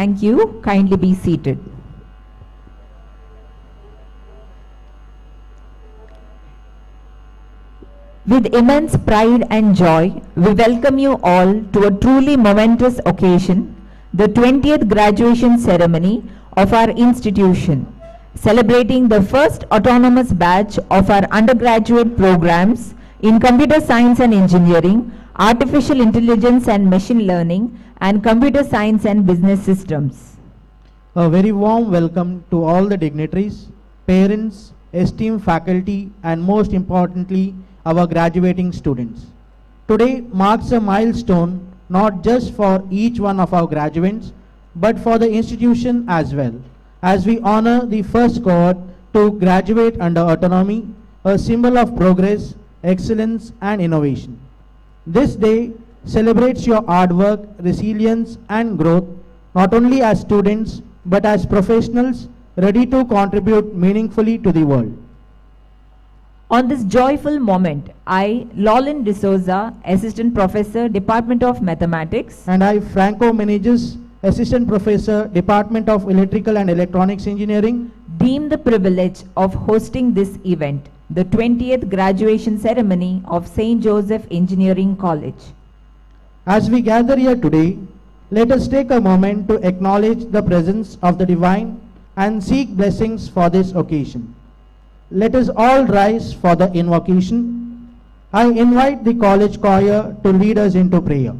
Thank you. Kindly be seated. With immense pride and joy, we welcome you all to a truly momentous occasion, the 20th graduation ceremony of our institution, celebrating the first autonomous batch of our undergraduate programs in computer science and engineering, artificial intelligence and machine learning, and computer science and business systems. A very warm welcome to all the dignitaries, parents, esteemed faculty, and most importantly, our graduating students. Today marks a milestone not just for each one of our graduates, but for the institution as well, as we honor the first cohort to graduate under autonomy, a symbol of progress, excellence, and innovation. This day celebrates your hard work, resilience, and growth, not only as students, but as professionals ready to contribute meaningfully to the world. On this joyful moment, I, Lolin D'Souza, Assistant Professor, Department of Mathematics, and I, Franco Meneges, Assistant Professor, Department of Electrical and Electronics Engineering, deem the privilege of hosting this event, the 20th graduation ceremony of St. Joseph Engineering College. As we gather here today, let us take a moment to acknowledge the presence of the divine and seek blessings for this occasion. Let us all rise for the invocation. I invite the college choir to lead us into prayer.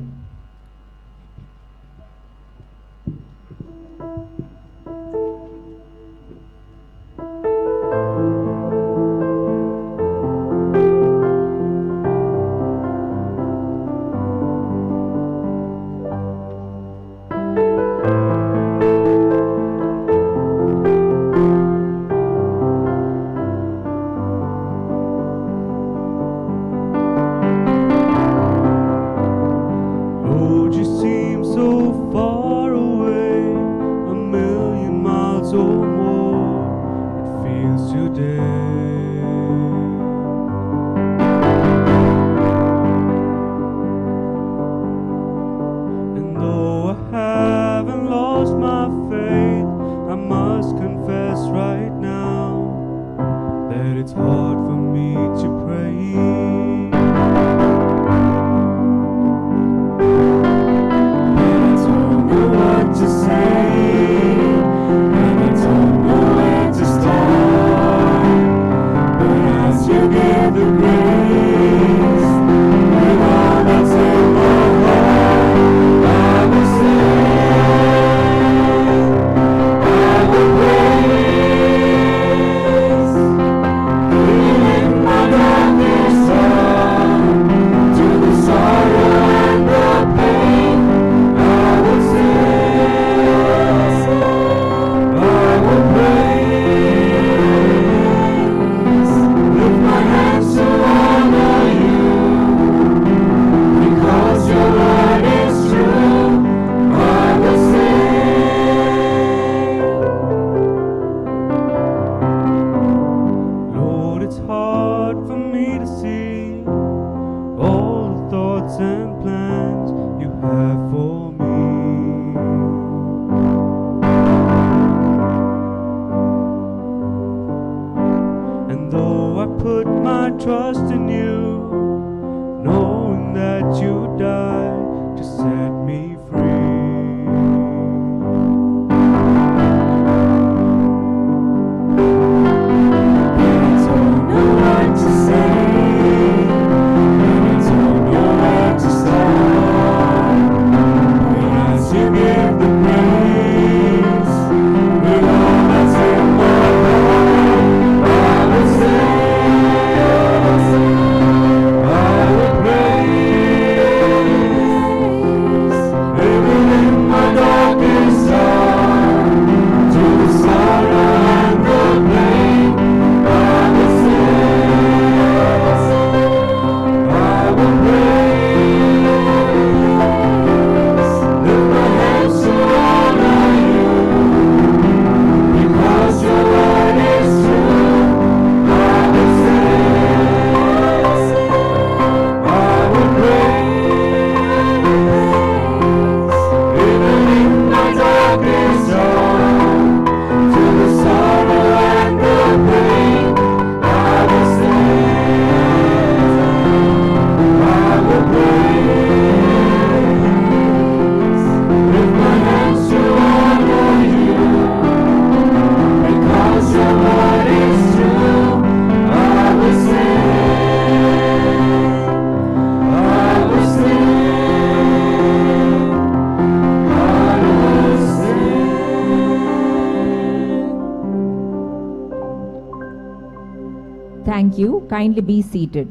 Thank you. Kindly be seated.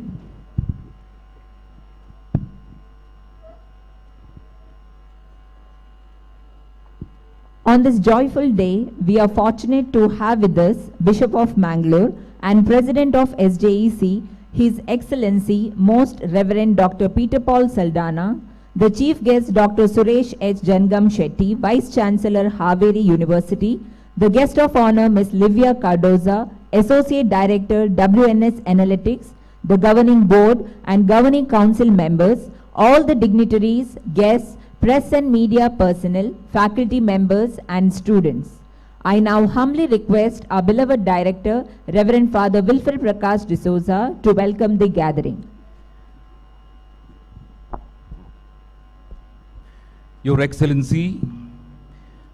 On this joyful day, we are fortunate to have with us Bishop of Mangalore and President of SJEC, His Excellency Most Reverend Dr. Peter Paul Saldana, the Chief Guest Dr. Suresh H. Jangam Shetty, Vice Chancellor, Haveri University, the Guest of Honor Ms. Livia Cardoza, Associate Director, WNS Analytics, the Governing Board and Governing Council members, all the dignitaries, guests, press and media personnel, faculty members and students. I now humbly request our beloved Director, Reverend Father Wilfred Prakash D'Souza, to welcome the gathering. Your Excellency,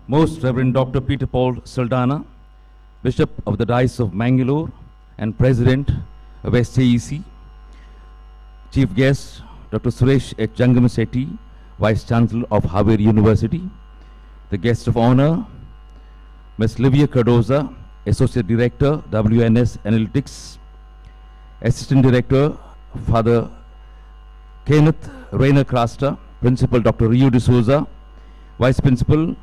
Most Reverend Dr. Peter Paul Saldana, Bishop of the Diocese of Mangalore and President of SJEC, Chief Guest Dr. Suresh H. Jangam Shetty, Vice Chancellor of Haveri University, the Guest of Honor, Ms. Livia Cardoza, Associate Director, WNS Analytics, Assistant Director, Father Kenneth Rayner Crasta, Principal Dr. Rio D'Souza, Vice Principal,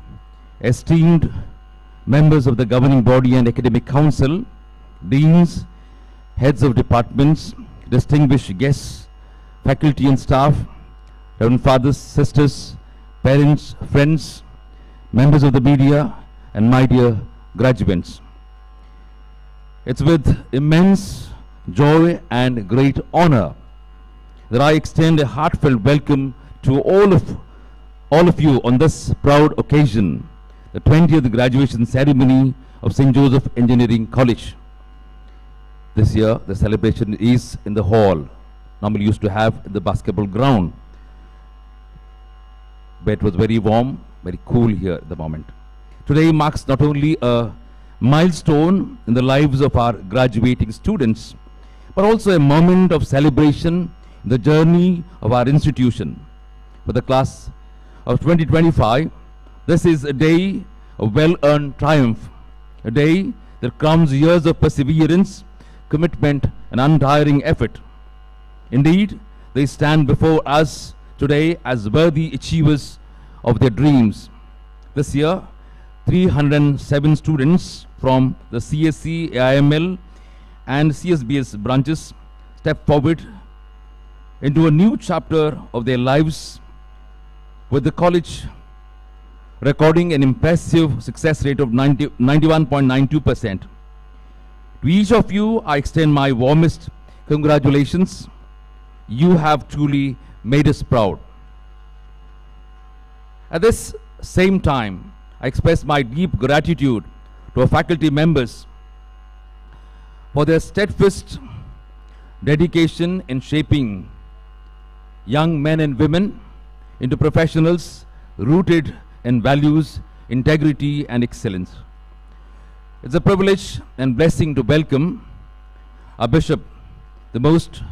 esteemed members of the Governing Body and Academic Council, Deans, Heads of Departments, distinguished guests, faculty and staff, Reverend Fathers, Sisters, parents, friends, members of the media, and my dear graduates. It's with immense joy and great honor that I extend a heartfelt welcome to all of you on this proud occasion, the 20th graduation ceremony of St. Joseph Engineering College. This year, the celebration is in the hall, normally used to have in the basketball ground. But it was very warm, very cool here at the moment. Today marks not only a milestone in the lives of our graduating students, but also a moment of celebration in the journey of our institution. For the class of 2025, this is a day of well-earned triumph, a day that crowns years of perseverance, commitment, and untiring effort. Indeed, they stand before us today as worthy achievers of their dreams. This year, 307 students from the CSC, AIML, and CSBS branches step forward into a new chapter of their lives, with the college recording an impressive success rate of 91.92%. To each of you, I extend my warmest congratulations. You have truly made us proud. At this same time, I express my deep gratitude to our faculty members for their steadfast dedication in shaping young men and women into professionals rooted in values, integrity, and excellence. It's a privilege and blessing to welcome our Bishop, the Most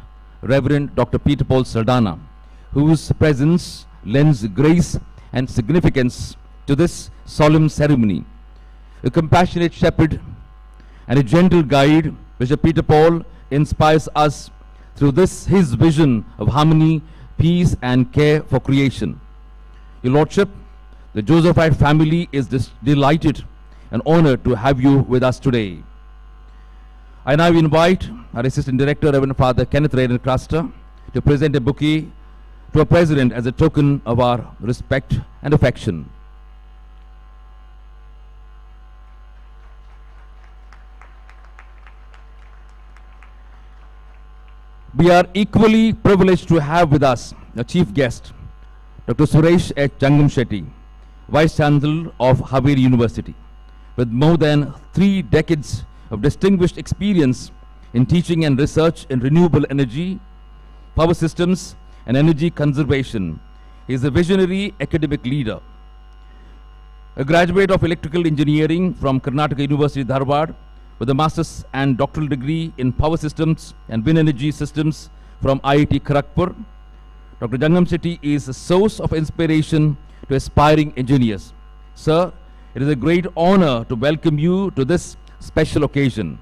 Reverend Dr. Peter Paul Saldana, whose presence lends grace and significance to this solemn ceremony. A compassionate shepherd and a gentle guide, Bishop Peter Paul inspires us through his vision of harmony, peace, and care for creation. Your Lordship, the Josephite family is delighted and honored to have you with us today. I now invite our Assistant Director, Reverend Father Kenneth Rayner Crasta, to present a bouquet to our President as a token of our respect and affection. We are equally privileged to have with us a chief guest, Dr. Suresh H. Jangam Shetty, Vice Chancellor of Haveri University, with more than 3 decades of distinguished experience in teaching and research in renewable energy, power systems, and energy conservation. He is a visionary academic leader. A graduate of electrical engineering from Karnataka University, Dharwad, with a master's and doctoral degree in power systems and wind energy systems from IIT Kharagpur. Dr. Jangam Shetty is a source of inspiration to aspiring engineers. Sir, it is a great honor to welcome you to this special occasion.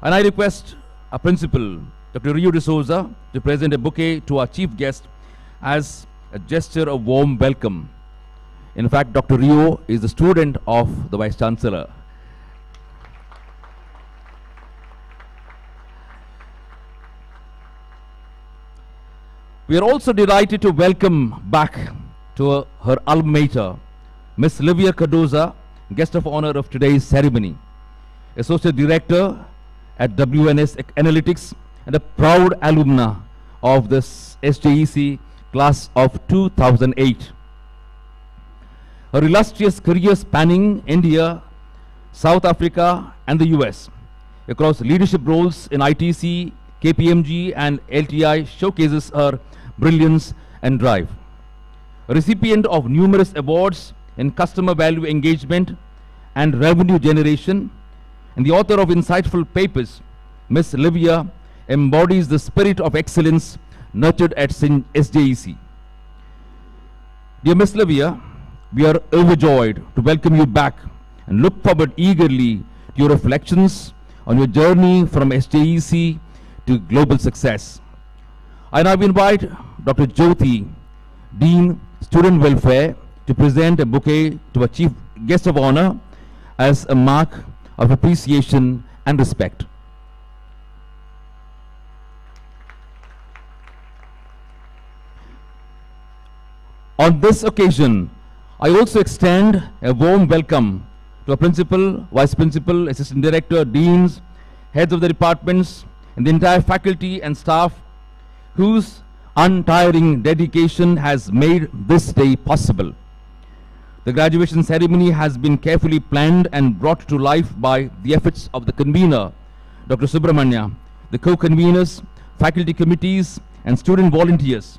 And I request our principal, Dr. Rio D'Souza, to present a bouquet to our chief guest as a gesture of warm welcome. In fact, Dr. Rio is a student of the Vice Chancellor. We are also delighted to welcome back to her alma mater, Miss Livia Cardoza, guest of honor of today's ceremony, Associate Director at WNS Analytics and a proud alumna of this SJEC class of 2008. Her illustrious career spanning India, South Africa and the US across leadership roles in ITC, KPMG and LTI showcases her brilliance and drive. A recipient of numerous awards in customer value engagement and revenue generation, and the author of insightful papers, Miss Livia embodies the spirit of excellence nurtured at SJEC. Dear Miss Livia, we are overjoyed to welcome you back and look forward eagerly to your reflections on your journey from SJEC to global success. I now invite Dr. Jyoti, Dean, Student Welfare, to present a bouquet to our Chief Guest of Honor as a mark of appreciation and respect. On this occasion, I also extend a warm welcome to our Principal, Vice Principal, Assistant Director, Deans, Heads of the departments, and the entire faculty and staff whose untiring dedication has made this day possible. The graduation ceremony has been carefully planned and brought to life by the efforts of the convener, Dr. Subramanya, the co-conveners, faculty committees, and student volunteers.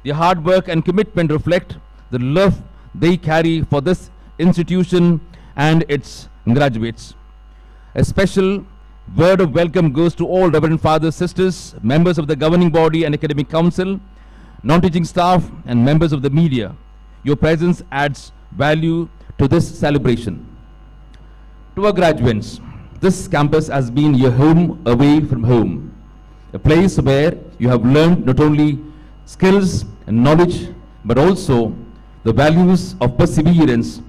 Their hard work and commitment reflect the love they carry for this institution and its graduates. A special word of welcome goes to all Reverend Fathers, Sisters, members of the governing body and academic council, non-teaching staff, and members of the media. Your presence adds value to this celebration. To our graduates, this campus has been your home away from home, a place where you have learned not only skills and knowledge, but also the values of perseverance,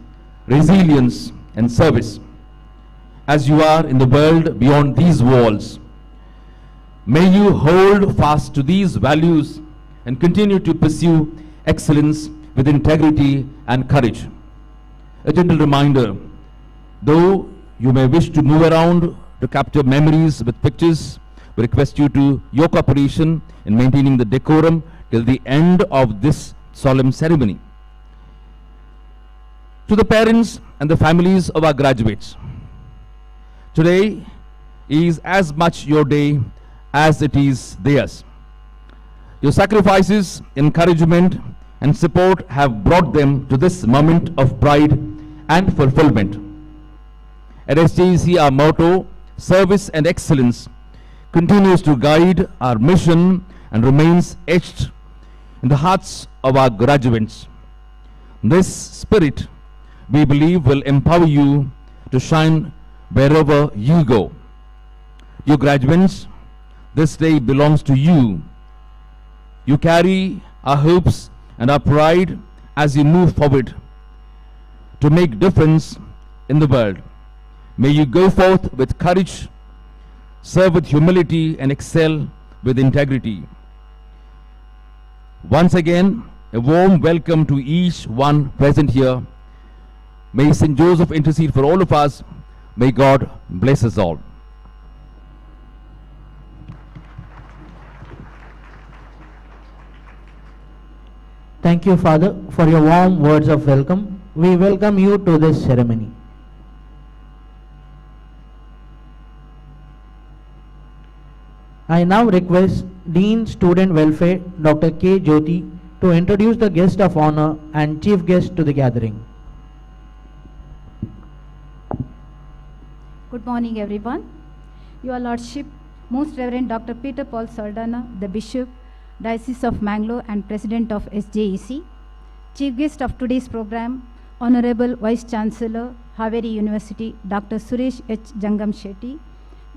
resilience, and service. As you are in the world beyond these walls, may you hold fast to these values and continue to pursue excellence with integrity and courage. A gentle reminder, though you may wish to move around to capture memories with pictures, we request you to your cooperation in maintaining the decorum till the end of this solemn ceremony. To the parents and the families of our graduates, today is as much your day as it is theirs. Your sacrifices, encouragement, and support have brought them to this moment of pride and fulfillment. At SJEC, our motto, service and excellence, continues to guide our mission and remains etched in the hearts of our graduates. This spirit, we believe, will empower you to shine wherever you go. You graduates, this day belongs to you. You carry our hopes and our pride as you move forward to make difference in the world. May you go forth with courage, serve with humility, and excel with integrity. Once again, a warm welcome to each one present here. May St. Joseph intercede for all of us. May God bless us all. Thank you, Father, for your warm words of welcome. We welcome you to this ceremony. I now request Dean Student Welfare, Dr. K. Jyoti, to introduce the guest of honor and chief guest to the gathering. Good morning, everyone. Your Lordship, Most Reverend Dr. Peter Paul Saldana, the Bishop, Diocese of Mangalore and President of SJEC, Chief Guest of today's program, Honorable Vice Chancellor, Haveri University, Dr. Suresh H. Jangam Shetty,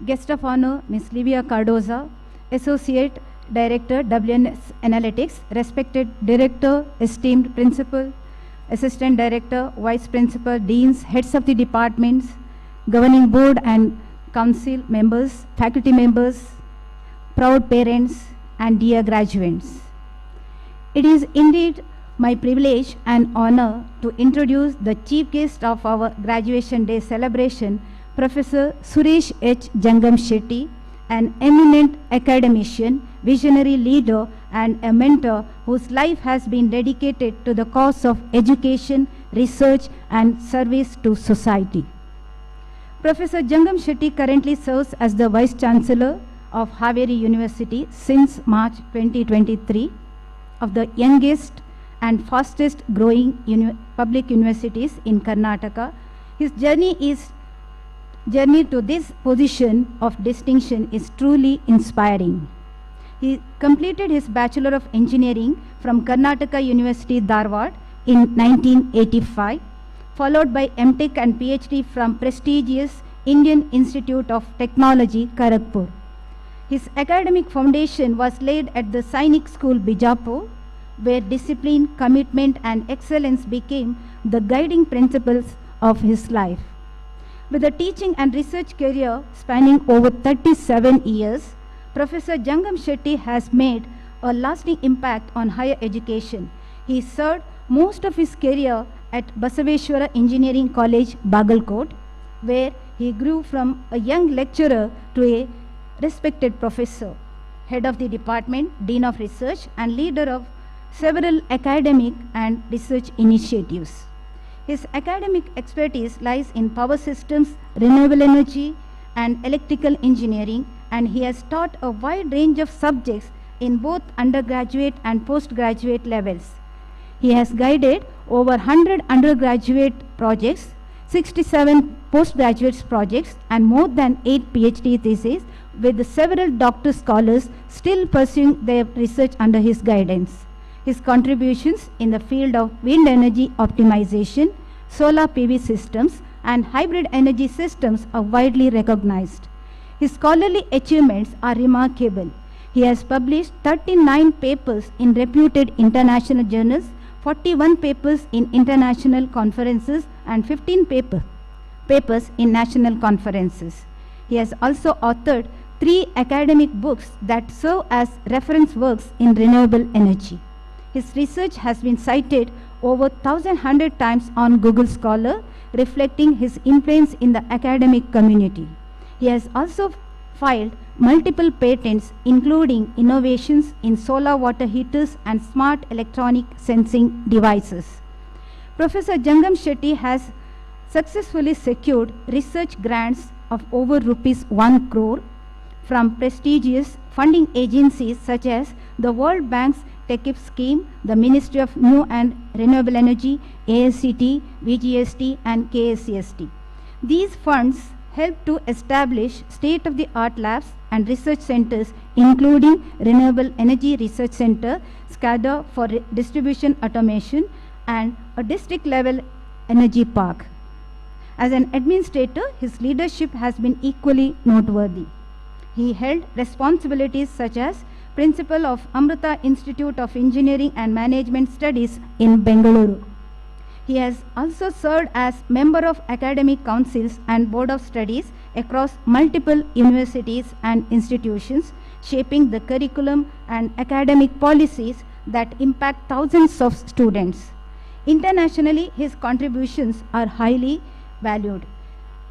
Guest of Honor, Ms. Livia Cardoza, Associate Director, WNS Analytics, respected Director, esteemed Principal, Assistant Director, Vice Principal, Deans, Heads of the Departments, Governing Board and Council members, faculty members, proud parents, and dear graduates. It is indeed my privilege and honor to introduce the chief guest of our graduation day celebration, Professor Suresh H. Jangam Shetty, an eminent academician, visionary leader, and a mentor whose life has been dedicated to the cause of education, research, and service to society. Professor Jangam Shetty currently serves as the Vice Chancellor of Haveri University since March 2023, of the youngest and fastest growing public universities in Karnataka. His journey to this position of distinction is truly inspiring. He completed his Bachelor of Engineering from Karnataka University, Dharwad in 1985, followed by MTech and PhD from prestigious Indian Institute of Technology, Kharagpur. His academic foundation was laid at the Sainik School, Bijapur, where discipline, commitment, and excellence became the guiding principles of his life. With a teaching and research career spanning over 37 years, Professor Jangam Shetty has made a lasting impact on higher education. He served most of his career at Basaveshwara Engineering College, Bagalkot, where he grew from a young lecturer to a respected professor, head of the department, dean of research, and leader of several academic and research initiatives. His academic expertise lies in power systems, renewable energy, and electrical engineering, and he has taught a wide range of subjects in both undergraduate and postgraduate levels. He has guided over 100 undergraduate projects, 67 postgraduate projects, and more than 8 PhD theses, with several doctor scholars still pursuing their research under his guidance. His contributions in the field of wind energy optimization, solar PV systems, and hybrid energy systems are widely recognized. His scholarly achievements are remarkable. He has published 39 papers in reputed international journals, 41 papers in international conferences, and 15 papers in national conferences. He has also authored 3 academic books that serve as reference works in renewable energy. His research has been cited over 1,100 times on Google Scholar, reflecting his influence in the academic community. He has also filed multiple patents, including innovations in solar water heaters and smart electronic sensing devices. Professor Jangam Shetty has successfully secured research grants of over ₹1 crore from prestigious funding agencies such as the World Bank's TechIP scheme, the Ministry of New and Renewable Energy, ASCT, VGST, and KSCST. These funds help to establish state-of-the-art labs and research centers, including Renewable Energy Research Center, SCADA for distribution automation, and a district-level energy park. As an administrator, his leadership has been equally noteworthy. He held responsibilities such as Principal of Amrita Institute of Engineering and Management Studies in Mangaluru. He has also served as member of academic councils and board of studies across multiple universities and institutions, shaping the curriculum and academic policies that impact thousands of students. Internationally, his contributions are highly valued.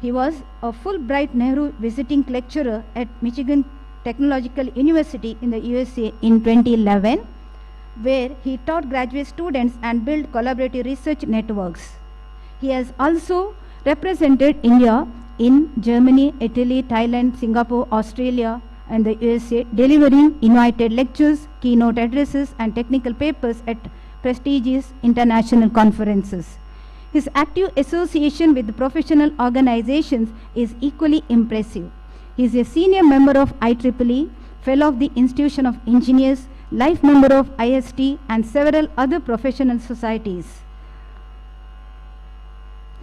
He was a Fulbright Nehru visiting lecturer at Michigan Technological University in the USA in 2011, where he taught graduate students and built collaborative research networks. He has also represented India in Germany, Italy, Thailand, Singapore, Australia, and the USA, delivering invited lectures, keynote addresses, and technical papers at prestigious international conferences. His active association with professional organizations is equally impressive. He is a senior member of IEEE, fellow of the Institution of Engineers, life member of IST, and several other professional societies.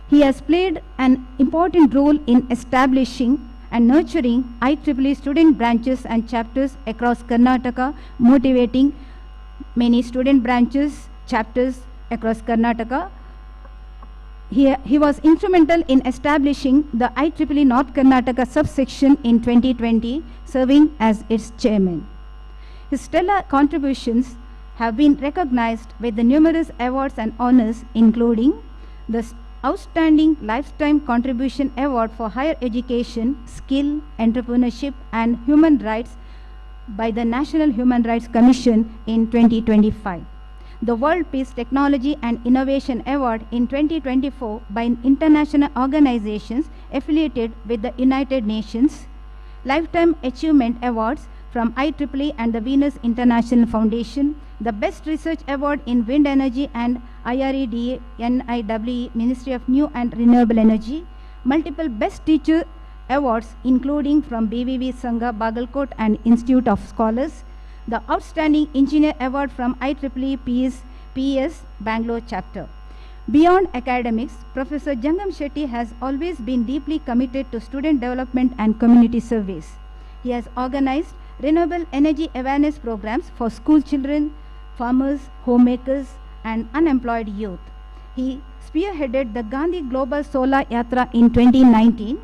He has played an important role in establishing and nurturing IEEE student branches and chapters across Karnataka, motivating many student branches, chapters across Karnataka. He was instrumental in establishing the IEEE North Karnataka subsection in 2020, serving as its chairman. His stellar contributions have been recognized with the numerous awards and honors, including the Outstanding Lifetime Contribution Award for Higher Education, Skill, Entrepreneurship and Human Rights by the National Human Rights Commission in 2025. The World Peace Technology and Innovation Award in 2024 by international organizations affiliated with the United Nations. Lifetime Achievement Awards from IEEE and the Venus International Foundation, the Best Research Award in Wind Energy and IREDA NIWE Ministry of New and Renewable Energy, multiple Best Teacher Awards including from BVV Sangha, Bagalkot and Institute of Scholars, the Outstanding Engineer Award from IEEE PS Bangalore Chapter. Beyond academics, Professor Jangam Shetty has always been deeply committed to student development and community service. He has organized renewable energy awareness programs for school children, farmers, homemakers, and unemployed youth. He spearheaded the Gandhi Global Solar Yatra in 2019,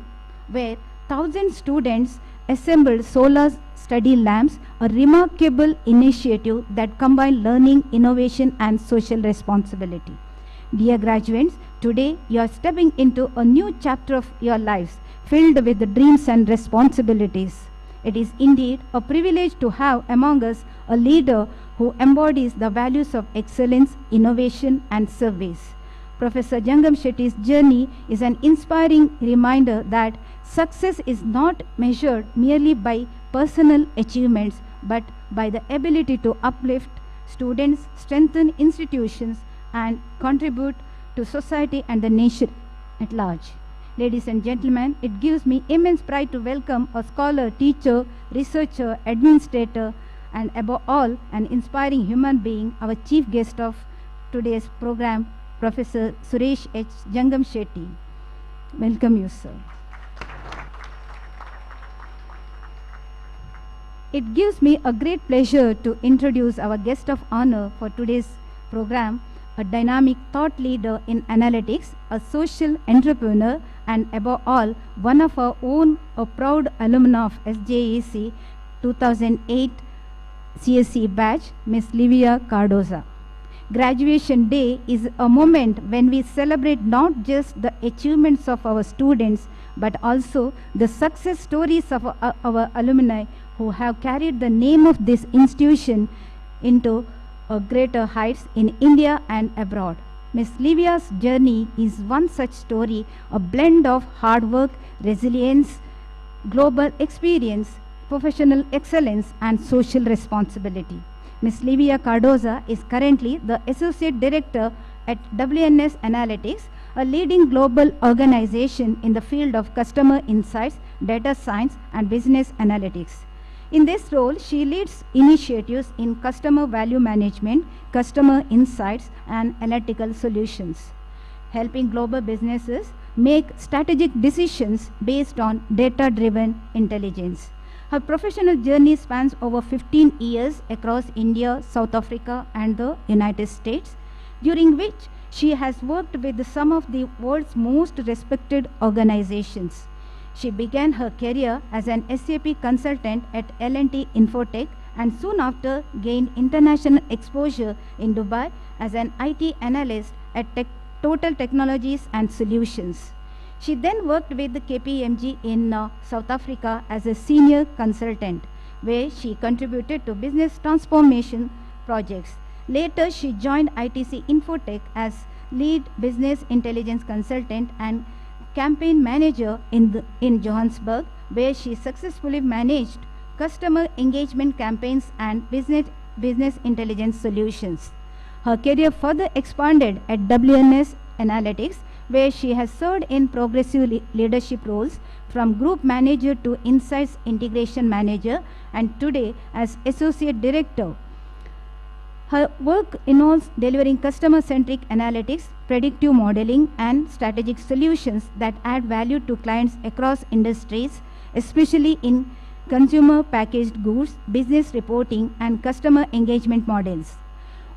where 1,000 students assembled solar study lamps, a remarkable initiative that combined learning, innovation, and social responsibility. Dear graduates, today you are stepping into a new chapter of your lives filled with dreams and responsibilities. It is indeed a privilege to have among us a leader who embodies the values of excellence, innovation, and service. Professor Jangam Shetty's journey is an inspiring reminder that success is not measured merely by personal achievements, but by the ability to uplift students, strengthen institutions, and contribute to society and the nation at large. Ladies and gentlemen, it gives me immense pride to welcome a scholar, teacher, researcher, administrator, and above all, an inspiring human being, our chief guest of today's program, Professor Suresh H. Jangam Shetty. Welcome you, sir. It gives me a great pleasure to introduce our guest of honor for today's program, a dynamic thought leader in analytics, a social entrepreneur, and above all, one of our own, a proud alumna of SJEC 2008 CSE batch, Ms. Livia Cardoza. Graduation Day is a moment when we celebrate not just the achievements of our students, but also the success stories of our alumni who have carried the name of this institution into greater heights in India and abroad. Ms. Livia's journey is one such story, a blend of hard work, resilience, global experience, professional excellence, and social responsibility. Ms. Livia Cardoza is currently the Associate Director at WNS Analytics, a leading global organization in the field of customer insights, data science, and business analytics. In this role, she leads initiatives in customer value management, customer insights, and analytical solutions, helping global businesses make strategic decisions based on data-driven intelligence. Her professional journey spans over 15 years across India, South Africa, and the United States, during which she has worked with some of the world's most respected organizations. She began her career as an SAP consultant at L&T Infotech and soon after gained international exposure in Dubai as an IT analyst at Total Technologies and Solutions. She then worked with the KPMG in South Africa as a senior consultant, where she contributed to business transformation projects. Later, she joined ITC Infotech as lead business intelligence consultant and campaign manager in Johannesburg, where she successfully managed customer engagement campaigns and business intelligence solutions. Her career further expanded at WNS Analytics, where she has served in progressive leadership roles from group manager to insights integration manager, and today as associate director. Her work involves delivering customer-centric analytics, predictive modeling, and strategic solutions that add value to clients across industries, especially in consumer packaged goods, business reporting, and customer engagement models.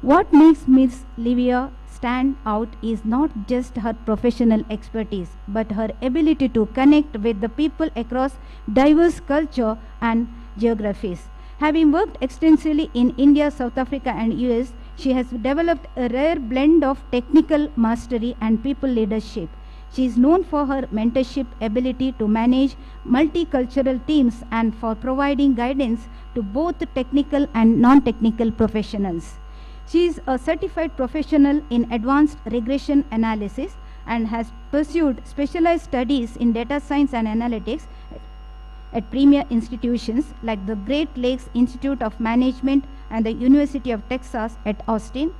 What makes Ms. Livia stand out is not just her professional expertise, but her ability to connect with the people across diverse culture and geographies. Having worked extensively in India, South Africa, and US, she has developed a rare blend of technical mastery and people leadership. She is known for her mentorship ability to manage multicultural teams and for providing guidance to both technical and non-technical professionals. She is a certified professional in advanced regression analysis and has pursued specialized studies in data science and analytics at premier institutions like the Great Lakes Institute of Management and the University of Texas at Austin.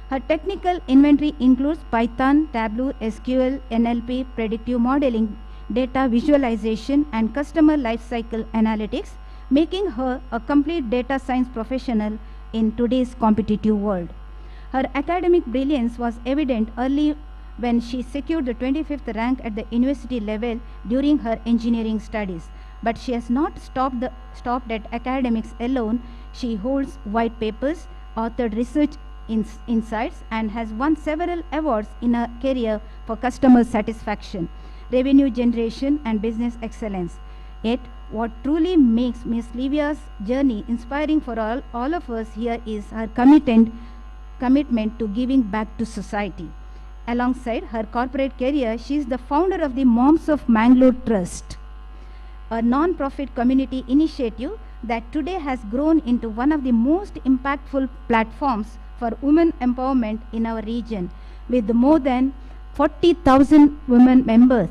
Her technical inventory includes Python, Tableau, SQL, NLP, predictive modeling, data visualization, and customer lifecycle analytics, making her a complete data science professional in today's competitive world. Her academic brilliance was evident early when she secured the 25th rank at the university level during her engineering studies. But she has not stopped at academics alone. She holds white papers, authored research insights, and has won several awards in her career for customer satisfaction, revenue generation, and business excellence. Yet, what truly makes Ms. Livia's journey inspiring for all of us here is her commitment to giving back to society. Alongside her corporate career, she is the founder of the Moms of Mangaluru Trust, a non-profit community initiative that today has grown into one of the most impactful platforms for women empowerment in our region, with more than 40,000 women members.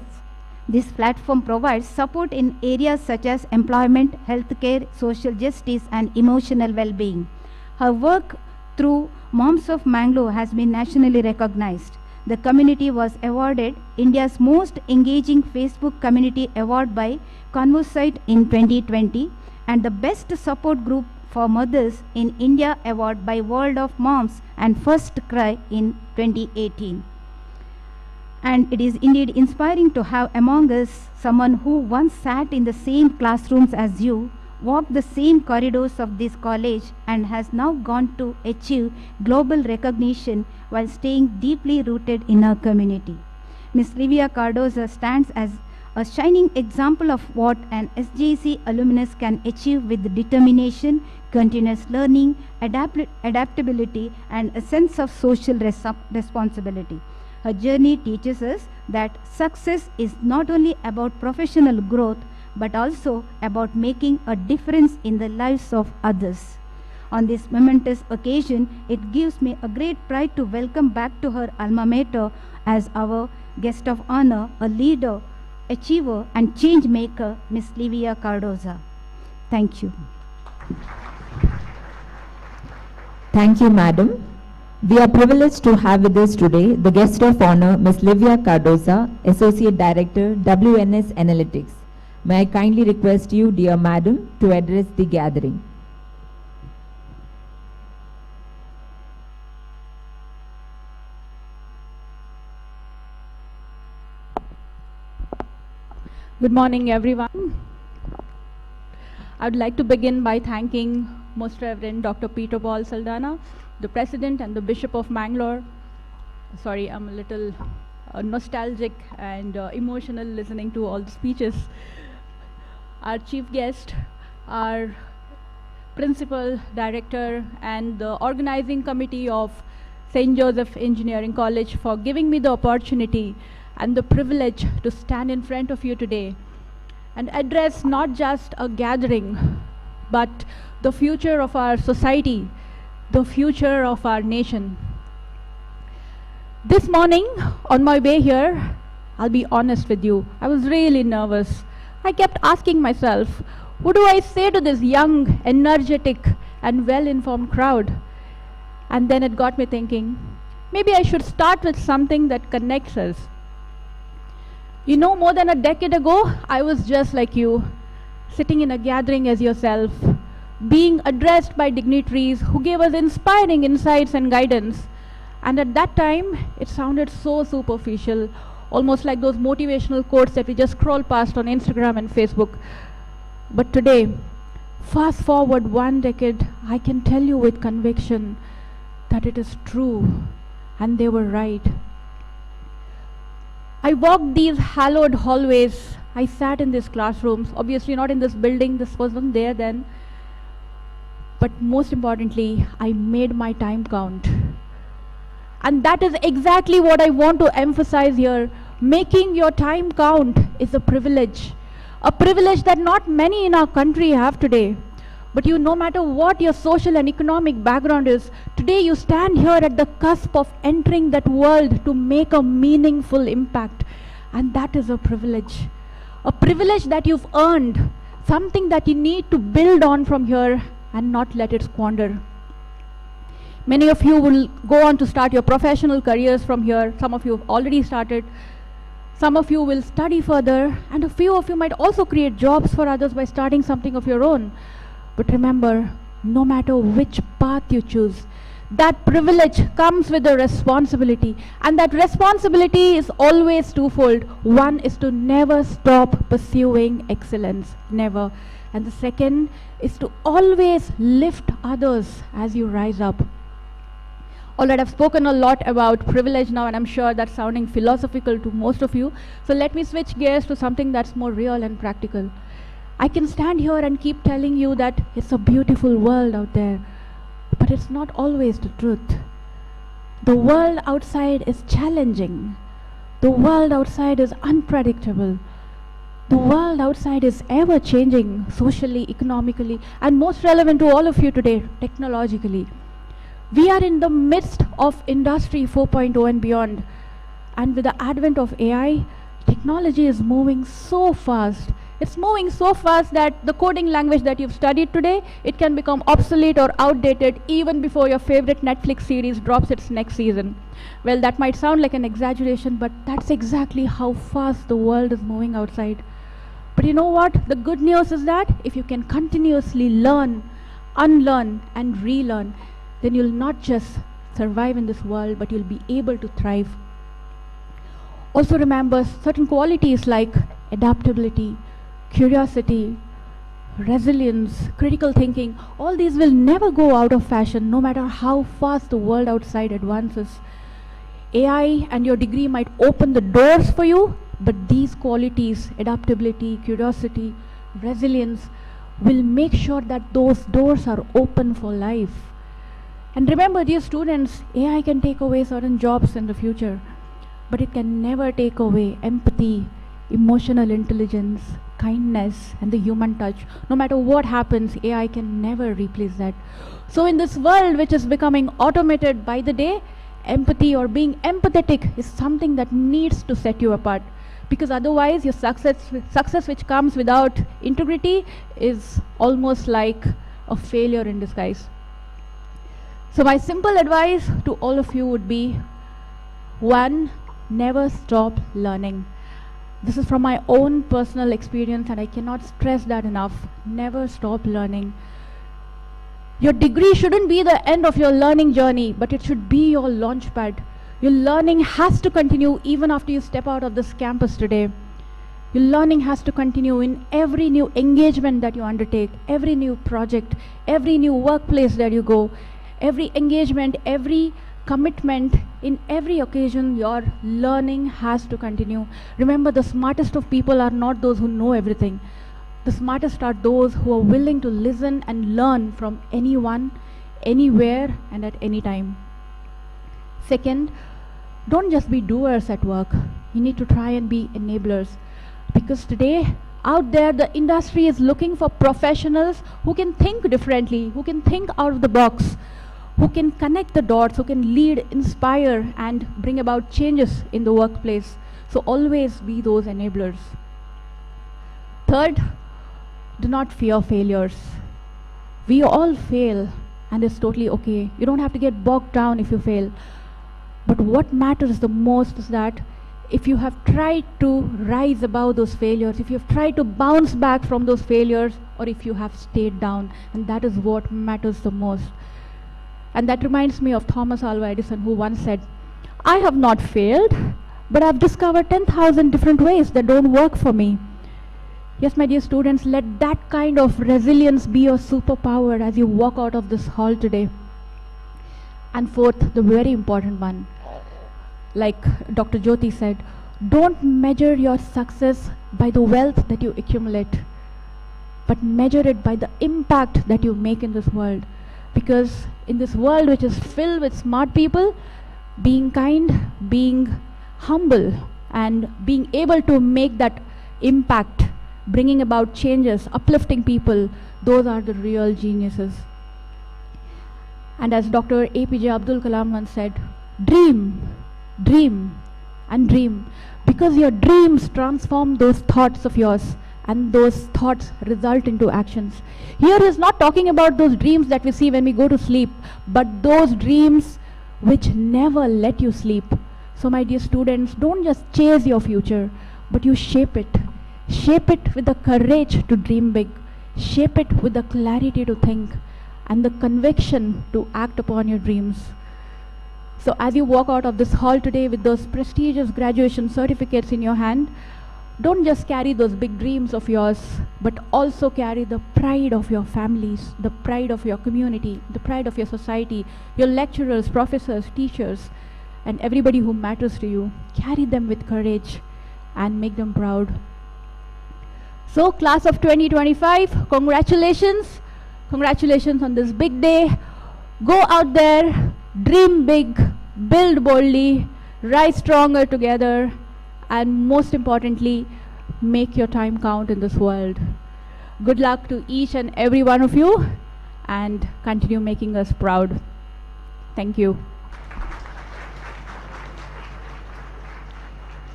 This platform provides support in areas such as employment, healthcare, social justice, and emotional well-being. Her work through Moms of Mangaluru has been nationally recognized. The community was awarded India's Most Engaging Facebook Community Award by Conversite in 2020 and the Best Support Group for Mothers in India Award by World of Moms and First Cry in 2018. And it is indeed inspiring to have among us someone who once sat in the same classrooms as you, walked the same corridors of this college, and has now gone to achieve global recognition while staying deeply rooted in our community. Ms. Livia Cardoza stands as a shining example of what an SJC alumnus can achieve with determination, continuous learning, adaptability, and a sense of social responsibility. Her journey teaches us that success is not only about professional growth, but also about making a difference in the lives of others. On this momentous occasion, it gives me a great pride to welcome back to her alma mater as our guest of honor, a leader, achiever, and change maker, Ms. Livia Cardoza. Thank you. Thank you, Madam. We are privileged to have with us today the guest of honor, Ms. Livia Cardoza, Associate Director, WNS Analytics. May I kindly request you, dear Madam, to address the gathering. Good morning, everyone. I would like to begin by thanking Most Reverend Dr. Peter Paul Saldana, the President and the Bishop of Mangalore. Sorry, I'm a little nostalgic and emotional listening to all the speeches. Our chief guest, our principal director, and the organizing committee of St. Joseph Engineering College for giving me the opportunity and the privilege to stand in front of you today and address not just a gathering, but the future of our society, the future of our nation. This morning, on my way here, I'll be honest with you, I was really nervous. I kept asking myself, what do I say to this young, energetic, and well-informed crowd? And then it got me thinking, maybe I should start with something that connects us. You know, more than a decade ago, I was just like you, sitting in a gathering as yourself, being addressed by dignitaries who gave us inspiring insights and guidance. And at that time, it sounded so superficial, almost like those motivational quotes that we just scroll past on Instagram and Facebook. But today, fast forward 1 decade, I can tell you with conviction that it is true and they were right. I walked these hallowed hallways. I sat in these classrooms, obviously not in this building, this wasn't there then. But most importantly, I made my time count. And that is exactly what I want to emphasize here. Making your time count is a privilege that not many in our country have today. But no matter what your social and economic background is, today you stand here at the cusp of entering that world to make a meaningful impact. And that is a privilege. A privilege that you've earned, something that you need to build on from here and not let it squander. Many of you will go on to start your professional careers from here. Some of you have already started. Some of you will study further, and a few of you might also create jobs for others by starting something of your own. But remember, no matter which path you choose, that privilege comes with a responsibility, and that responsibility is always twofold. One is to never stop pursuing excellence, never. And the second is to always lift others as you rise up. All right, I've spoken a lot about privilege now, and I'm sure that's sounding philosophical to most of you. So let me switch gears to something that's more real and practical. I can stand here and keep telling you that it's a beautiful world out there, but it's not always the truth. The world outside is challenging. The world outside is unpredictable. The world outside is ever changing, socially, economically, and most relevant to all of you today, technologically. We are in the midst of Industry 4.0 and beyond. And with the advent of AI, technology is moving so fast. It's moving so fast that the coding language that you've studied today, it can become obsolete or outdated even before your favorite Netflix series drops its next season. Well, that might sound like an exaggeration, but that's exactly how fast the world is moving outside. But you know what? The good news is that if you can continuously learn, unlearn, and relearn, then you'll not just survive in this world, but you'll be able to thrive. Also remember certain qualities like adaptability, curiosity, resilience, critical thinking. All these will never go out of fashion, no matter how fast the world outside advances. AI and your degree might open the doors for you, but these qualities, adaptability, curiosity, resilience, will make sure that those doors are open for life. And remember, dear students, AI can take away certain jobs in the future, but it can never take away empathy, emotional intelligence, kindness, and the human touch. No matter what happens, AI can never replace that. So in this world which is becoming automated by the day, empathy or being empathetic is something that needs to set you apart. Because otherwise your success which comes without integrity is almost like a failure in disguise. So my simple advice to all of you would be, 1, never stop learning. This is from my own personal experience and I cannot stress that enough. Never stop learning. Your degree shouldn't be the end of your learning journey, but it should be your launch pad. Your learning has to continue even after you step out of this campus today. Your learning has to continue in every new engagement that you undertake, every new project, every new workplace that you go, every engagement, every commitment, in every occasion, your learning has to continue. Remember, the smartest of people are not those who know everything. The smartest are those who are willing to listen and learn from anyone, anywhere, and at any time. Second, don't just be doers at work. You need to try and be enablers. Because today, out there, the industry is looking for professionals who can think differently, who can think out of the box, who can connect the dots, who can lead, inspire, and bring about changes in the workplace. So always be those enablers. Third, do not fear failures. We all fail, and it's totally okay. You don't have to get bogged down if you fail. But what matters the most is that if you have tried to rise above those failures, if you have tried to bounce back from those failures, or if you have stayed down, and that is what matters the most. And that reminds me of Thomas Alva Edison, who once said, "I have not failed, but I've discovered 10,000 different ways that don't work for me." Yes, my dear students, let that kind of resilience be your superpower as you walk out of this hall today. And fourth, the very important one, like Dr. Jyoti said, don't measure your success by the wealth that you accumulate, but measure it by the impact that you make in this world. Because in this world which is filled with smart people, being kind, being humble, and being able to make that impact, bringing about changes, uplifting people, those are the real geniuses. And as Dr. APJ Abdul Kalam once said, dream, dream, and dream, because your dreams transform those thoughts of yours, and those thoughts result into actions. Here is not talking about those dreams that we see when we go to sleep, but those dreams which never let you sleep. So my dear students, don't just chase your future, but you shape it. Shape it with the courage to dream big. Shape it with the clarity to think and the conviction to act upon your dreams. So as you walk out of this hall today with those prestigious graduation certificates in your hand, don't just carry those big dreams of yours, but also carry the pride of your families, the pride of your community, the pride of your society, your lecturers, professors, teachers, and everybody who matters to you. Carry them with courage and make them proud. So class of 2025, congratulations. Congratulations on this big day. Go out there, dream big, build boldly, rise stronger together, and most importantly, make your time count in this world. Good luck to each and every one of you, and continue making us proud. Thank you.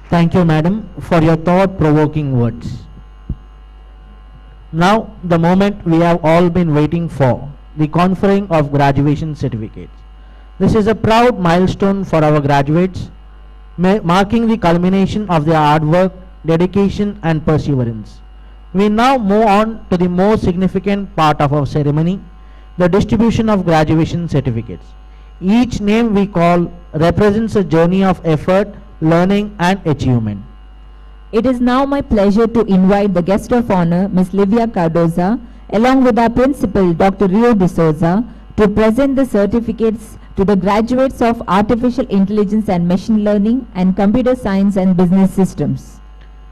Thank you, madam, for your thought-provoking words. Now, the moment we have all been waiting for, the conferring of graduation certificates. This is a proud milestone for our graduates, marking the culmination of their hard work, dedication, and perseverance. We now move on to the most significant part of our ceremony, the distribution of graduation certificates. Each name we call represents a journey of effort, learning, and achievement. It is now my pleasure to invite the guest of honor, Ms. Livia Cardoza, along with our principal, Dr. Rio D'Souza, to present the certificates to the graduates of Artificial Intelligence and Machine Learning and Computer Science and Business Systems.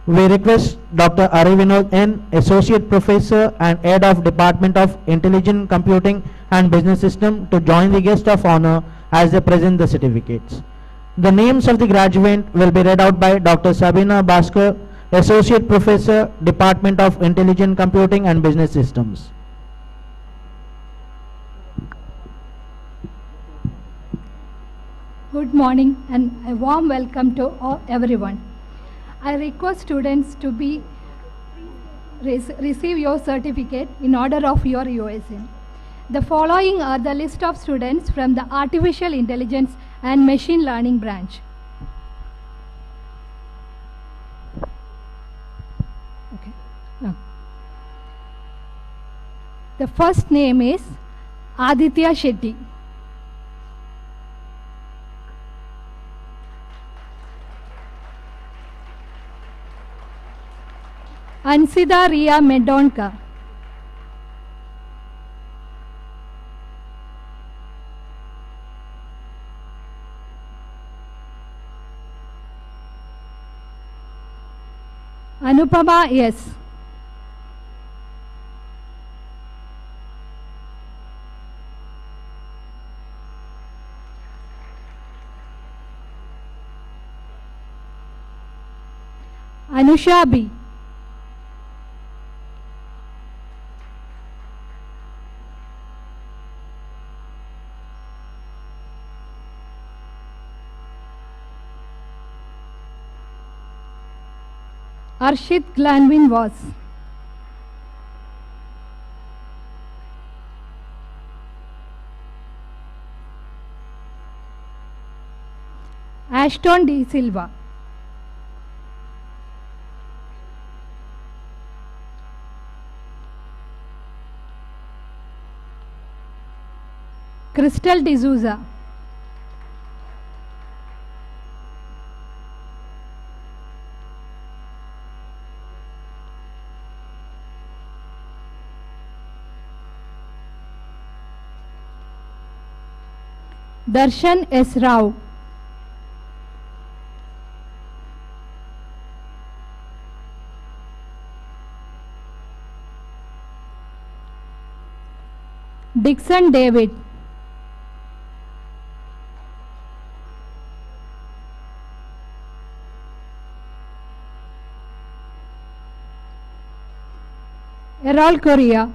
We request Dr. Aravinod N., Associate Professor and Head of Department of Intelligent Computing and Business System, to join the guest of honor as they present the certificates. The names of the graduate will be read out by Dr. Sabina Bhaskar, Associate Professor, Department of Intelligent Computing and Business Systems. Good morning and a warm welcome to everyone. I request students to receive your certificate in order of your USN. The following are the list of students from the Artificial Intelligence and Machine Learning branch. Okay. No. The first name is Aditya Shetty. Ansida Ria Medonka. Anupama S. Anusha B. Arshit Glanvin was. Ashton D. Silva. Crystal D'Souza. Darshan S. Rao. Dixon David. Errol Korea.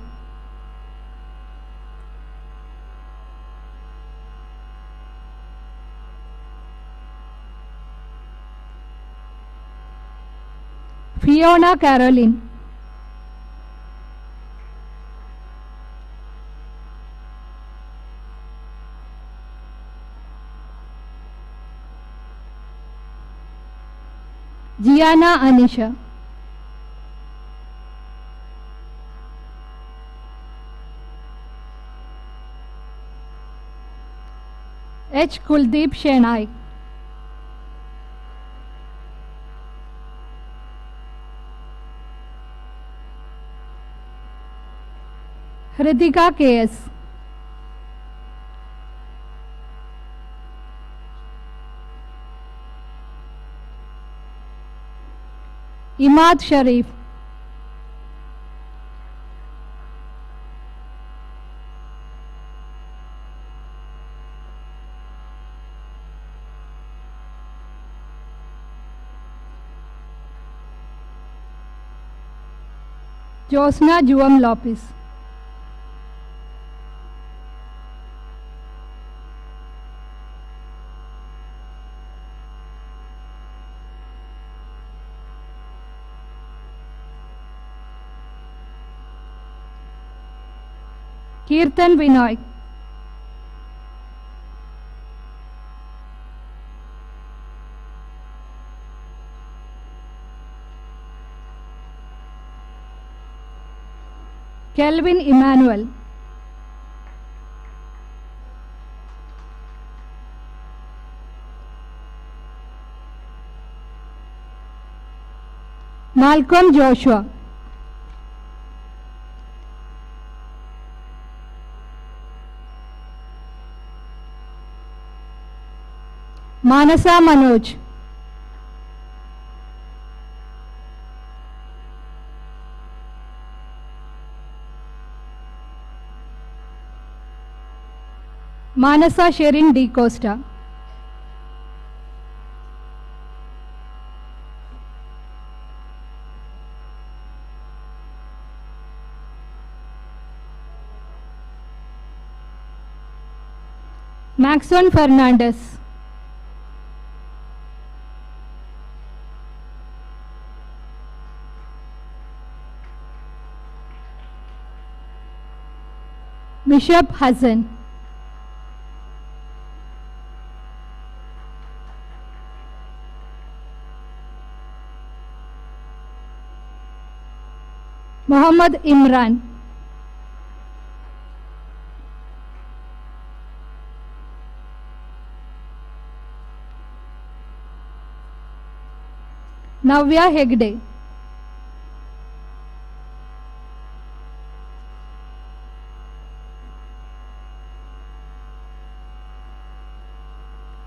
Fiona Caroline. Gianna Anisha. H. Kuldeep Shenai. Hritika K.S. Imad Sharif. Josna Juam Lopez. Kirtan Vinoy. Kelvin Emmanuel. Malcolm Joshua. Manasa Manoj. Manasa Sherin D. Costa. Maxon Fernandez. Mishab Hassan. Muhammad Imran. Navya Hegde.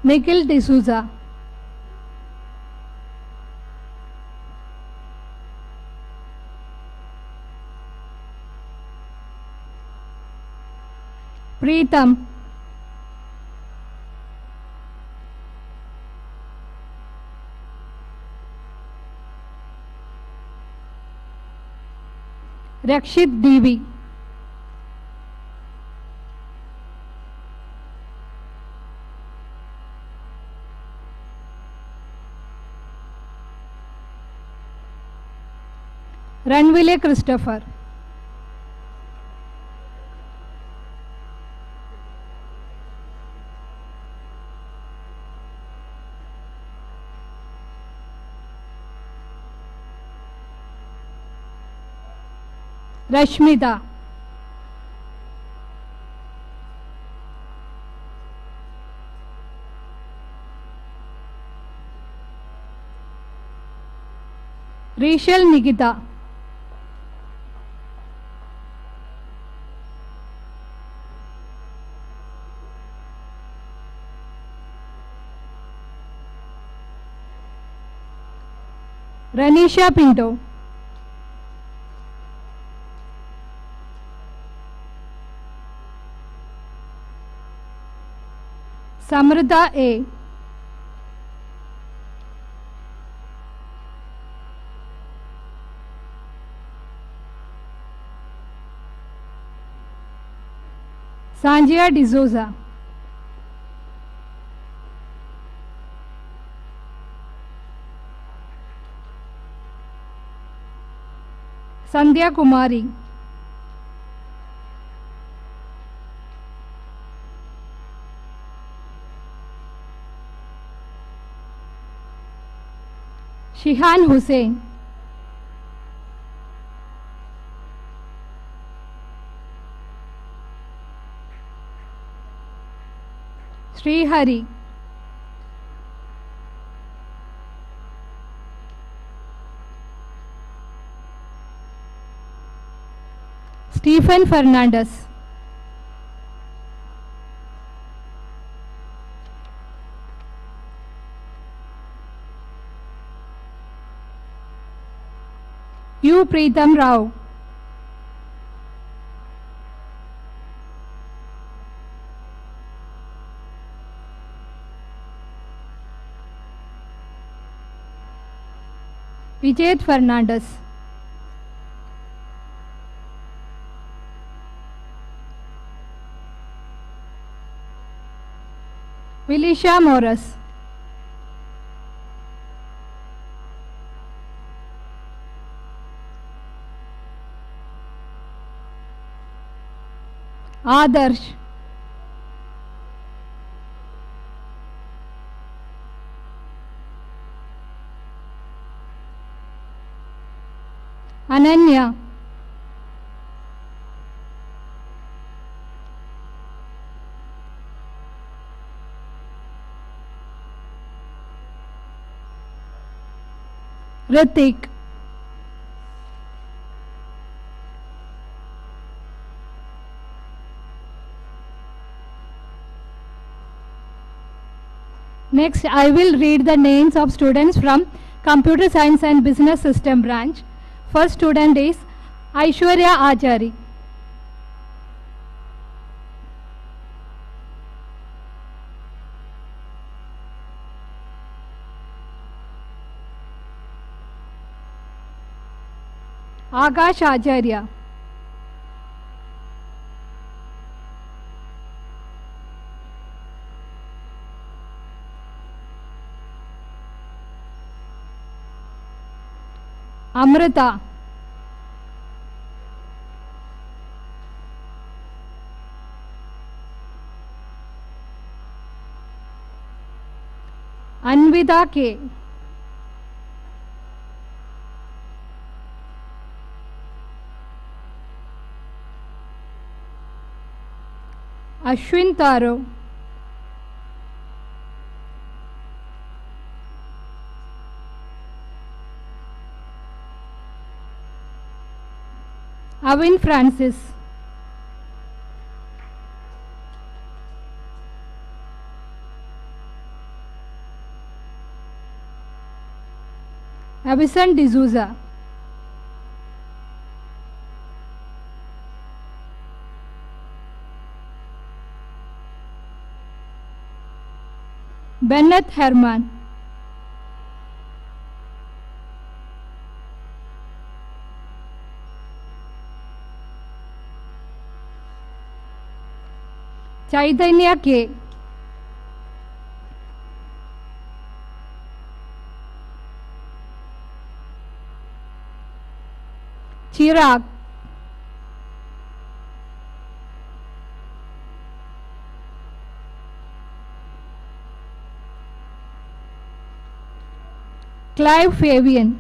Nikhil D'Souza. Preetam. Rakshit Devi. Ranvile Christopher. Rashmita. Rachel Nikita. Ranisha Pinto. Samrita A. Sanjaya D'Souza. Sandhya Kumari. Shihan Hussain. Sri Hari. Stephen Fernandez. U. Preetham Rao. Vijay Fernandez. Felicia Morris. Adarsh. Ananya. Ritik. Next, I will read the names of students from Computer Science and Business System branch. First student is Aishwarya Achari. Akash Acharya. Amrita. Anvida K. Ashwin Taro. Avin Francis. Avison D'Souza. Bennett Herman. Chaitanya K. Chirag. Clive Fabian.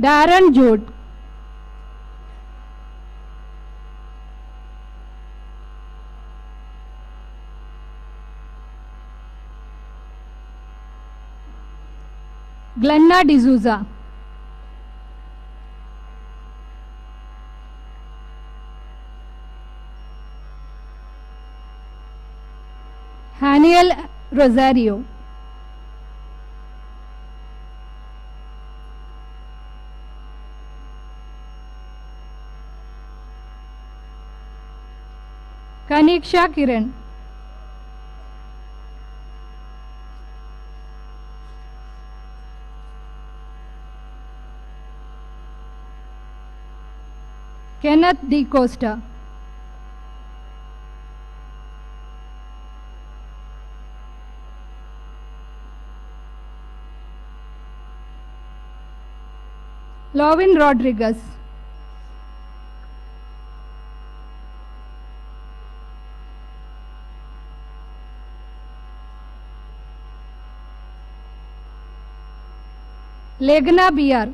Darren Jude. Glenna D'Souza. Daniel Rosario. Kaniksha Kiran. Kenneth D. Costa. Lovin Rodriguez. Legna BR.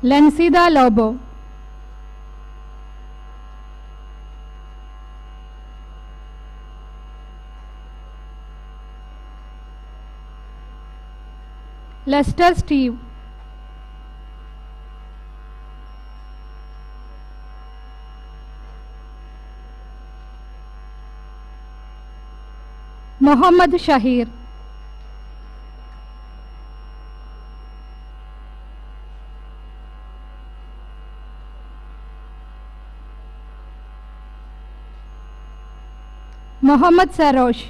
Lancida Lobo. Lester Steve. Mohammad Shahir. Mohammad Sarosh.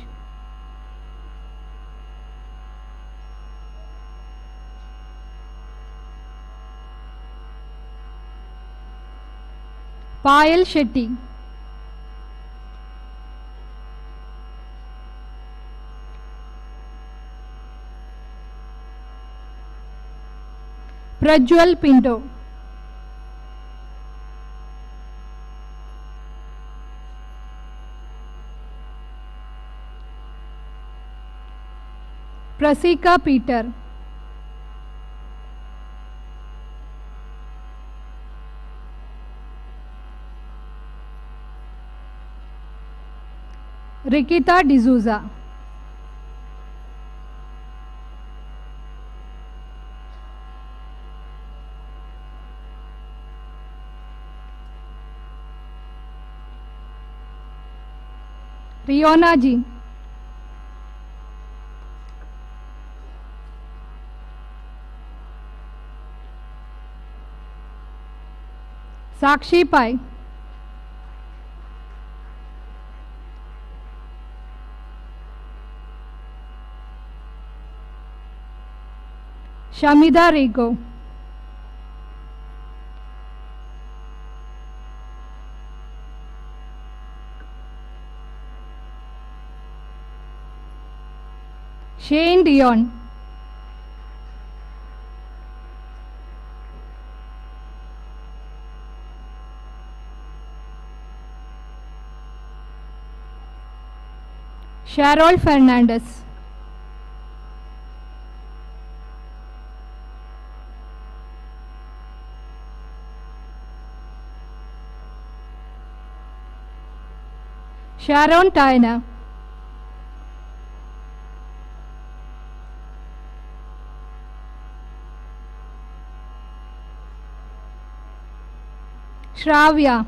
Payal Shetty. Prajwal Pinto. Prasika Peter. Rikita D'Souza. Riona Ji. Sakshi Pai. Shamida Rigo. Shane Dion. Sharol Fernandez. Sharon Taina. Shravya.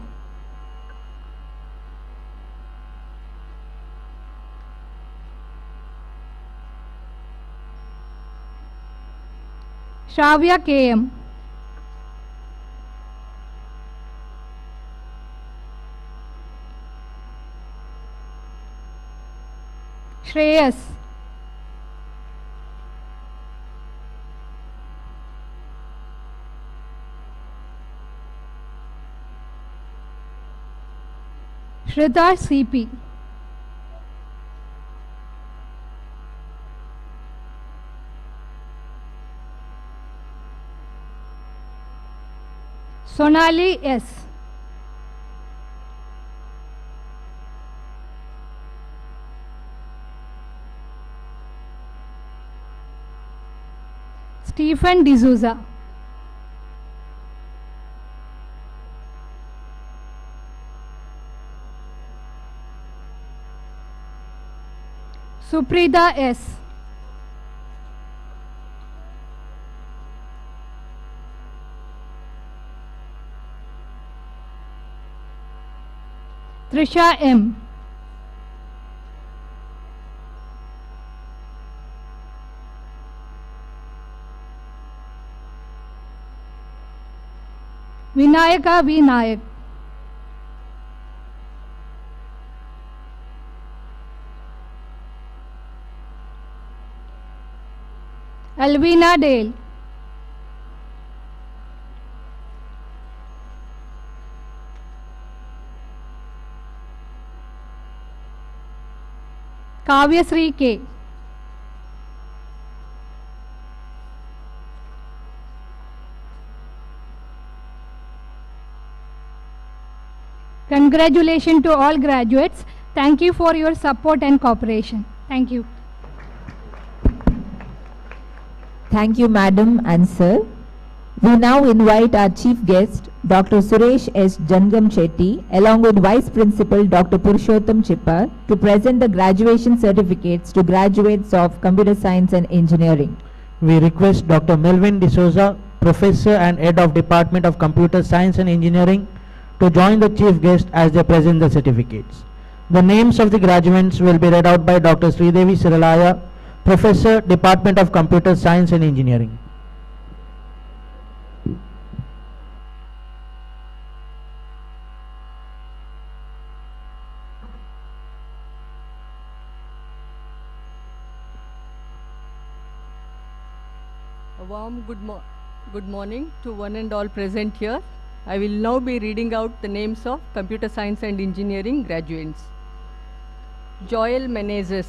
Shravya KM. Shreyas. Shrita CP. Sonali S. Stephen D'Souza. Suprida S. Trisha M. Vinayaka V. Nayak. Alvina Dale. Kavyasri K. Congratulations to all graduates. Thank you for your support and cooperation. Thank you. Thank you, Madam and Sir. We now invite our Chief Guest, Dr. Suresh S. Jangam Chetty, along with Vice Principal Dr. Purushottam Chippar, to present the graduation certificates to graduates of Computer Science and Engineering. We request Dr. Melvin D'Souza, Professor and Head of Department of Computer Science and Engineering, to join the Chief Guest as they present the certificates. The names of the graduates will be read out by Dr. Sridevi Siralaya, Professor, Department of Computer Science and Engineering. A warm good morning to one and all present here. I will now be reading out the names of Computer Science and Engineering graduates. Joel Menezes.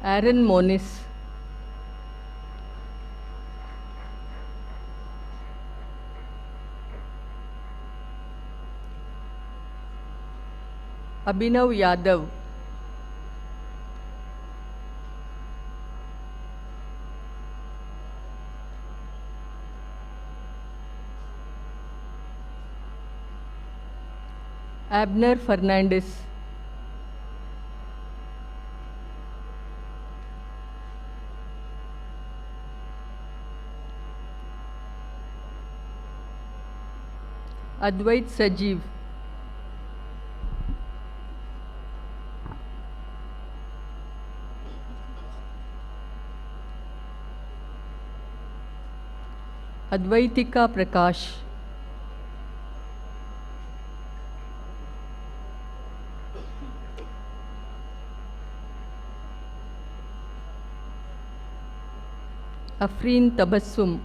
Aaron Moniz. Abhinav Yadav. Abner Fernandez. Advait Sajeev. Advaitika Prakash. Afreen Tabassum.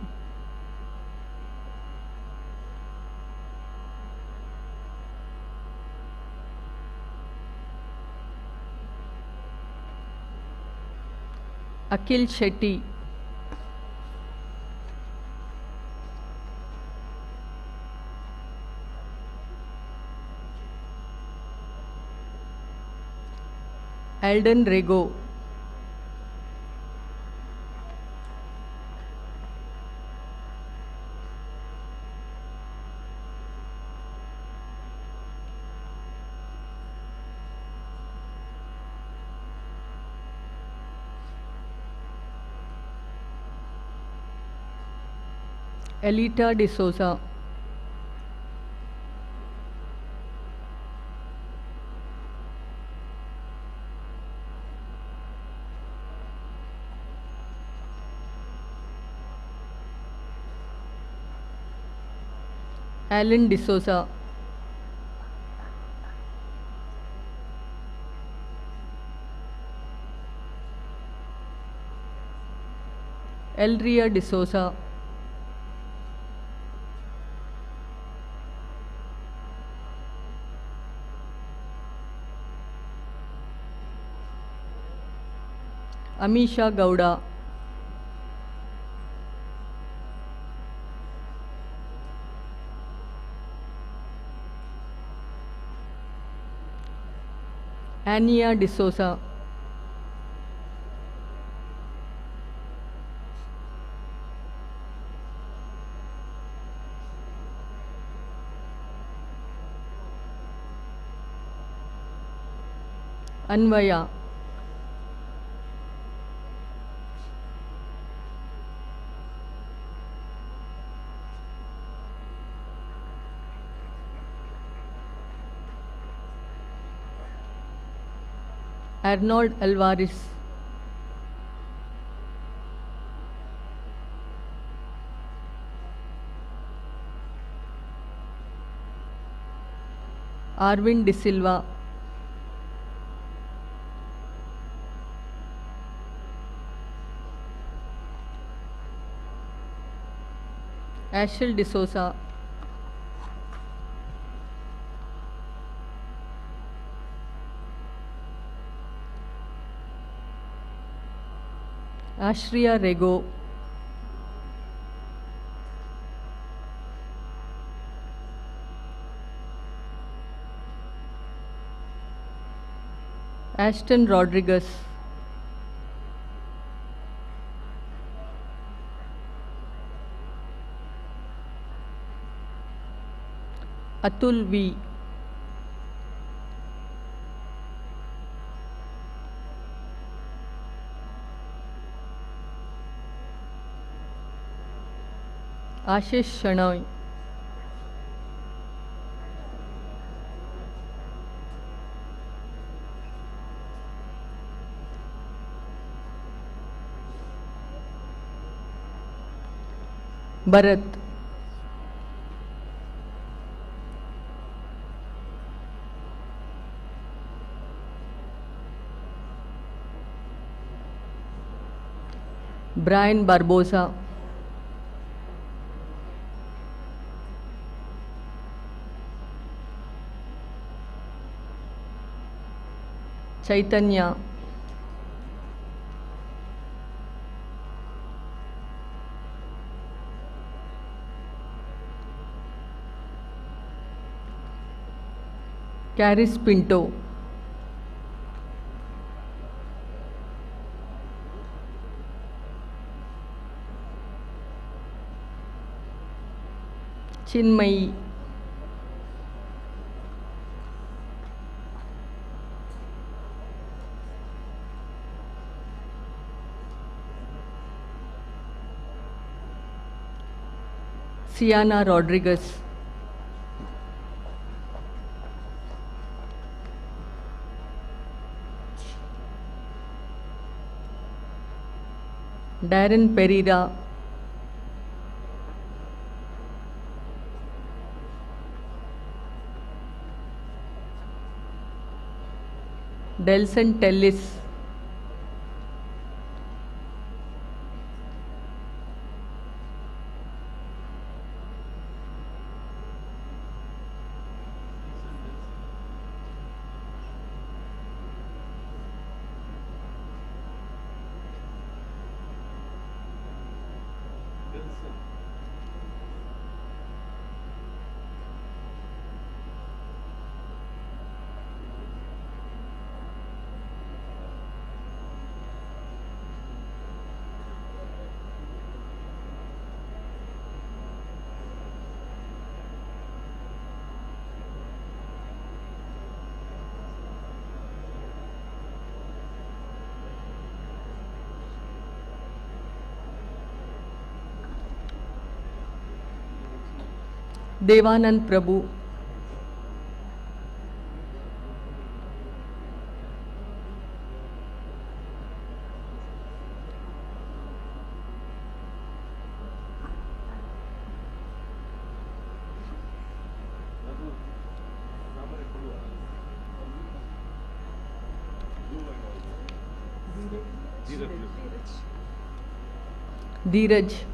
Akhil Shetty. Alden Rego. Elita D'Souza. Alan D'Souza. Elria D'Souza. Amisha Gowda. Ania D'Souza. Anvaya, Arnold Alvarez, Arvind De Silva, Ashel De Souza, Ashriya Rego, Ashton Rodriguez, Atul V, Ashish Shanoy, Bharat, Brian Barbosa, Chaitanya, Caris Pinto, Chinmayi, Sienna Rodriguez, Darren Pereira, Delson Tellis, Devanand Prabhu, Dheeraj,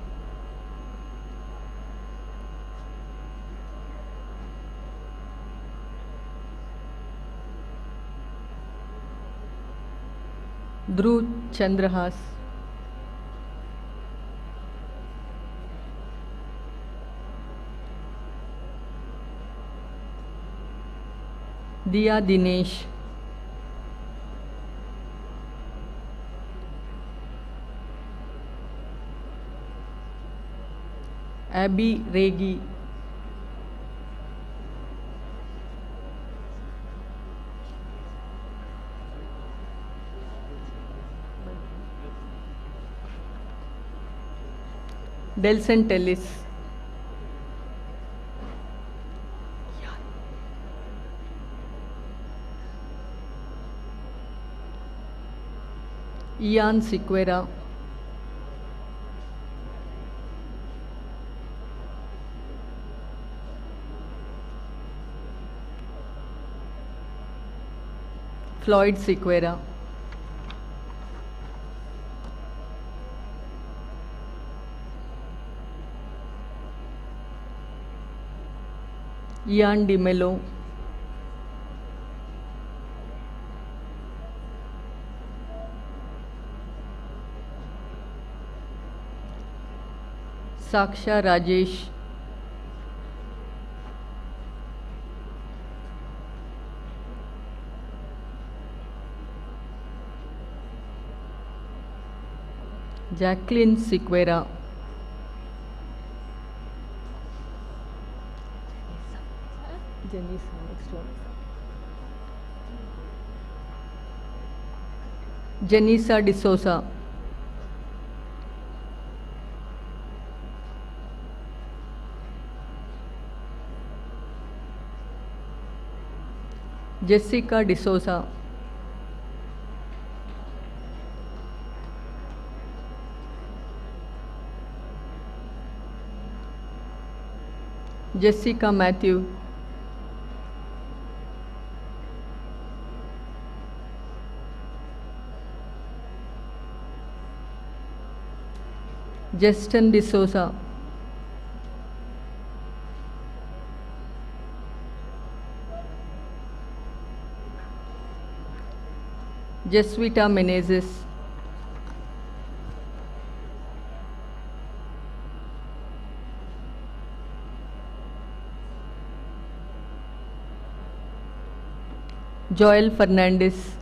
Dhruv Chandrahas, Diya Dinesh, Abby Regi, Delson Tellis. Ian Sequeira. Floyd Sequeira. Ian Di Mello. Saksha Rajesh. Jacqueline Sequeira. Janisa D'Souza. Jessica D'Souza. Jessica Matthew. Justin D'Souza. Jesuita Menezes. Joel Fernandez.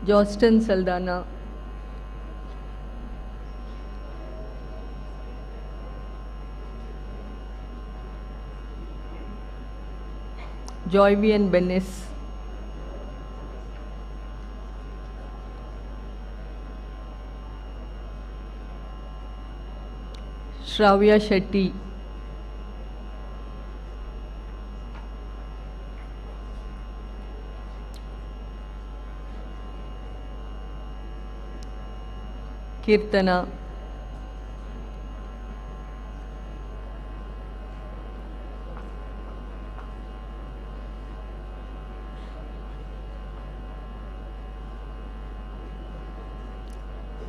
Jostin Saldana. Joyvian Benes. Shravya Shetty. Kirtana.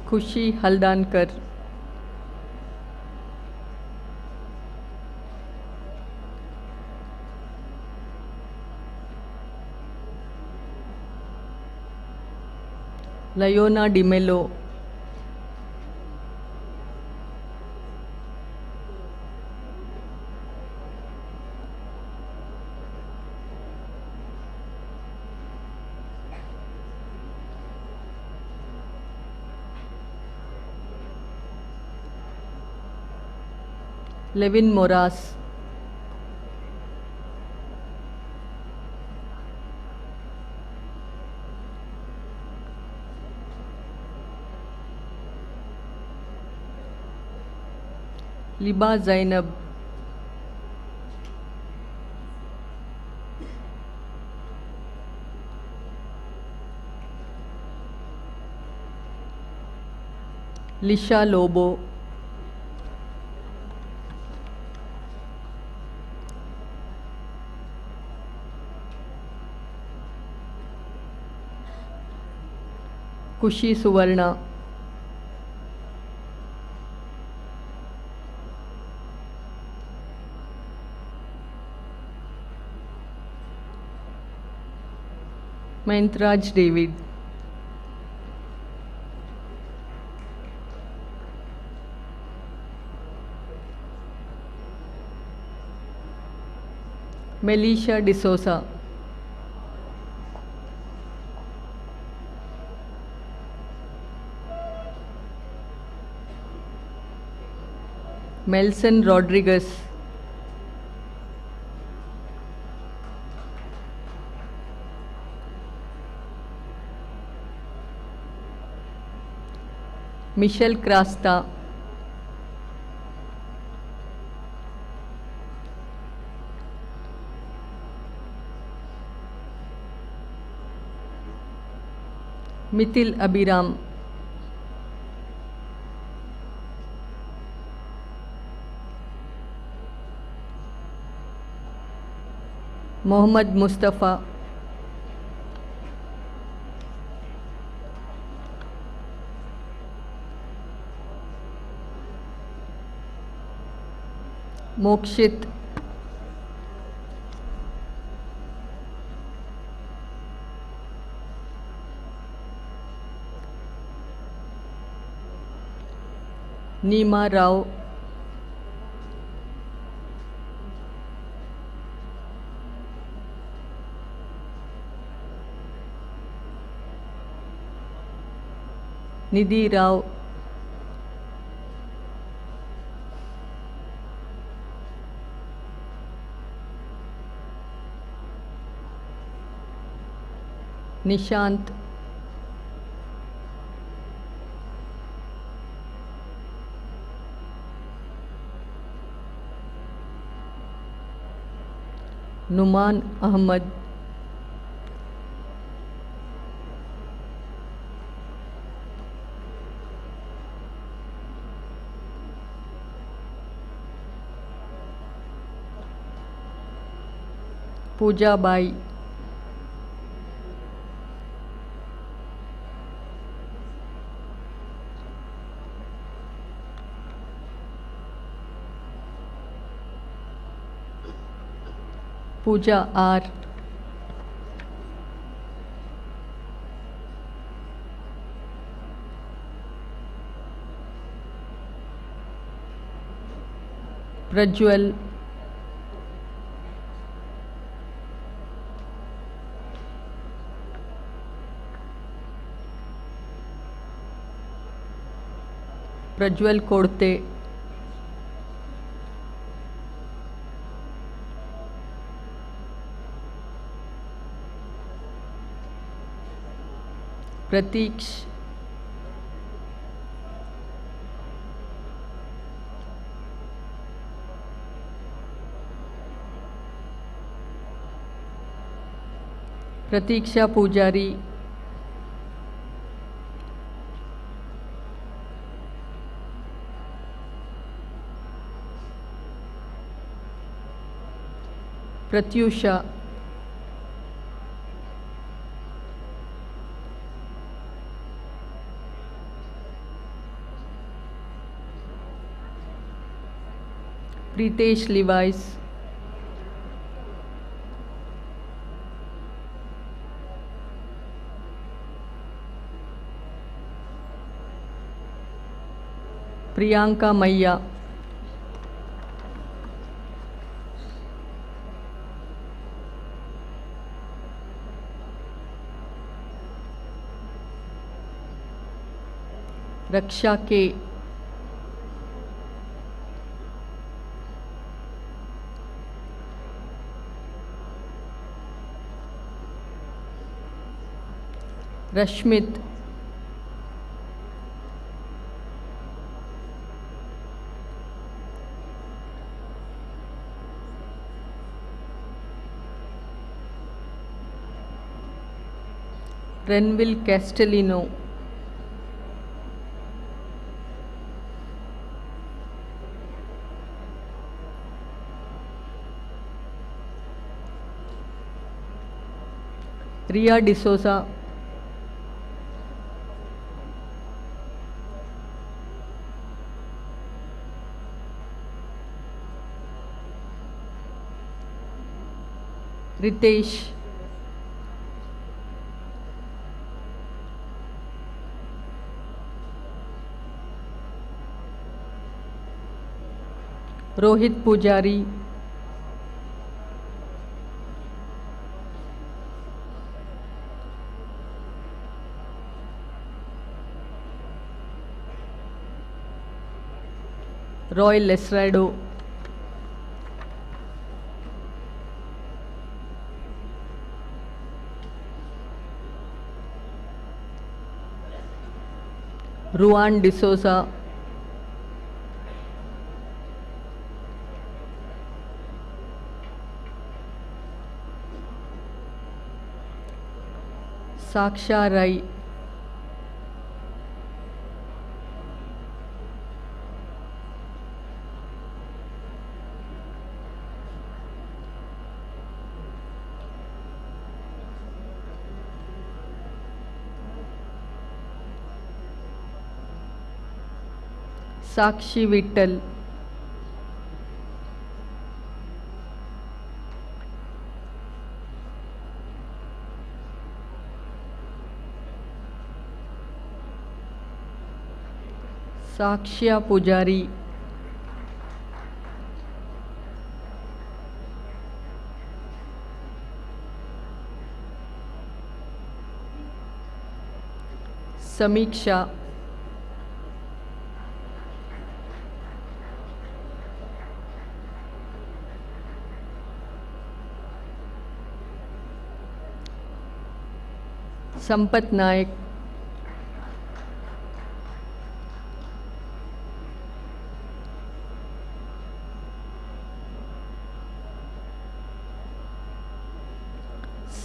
Khushi Haldankar. Layona Di Mello. Levin Moras. Liba Zainab. Lisha Lobo. Kushi Suvarna. Mahendraj David. Melisha D'Souza. Melson Rodriguez. Michelle Krasta, Mithil Abhiram, Mohammad Mustafa, Mokshit, Neema Rao, Nidhi Rao, Nishant, Numan Ahmad, Pooja Bai, Pooja R, Prajwal, Prajwal Kodte, Pratiksh, Pratiksha Pujari, Pratyusha, Pritesh Levi's, Priyanka Maya, Raksha K, Rashmit, Renville Castellino, Ria D'Souza, Ritesh, Rohit Pujari, Roy Lesrado, Ruan D'Souza, Saksha Rai, Sakshi Vittal, Sakshya Pujari, Samiksha, Sampat Naik,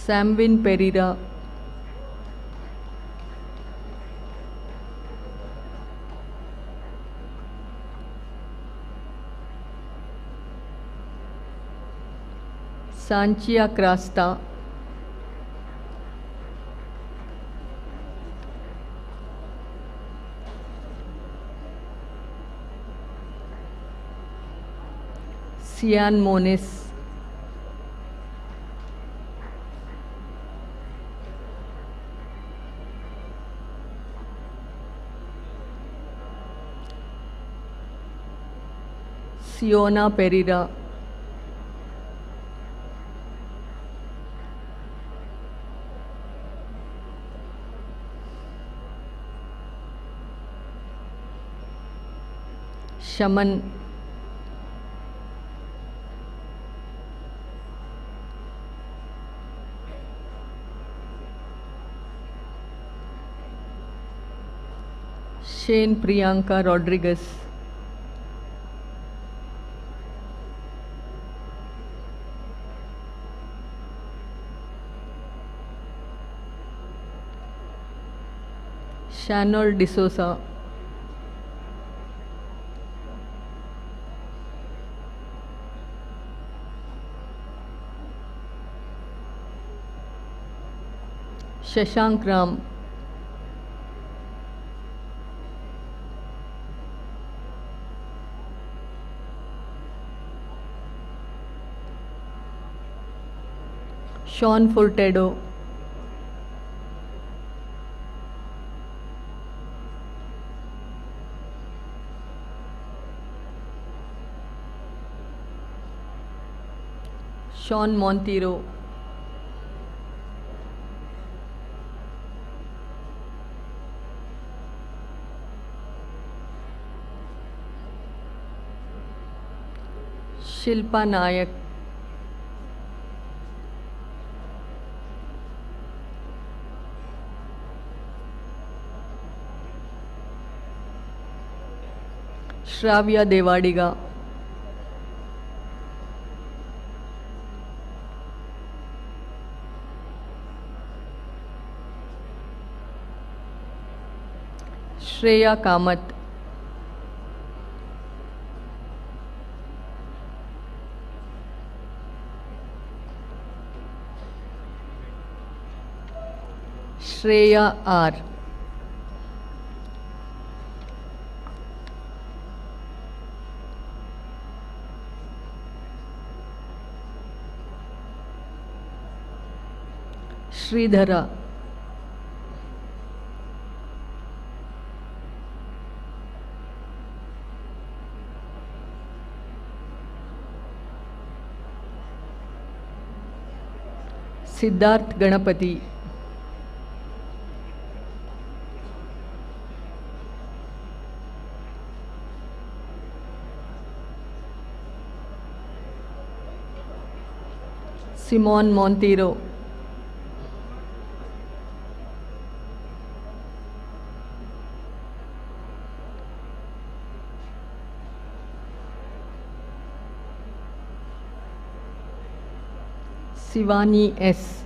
Samvin Pereira, Sanchia Krasta, Sian Moniz, Siona Pereira, Shaman, Shane Priyanka Rodriguez, Shanol D'Souza, Shashank Ram, Sean Furtado, Sean Montero, Shilpa Nayak, Shravya Devadiga, Shreya Kamath, Shreya R, Sridhara, Siddharth Ganapati, Simon Montero, Sivani S.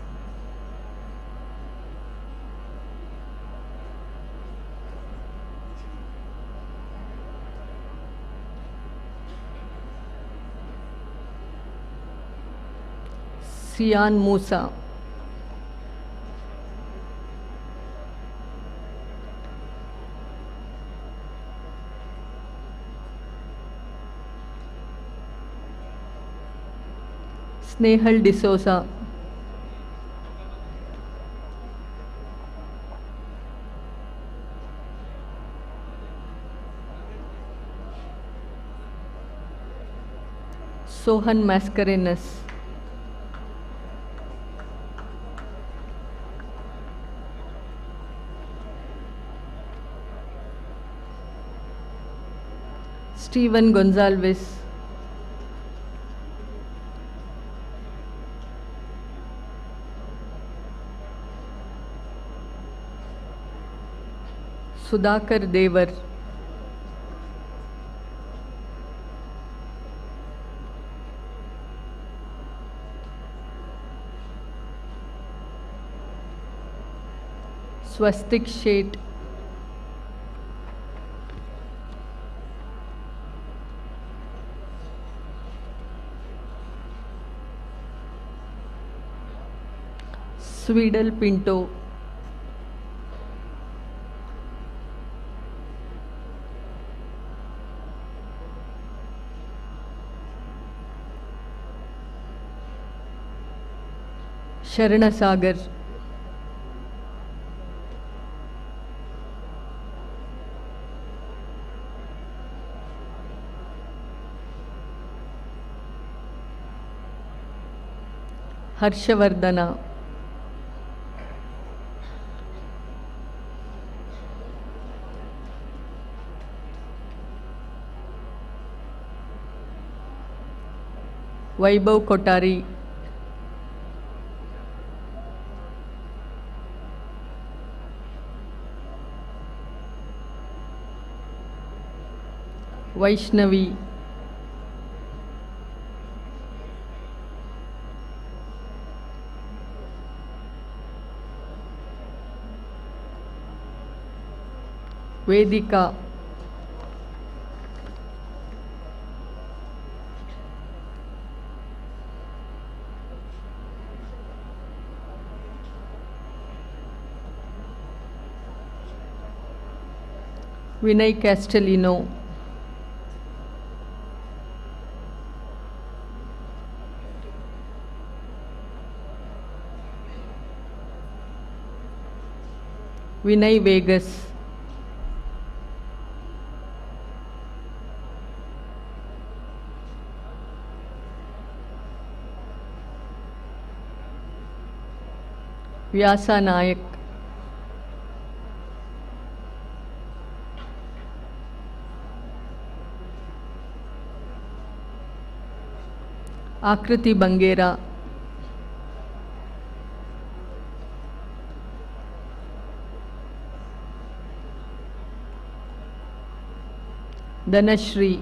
Sian Musa. Snehal D'Souza. Sohan Mascarenhas. Steven Gonzalez. Sudhakar Devar. Swastik Sheth. Swedel Pinto. Sharana Sagar. Harshavardhana. Vaibhav Kotari. Vaishnavi. Vedika. Vinay Castellino. Vinay Vegas. Vyasa Nayak. Akriti Bangera. Dhanashri.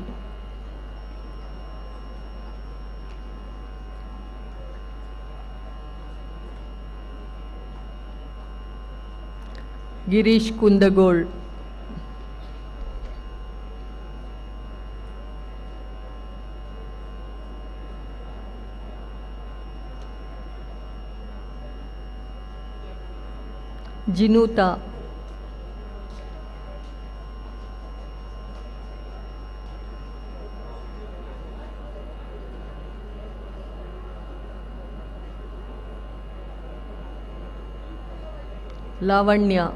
Girish Kundagol. Jinuta. Lavanya.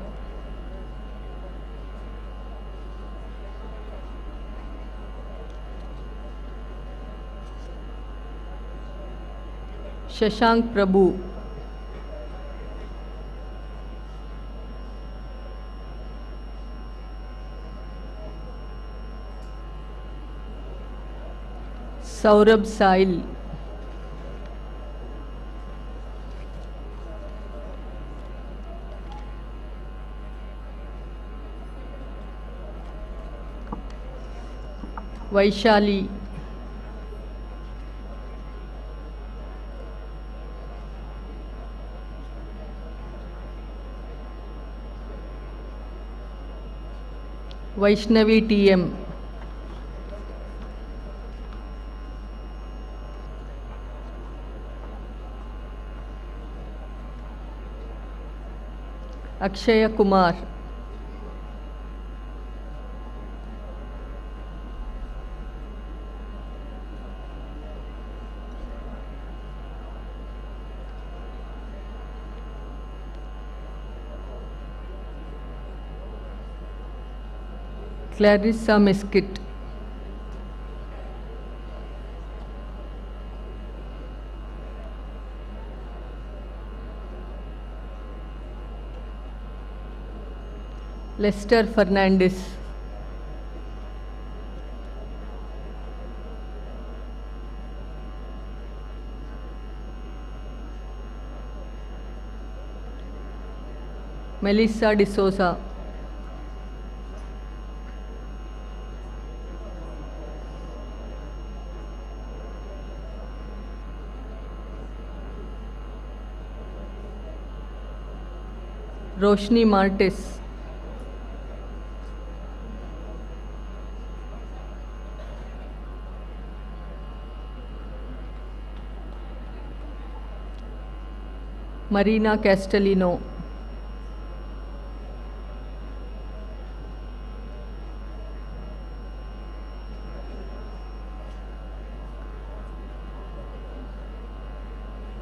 Shashank Prabhu. Saurabh Sail. Vaishali. Vaishnavi TM. Akshaya Kumar. Clarissa Miskit. Lester Fernandez. Melissa D'Souza. Roshni Martis. Marina Castellino.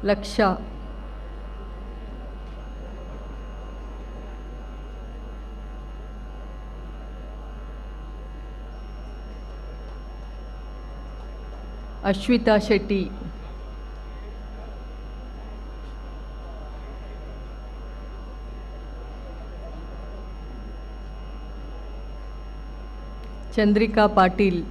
Laksha. Ashwita Shetty. Chandrika Patil.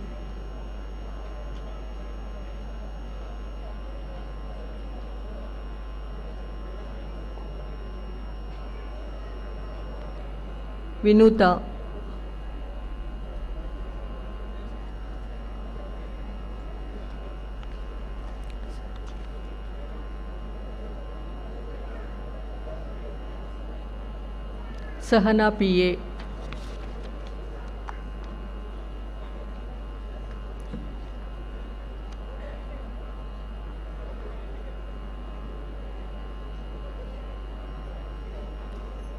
Vinuta. Sahana PA.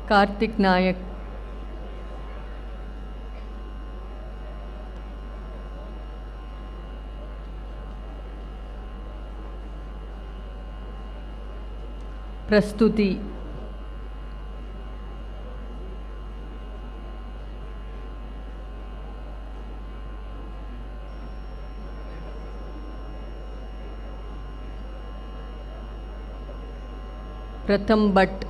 Karthik Nayak. Prastuti. Pratham Bhatt.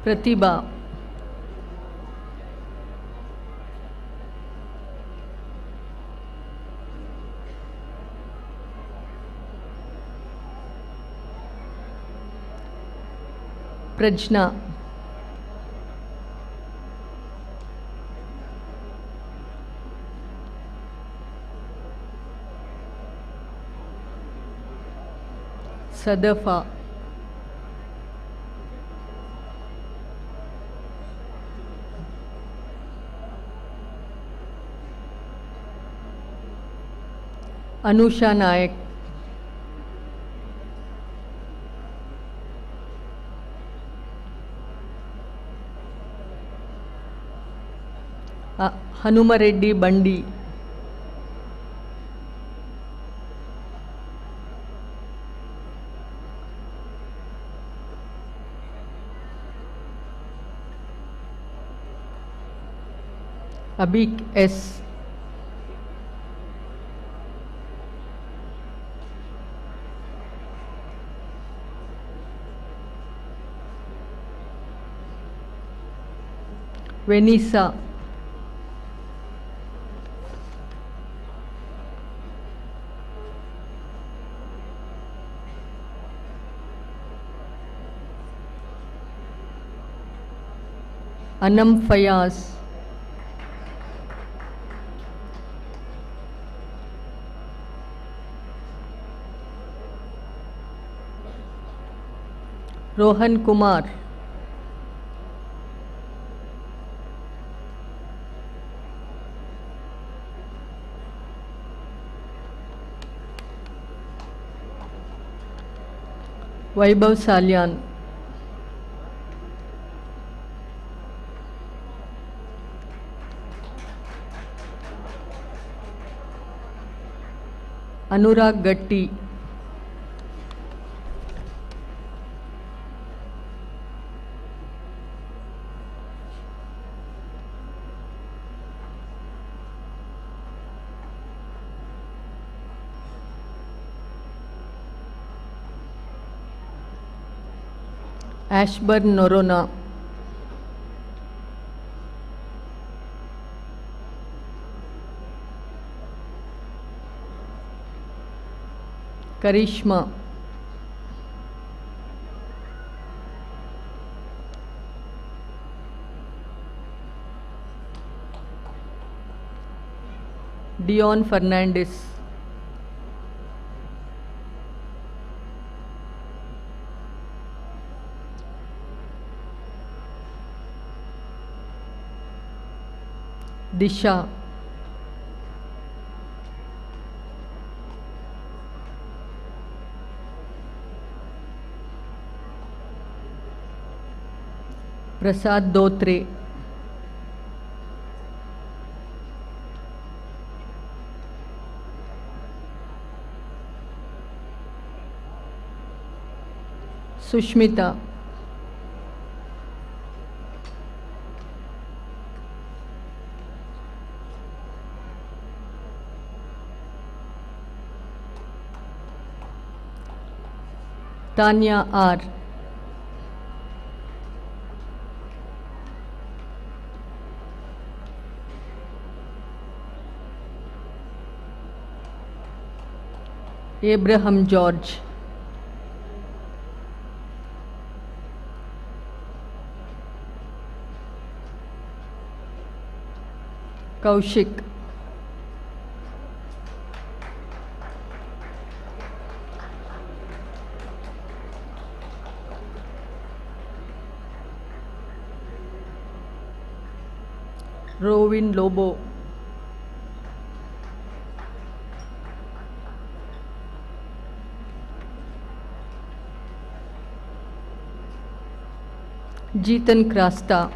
Pratibha. Prajna. Sadafa. Anusha Nayak. Hanumareddy Bandi. Abik S. Venisa. Anam Fayaz. Rohan Kumar, Vaibhav Salyan, Anurag Gatti, Ashburn Norona, Karishma, Dion Fernandez, Disha, Prasad Dotre, Sushmita, Tanya R, Abraham George, Kaushik, Rovin Lobo, Jeetan Krasta,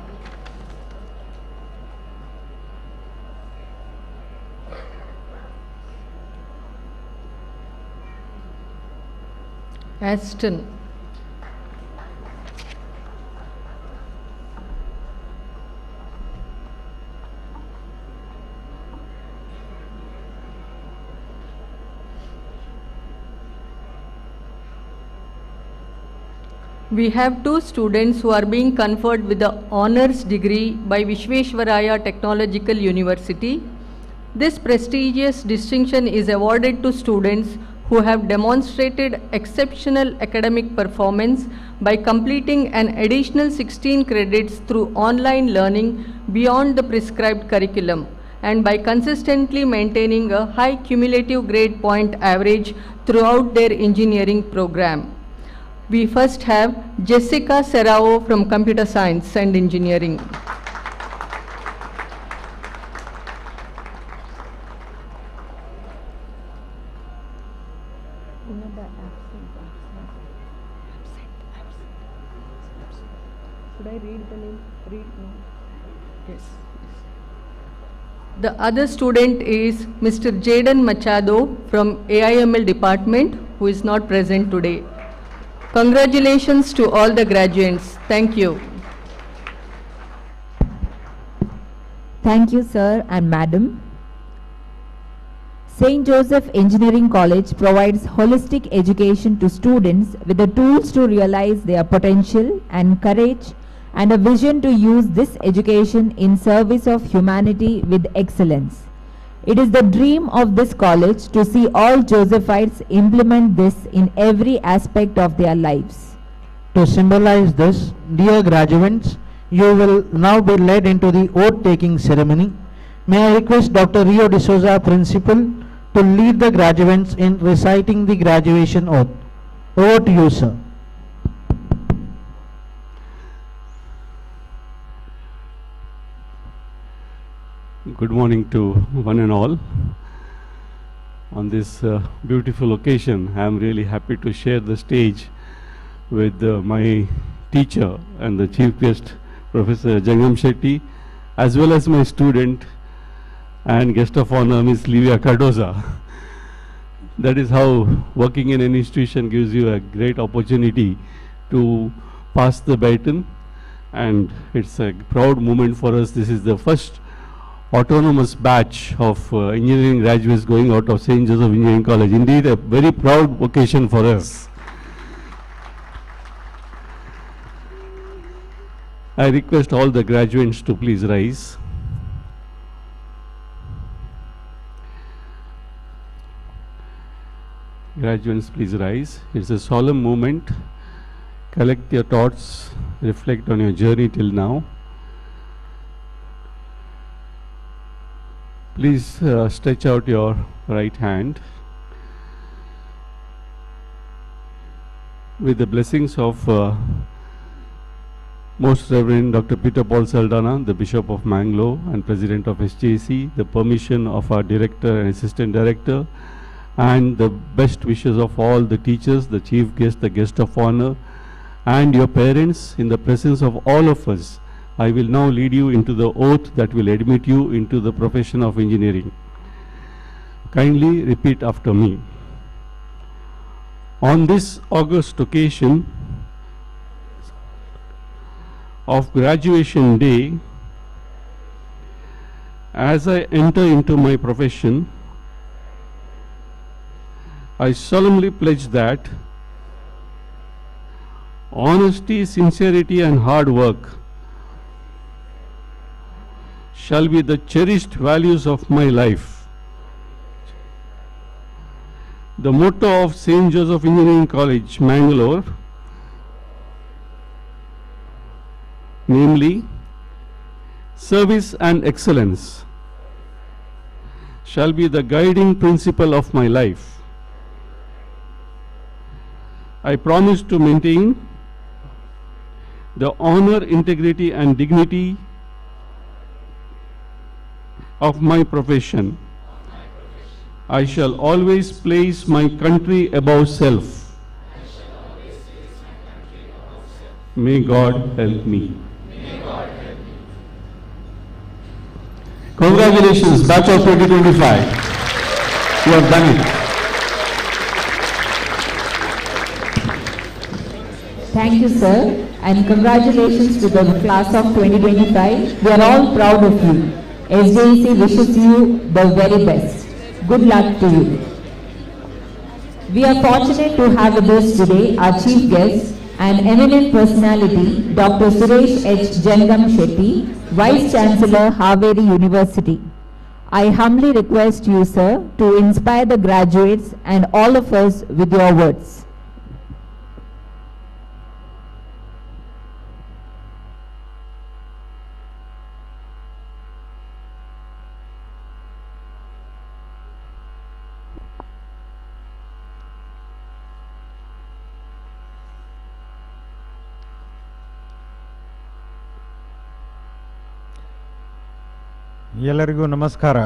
Aston, we have two students who are being conferred with the honors degree by Vishveshwaraya Technological University. This prestigious distinction is awarded to students who have demonstrated exceptional academic performance by completing an additional 16 credits through online learning beyond the prescribed curriculum and by consistently maintaining a high cumulative grade point average throughout their engineering program. We first have Jessica Serrao from Computer Science and Engineering. Should I read the name? Read? No. Yes. The other student is Mr. Jaden Machado from AIML department, who is not present today. Congratulations to all the graduates. Thank you. Thank you, sir and madam. St. Joseph Engineering College provides holistic education to students with the tools to realize their potential and courage and a vision to use this education in service of humanity with excellence. It is the dream of this college to see all Josephites implement this in every aspect of their lives. To symbolize this, dear graduates, you will now be led into the oath-taking ceremony. May I request Dr. Rio D'Souza, Principal, to lead the graduates in reciting the graduation oath. Over to you, sir. Good morning to one and all. On this beautiful occasion, I am really happy to share the stage with my teacher and the chief guest, Professor Jangam Shetty, as well as my student and guest of honor, Miss Livia Cardoza. That is how working in an institution gives you a great opportunity to pass the baton, and it's a proud moment for us. This is the first autonomous batch of engineering graduates going out of St. Joseph Engineering College. Indeed, a very proud occasion for us. I request all the graduates to please rise. Graduates, please rise. It's a solemn moment. Collect your thoughts, reflect on your journey till now. Please stretch out your right hand. With the blessings of Most Reverend Dr. Peter Paul Saldana, the Bishop of Mangalore and President of SJC, the permission of our Director and Assistant Director, and the best wishes of all the teachers, the chief guest, the guest of honor, and your parents, in the presence of all of us, I will now lead you into the oath that will admit you into the profession of engineering. Kindly repeat after me. On this august occasion of graduation day, as I enter into my profession, I solemnly pledge that honesty, sincerity, and hard work shall be the cherished values of my life. The motto of St. Joseph Engineering College, Mangalore, namely service and excellence, shall be the guiding principle of my life. I promise to maintain the honor, integrity, and dignity of my profession. I shall always place my country above self. May God help me. Congratulations, batch of 2025. You have done it. Thank you, sir, and congratulations to the class of 2025. We are all proud of you. SJC wishes you the very best. Good luck to you. We are fortunate to have with us today our chief guest and eminent personality, Dr. Suresh H. Jangam Shetty, Vice Chancellor, Haveri University. I humbly request you, sir, to inspire the graduates and all of us with your words. ಎಲ್ಲರಿಗೂ ನಮಸ್ಕಾರ.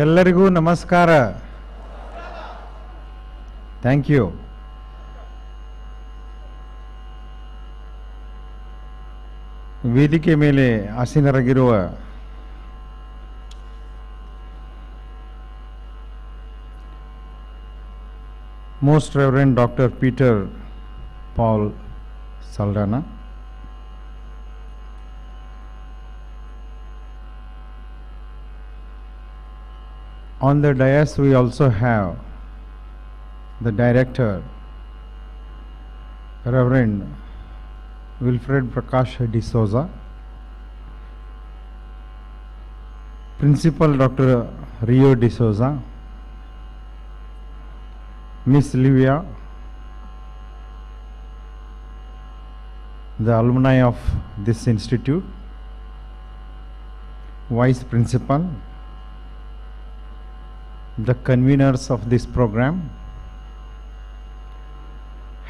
ಎಲ್ಲರಿಗೂ ನಮಸ್ಕಾರ. Thank you. ವೇದಿಕೆ ಮೇಲೆ ಆಸೀನರಾಗಿರುವ most reverend doctor Peter Paul Saldanha, on the dais we also have the director, Reverend Wilfred Prakash D'Souza, Principal Dr. Rio D'Souza, Miss Livia, the alumni of this institute, Vice Principal, the conveners of this program,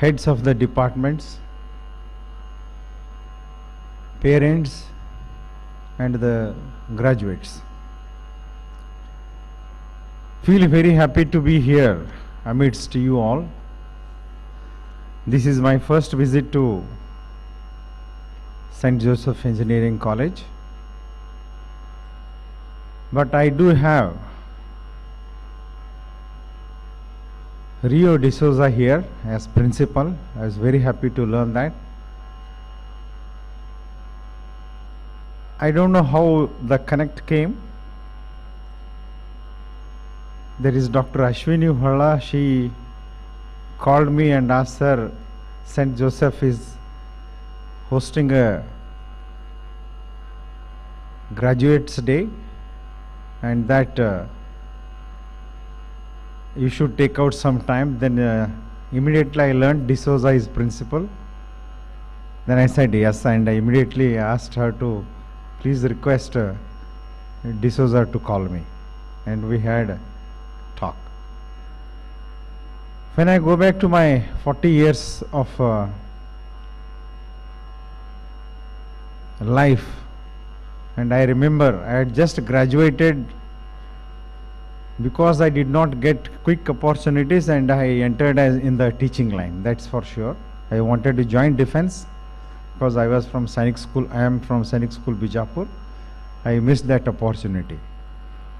heads of the departments, parents and the graduates. Feel very happy to be here amidst you all. This is my first visit to St. Joseph Engineering College, but I do have Rio D'Souza here as principal. I was very happy to learn that. I don't know how the connect came. There is Dr. Ashwini Halla. She called me and asked, sir, St. Joseph is hosting a graduates day, and that you should take out some time. Then immediately I learned D'Souza is principal. Then I said yes, and I immediately asked her to please request D'Souza to call me, and we had a talk. When I go back to my 40 years of life, and I remember I had just graduated because I did not get quick opportunities, and I entered in the teaching line, that's for sure. I wanted to join defense because I was from Sainik School. I am from Sainik School, Bijapur. I missed that opportunity.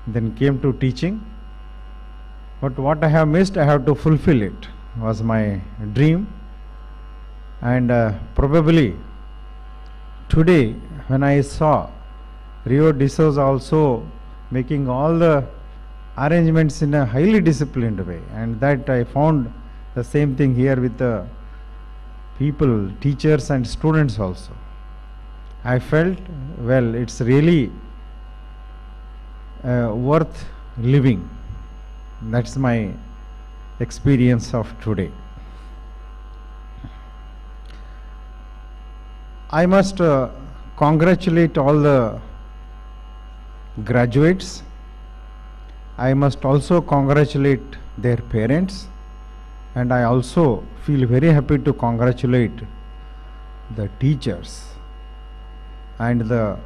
Then came to teaching. But what I have missed, I have to fulfill it, was my dream. And probably today, when I saw Rio D'Souza also making all the arrangements in a highly disciplined way, and that I found the same thing here with the people, teachers and students also. I felt, well, it's really worth living. That's my experience of today. I must congratulate all the graduates. I must also congratulate their parents, and I also feel very happy to congratulate the teachers and the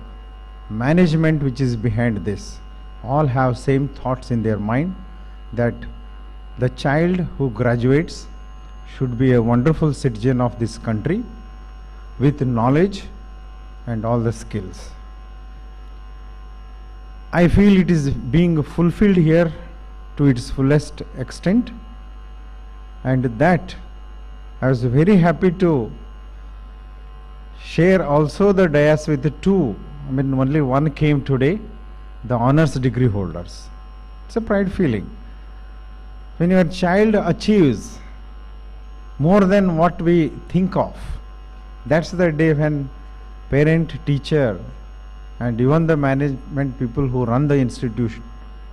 management which is behind this. All have same thoughts in their mind, that the child who graduates should be a wonderful citizen of this country with knowledge and all the skills. I feel it is being fulfilled here to its fullest extent, and that I was very happy to share also the dais with two. I mean, only one came today, the honors degree holders. It's a pride feeling. When your child achieves more than what we think of, that's the day when parent, teacher, and even the management people who run the institution,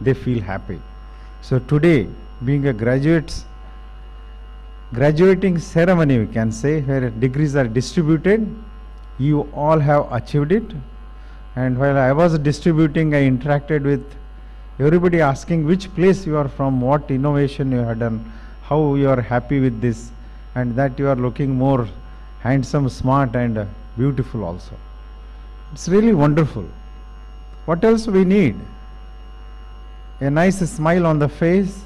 they feel happy. So today, being a graduating ceremony, we can say, where degrees are distributed, you all have achieved it. And while I was distributing, I interacted with everybody, asking which place you are from, what innovation you have done, how you are happy with this, and that you are looking more handsome, smart and beautiful also. It's really wonderful. What else we need? A nice smile on the face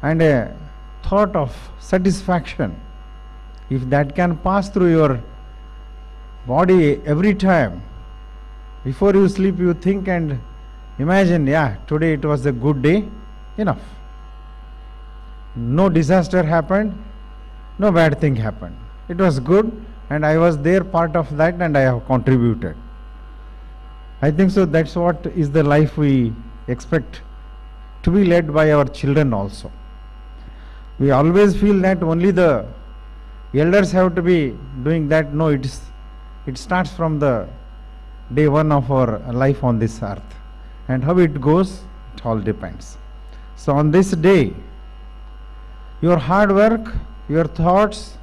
and a thought of satisfaction. If that can pass through your body every time, before you sleep you think and imagine, yeah, today it was a good day, enough. No disaster happened, no bad thing happened. It was good, and I was there, part of that, and I have contributed. I think so that's what is the life we expect to be led by our children also. We always feel that only the elders have to be doing that. No, it starts from the day one of our life on this earth. And how it goes, it all depends. So on this day, your hard work, your thoughts,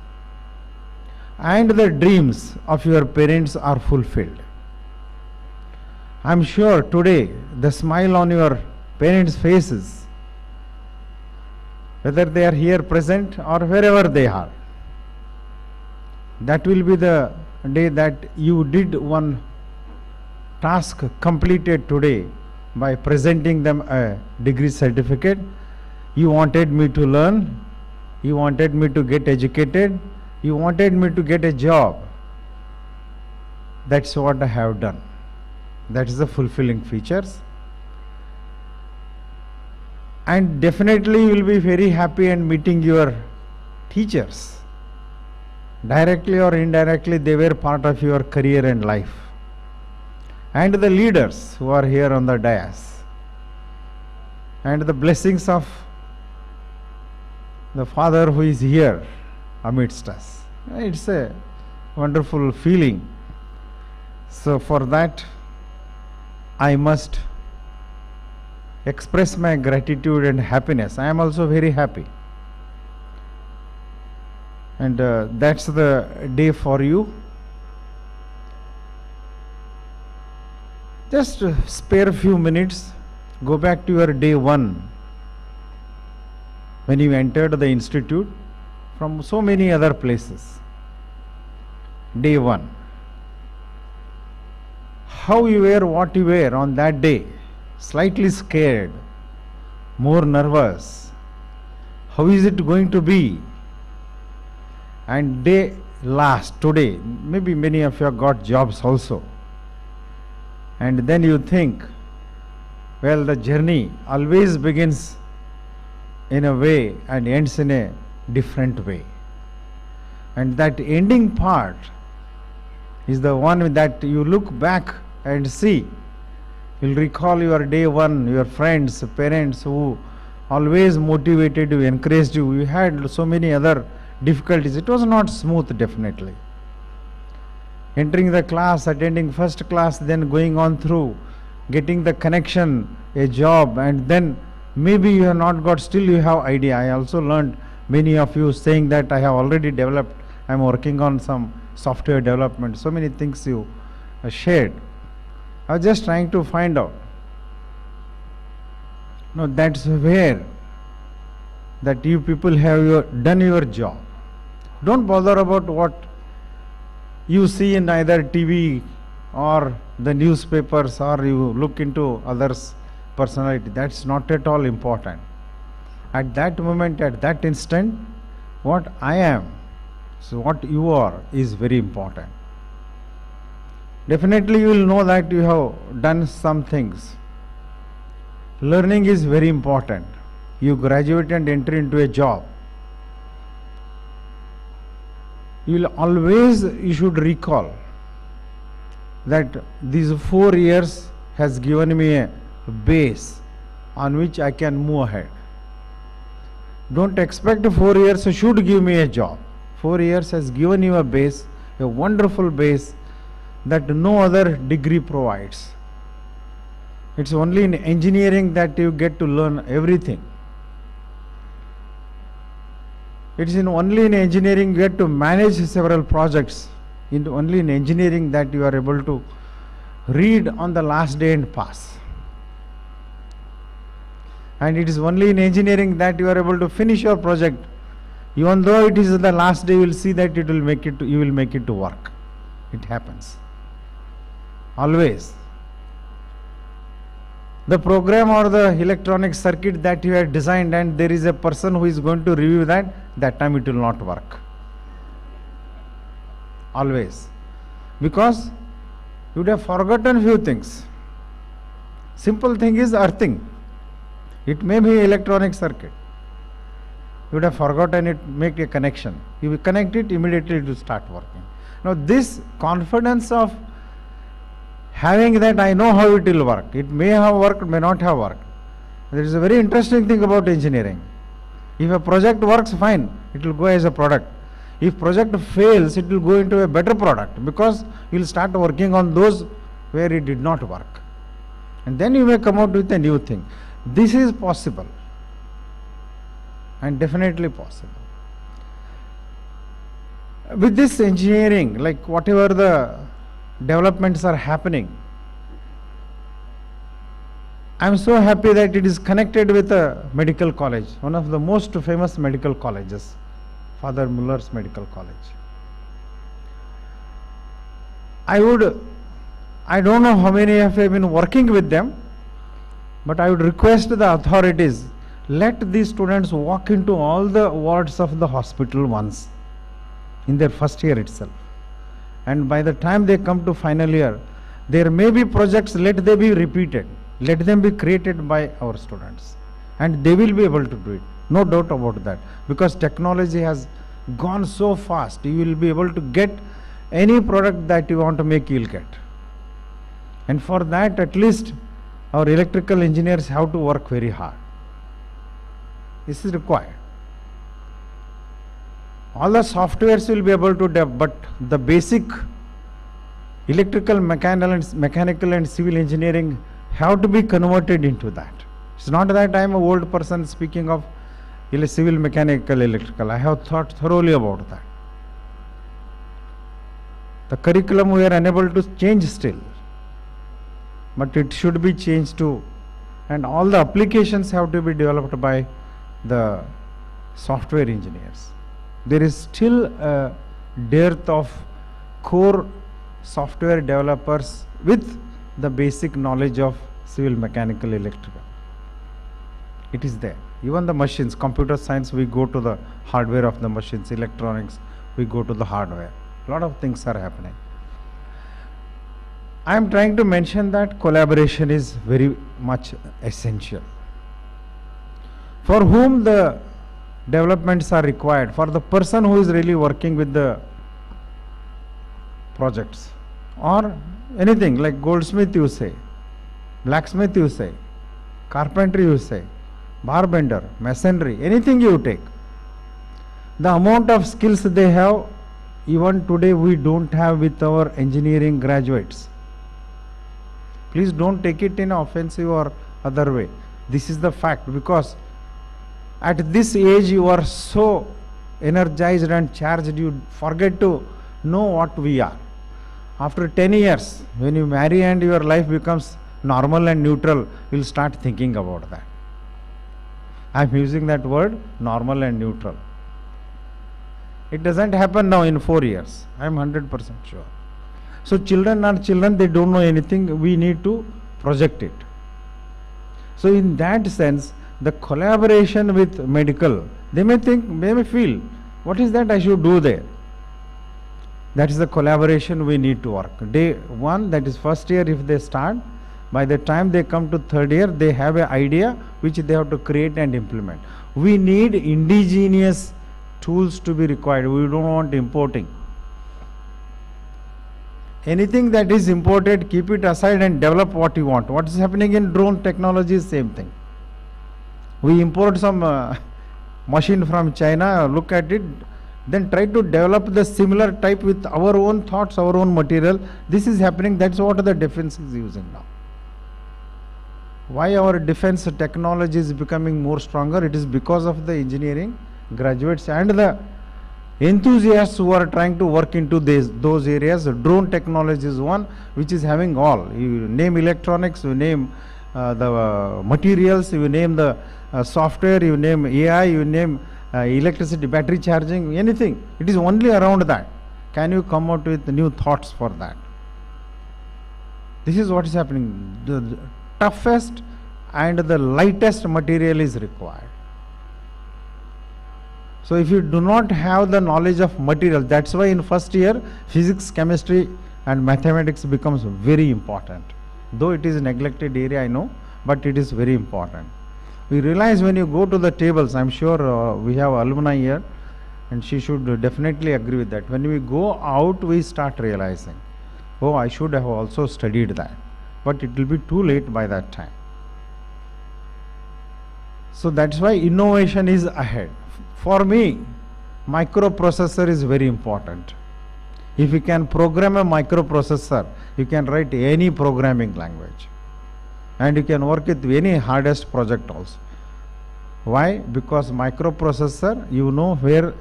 and the dreams of your parents are fulfilled. I am sure today the smile on your parents' faces, whether they are here present or wherever they are, that will be the day that you did one task completed today by presenting them a degree certificate. You wanted me to learn, you wanted me to get educated, you wanted me to get a job. That's what I have done. That is the fulfilling features. And definitely you will be very happy and meeting your teachers. Directly or indirectly, they were part of your career and life. And the leaders who are here on the dais. And the blessings of the Father who is here amidst us. It's a wonderful feeling. So for that, I must express my gratitude and happiness. I am also very happy. And that's the day for you. Just spare a few minutes, go back to your day one, when you entered the institute from so many other places. Day one. How you were, what you were on that day. Slightly scared, more nervous. How is it going to be? And day last, today, maybe many of you have got jobs also. And then you think, well, the journey always begins in a way and ends in a different way. And that ending part is the one that you look back and see. You'll recall your day one, your friends, parents who always motivated you, encouraged you. You had so many other difficulties. It was not smooth, definitely. Entering the class, attending first class, then going on through, getting the connection, a job, and then maybe you have not got, still you have idea. I also learned many of you saying that I have already developed, I am working on some software development. So many things you shared. I was just trying to find out. No, that's where that you people have done your job. Don't bother about what you see in either TV or the newspapers, or you look into others' personality. That's not at all important. At that moment, at that instant, what I am, so what you are, is very important. Definitely you will know that you have done some things. Learning is very important. You graduate and enter into a job. You should recall that these 4 years has given me a base on which I can move ahead. Don't expect 4 years should give me a job. 4 years has given you a base, a wonderful base that no other degree provides. It's only in engineering that you get to learn everything. It's only in engineering you get to manage several projects. Only in engineering that you are able to read on the last day and pass. And it is only in engineering that you are able to finish your project. Even though it is the last day, you will see that you will make it to work. It happens. Always. The program or the electronic circuit that you have designed and there is a person who is going to review that time it will not work. Always. Because you would have forgotten few things. Simple thing is earthing. It may be electronic circuit. You would have forgotten it, make a connection. You will connect it, immediately it will start working. Now this confidence of having that I know how it will work. It may have worked, may not have worked. There is a very interesting thing about engineering. If a project works, fine, it will go as a product. If project fails, it will go into a better product because you will start working on those where it did not work. And then you may come out with a new thing. This is possible and definitely possible. With this engineering, like whatever the developments are happening, I am so happy that it is connected with a medical college, one of the most famous medical colleges, Father Muller's Medical College. I would I don't know how many have been working with them, but I would request the authorities, let these students walk into all the wards of the hospital once in their first year itself. And by the time they come to final year, there may be projects, let them be repeated, let them be created by our students, and they will be able to do it, no doubt about that, because technology has gone so fast. You will be able to get any product that you want to make, you will get. And for that, at least our electrical engineers have to work very hard. This is required. All the softwares will be able to develop, but the basic electrical, mechanical and civil engineering have to be converted into that. It's not that I am an old person speaking of civil, mechanical, electrical. I have thought thoroughly about that. The curriculum we are unable to change still, but it should be changed too, and all the applications have to be developed by the software engineers. There is still a dearth of core software developers with the basic knowledge of civil, mechanical, electrical. It is there. Even the machines, computer science, we go to the hardware of the machines, electronics, we go to the hardware. A lot of things are happening. I am trying to mention that collaboration is very much essential. For whom the developments are required, for the person who is really working with the projects, or anything like goldsmith you say, blacksmith you say, carpentry you say, barbender, masonry, anything you take. The amount of skills they have, even today we don't have with our engineering graduates. Please don't take it in offensive or other way. This is the fact, because at this age you are so energized and charged, you forget to know what we are. After 10 years, when you marry and your life becomes normal and neutral, you will start thinking about that. I am using that word, normal and neutral. It doesn't happen now in 4 years. I am 100% sure. So children are children, they don't know anything, we need to project it. So in that sense, the collaboration with medical, they may think, they may feel, what is that I should do there? That is the collaboration we need to work. Day one, that is first year if they start, by the time they come to third year, they have an idea which they have to create and implement. We need indigenous tools to be required. We don't want importing. Anything that is imported, keep it aside and develop what you want. What is happening in drone technology is same thing. We import some machine from China, look at it, then try to develop the similar type with our own thoughts, our own material. This is happening, that's what the defense is using now. Why our defense technology is becoming more stronger? It is because of the engineering graduates and the enthusiasts who are trying to work into those areas. Drone technology is one which is having all. You name electronics, you name the materials, you name the software, you name AI, you name electricity, battery charging, anything. It is only around that. Can you come out with new thoughts for that? This is what is happening. The toughest and the lightest material is required. So if you do not have the knowledge of material, that's why in first year physics, chemistry and mathematics becomes very important. Though it is a neglected area, I know, but it is very important. We realize when you go to the tables, I'm sure we have alumni here and she should definitely agree with that. When we go out, we start realizing, oh, I should have also studied that, but it will be too late by that time. So that's why innovation is ahead. For me, microprocessor is very important. If you can program a microprocessor, you can write any programming language. And you can work with any hardest project also. Why? Because microprocessor, you know where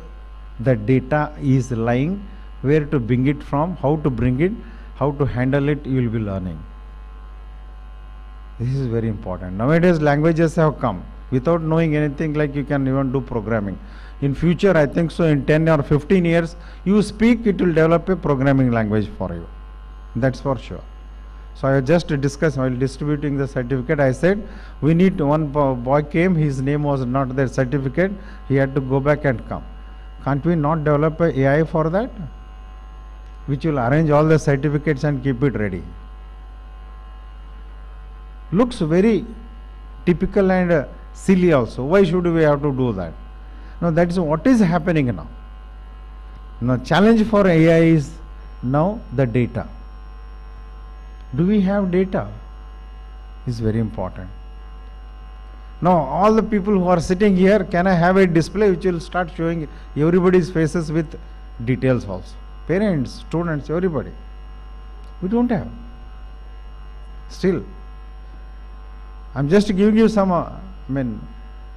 the data is lying, where to bring it from, how to bring it, how to handle it, you will be learning. This is very important. Nowadays languages have come. Without knowing anything, like you can even do programming. In future, I think so in 10 or 15 years, you speak, it will develop a programming language for you. That's for sure. So I just discussed while distributing the certificate. I said, we need one boy came, his name was not there certificate, he had to go back and come. Can't we not develop a AI for that, which will arrange all the certificates and keep it ready? Looks very typical and silly also. Why should we have to do that? No, that is what is happening now. Now, challenge for AI is now the data. Do we have data? Is very important. Now, all the people who are sitting here, can I have a display which will start showing everybody's faces with details also? Parents, students, everybody. We don't have. Still, I'm just giving you some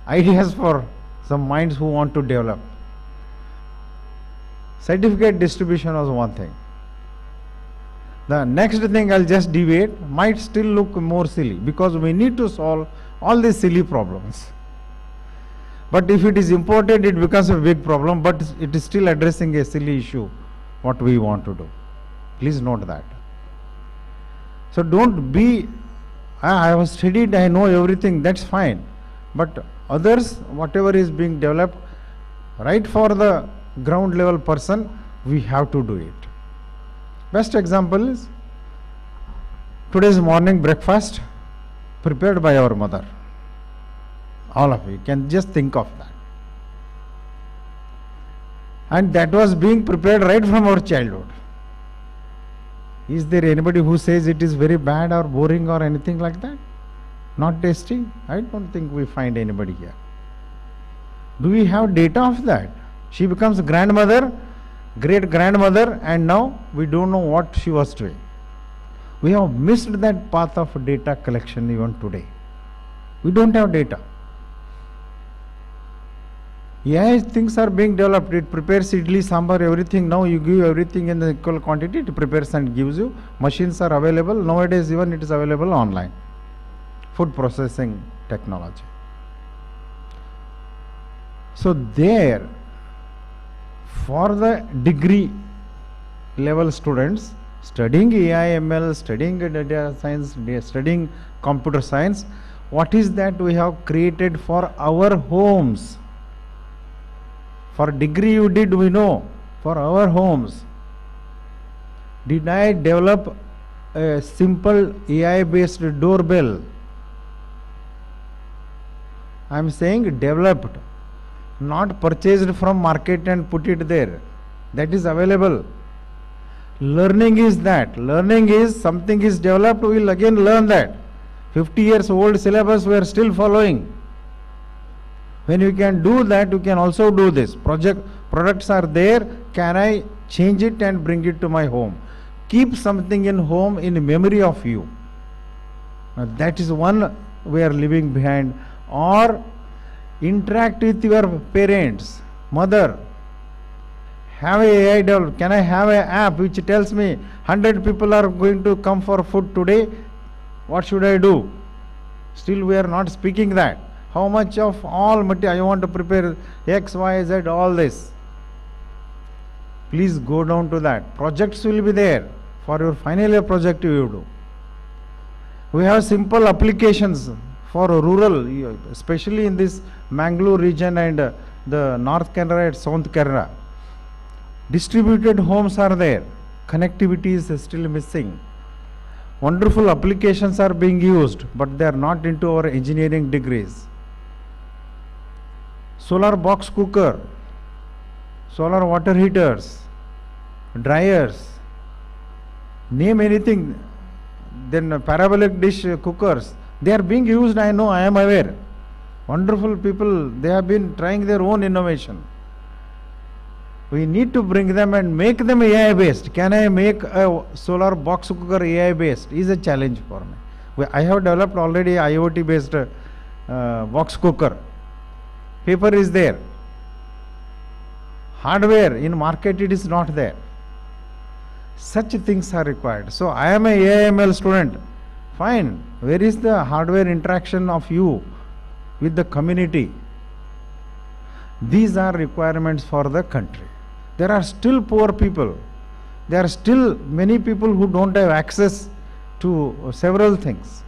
ideas for some minds who want to develop. Certificate distribution was one thing. The next thing I'll just deviate might still look more silly because we need to solve all these silly problems. But if it is important, it becomes a big problem, but it is still addressing a silly issue, what we want to do. Please note that. So don't be, I have studied, I know everything, that's fine. But others, whatever is being developed, right for the ground level person, we have to do it. Best example is today's morning breakfast prepared by our mother. All of you can just think of that. And that was being prepared right from our childhood. Is there anybody who says it is very bad or boring or anything like that? Not tasty? I don't think we find anybody here. Do we have data of that? She becomes grandmother, great grandmother, and now we don't know what she was doing. We have missed that path of data collection even today. We don't have data. AI things are being developed. It prepares idli, sambar, everything. Now you give everything in the equal quantity, it prepares and gives you. Machines are available. Nowadays even it is available online. Food processing technology. So there, for the degree level students studying AI, ML, studying data science, studying computer science, what is that we have created for our homes? For degree you did, we know, for our homes. Did I develop a simple AI based doorbell? I am saying developed, not purchased from market and put it there. That is available. Learning is that. Learning is something is developed, we will again learn that. 50 years old syllabus we are still following. When you can do that, you can also do this. Products are there, can I change it and bring it to my home? Keep something in home in memory of you. Now that is one we are leaving behind. Or interact with your parents, mother. Have a AI developed. Can I have an app which tells me 100 people are going to come for food today? What should I do? Still we are not speaking that. How much of all material I want to prepare X, Y, Z, all this. Please go down to that. Projects will be there. For your final year project you do. We have simple applications for rural, especially in this Mangaluru region and the North Canara and South Canara. Distributed homes are there. Connectivity is still missing. Wonderful applications are being used, but they are not into our engineering degrees. Solar box cooker, solar water heaters, dryers, name anything, then parabolic dish cookers, they are being used, I know, I am aware. Wonderful people, they have been trying their own innovation. We need to bring them and make them AI based. Can I make a solar box cooker AI based? Is a challenge for me. I have developed already IoT based box cooker. Paper is there. Hardware in market it is not there. Such things are required. So I am a AI/ML student. Fine. Where is the hardware interaction of you with the community? These are requirements for the country. There are still poor people. There are still many people who don't have access to several things.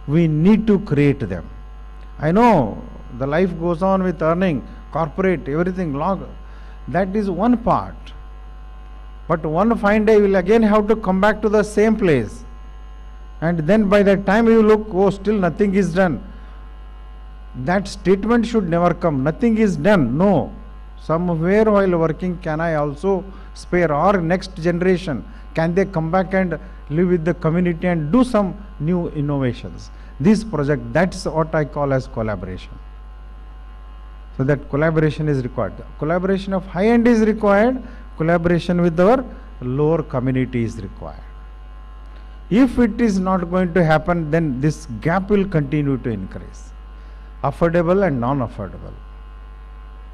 We need to create them. I know the life goes on with earning, corporate, everything long. That is one part. But one fine day you will again have to come back to the same place. And then by the time you look, oh, still nothing is done. That statement should never come. Nothing is done. No. Somewhere while working, can I also spare our next generation? Can they come back and live with the community and do some new innovations? This project, that's what I call as collaboration. So that collaboration is required. Collaboration of high end is required. Collaboration with our lower community is required. If it is not going to happen, then this gap will continue to increase. Affordable and non-affordable.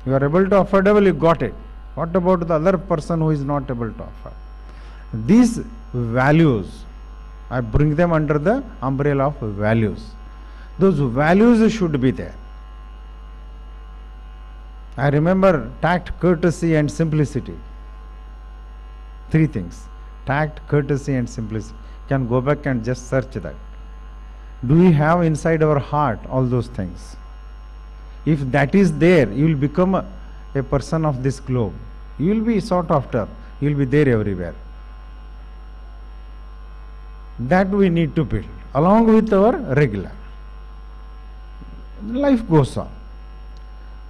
You are able to affordable, you got it. What about the other person who is not able to afford? These values, I bring them under the umbrella of values. Those values should be there. I remember tact, courtesy and simplicity. 3 things. Tact, courtesy and simplicity. Can go back and just search that. Do we have inside our heart all those things? If that is there, you will become a person of this globe. You will be sought after. You will be there everywhere. That we need to build along with our regular. Life goes on.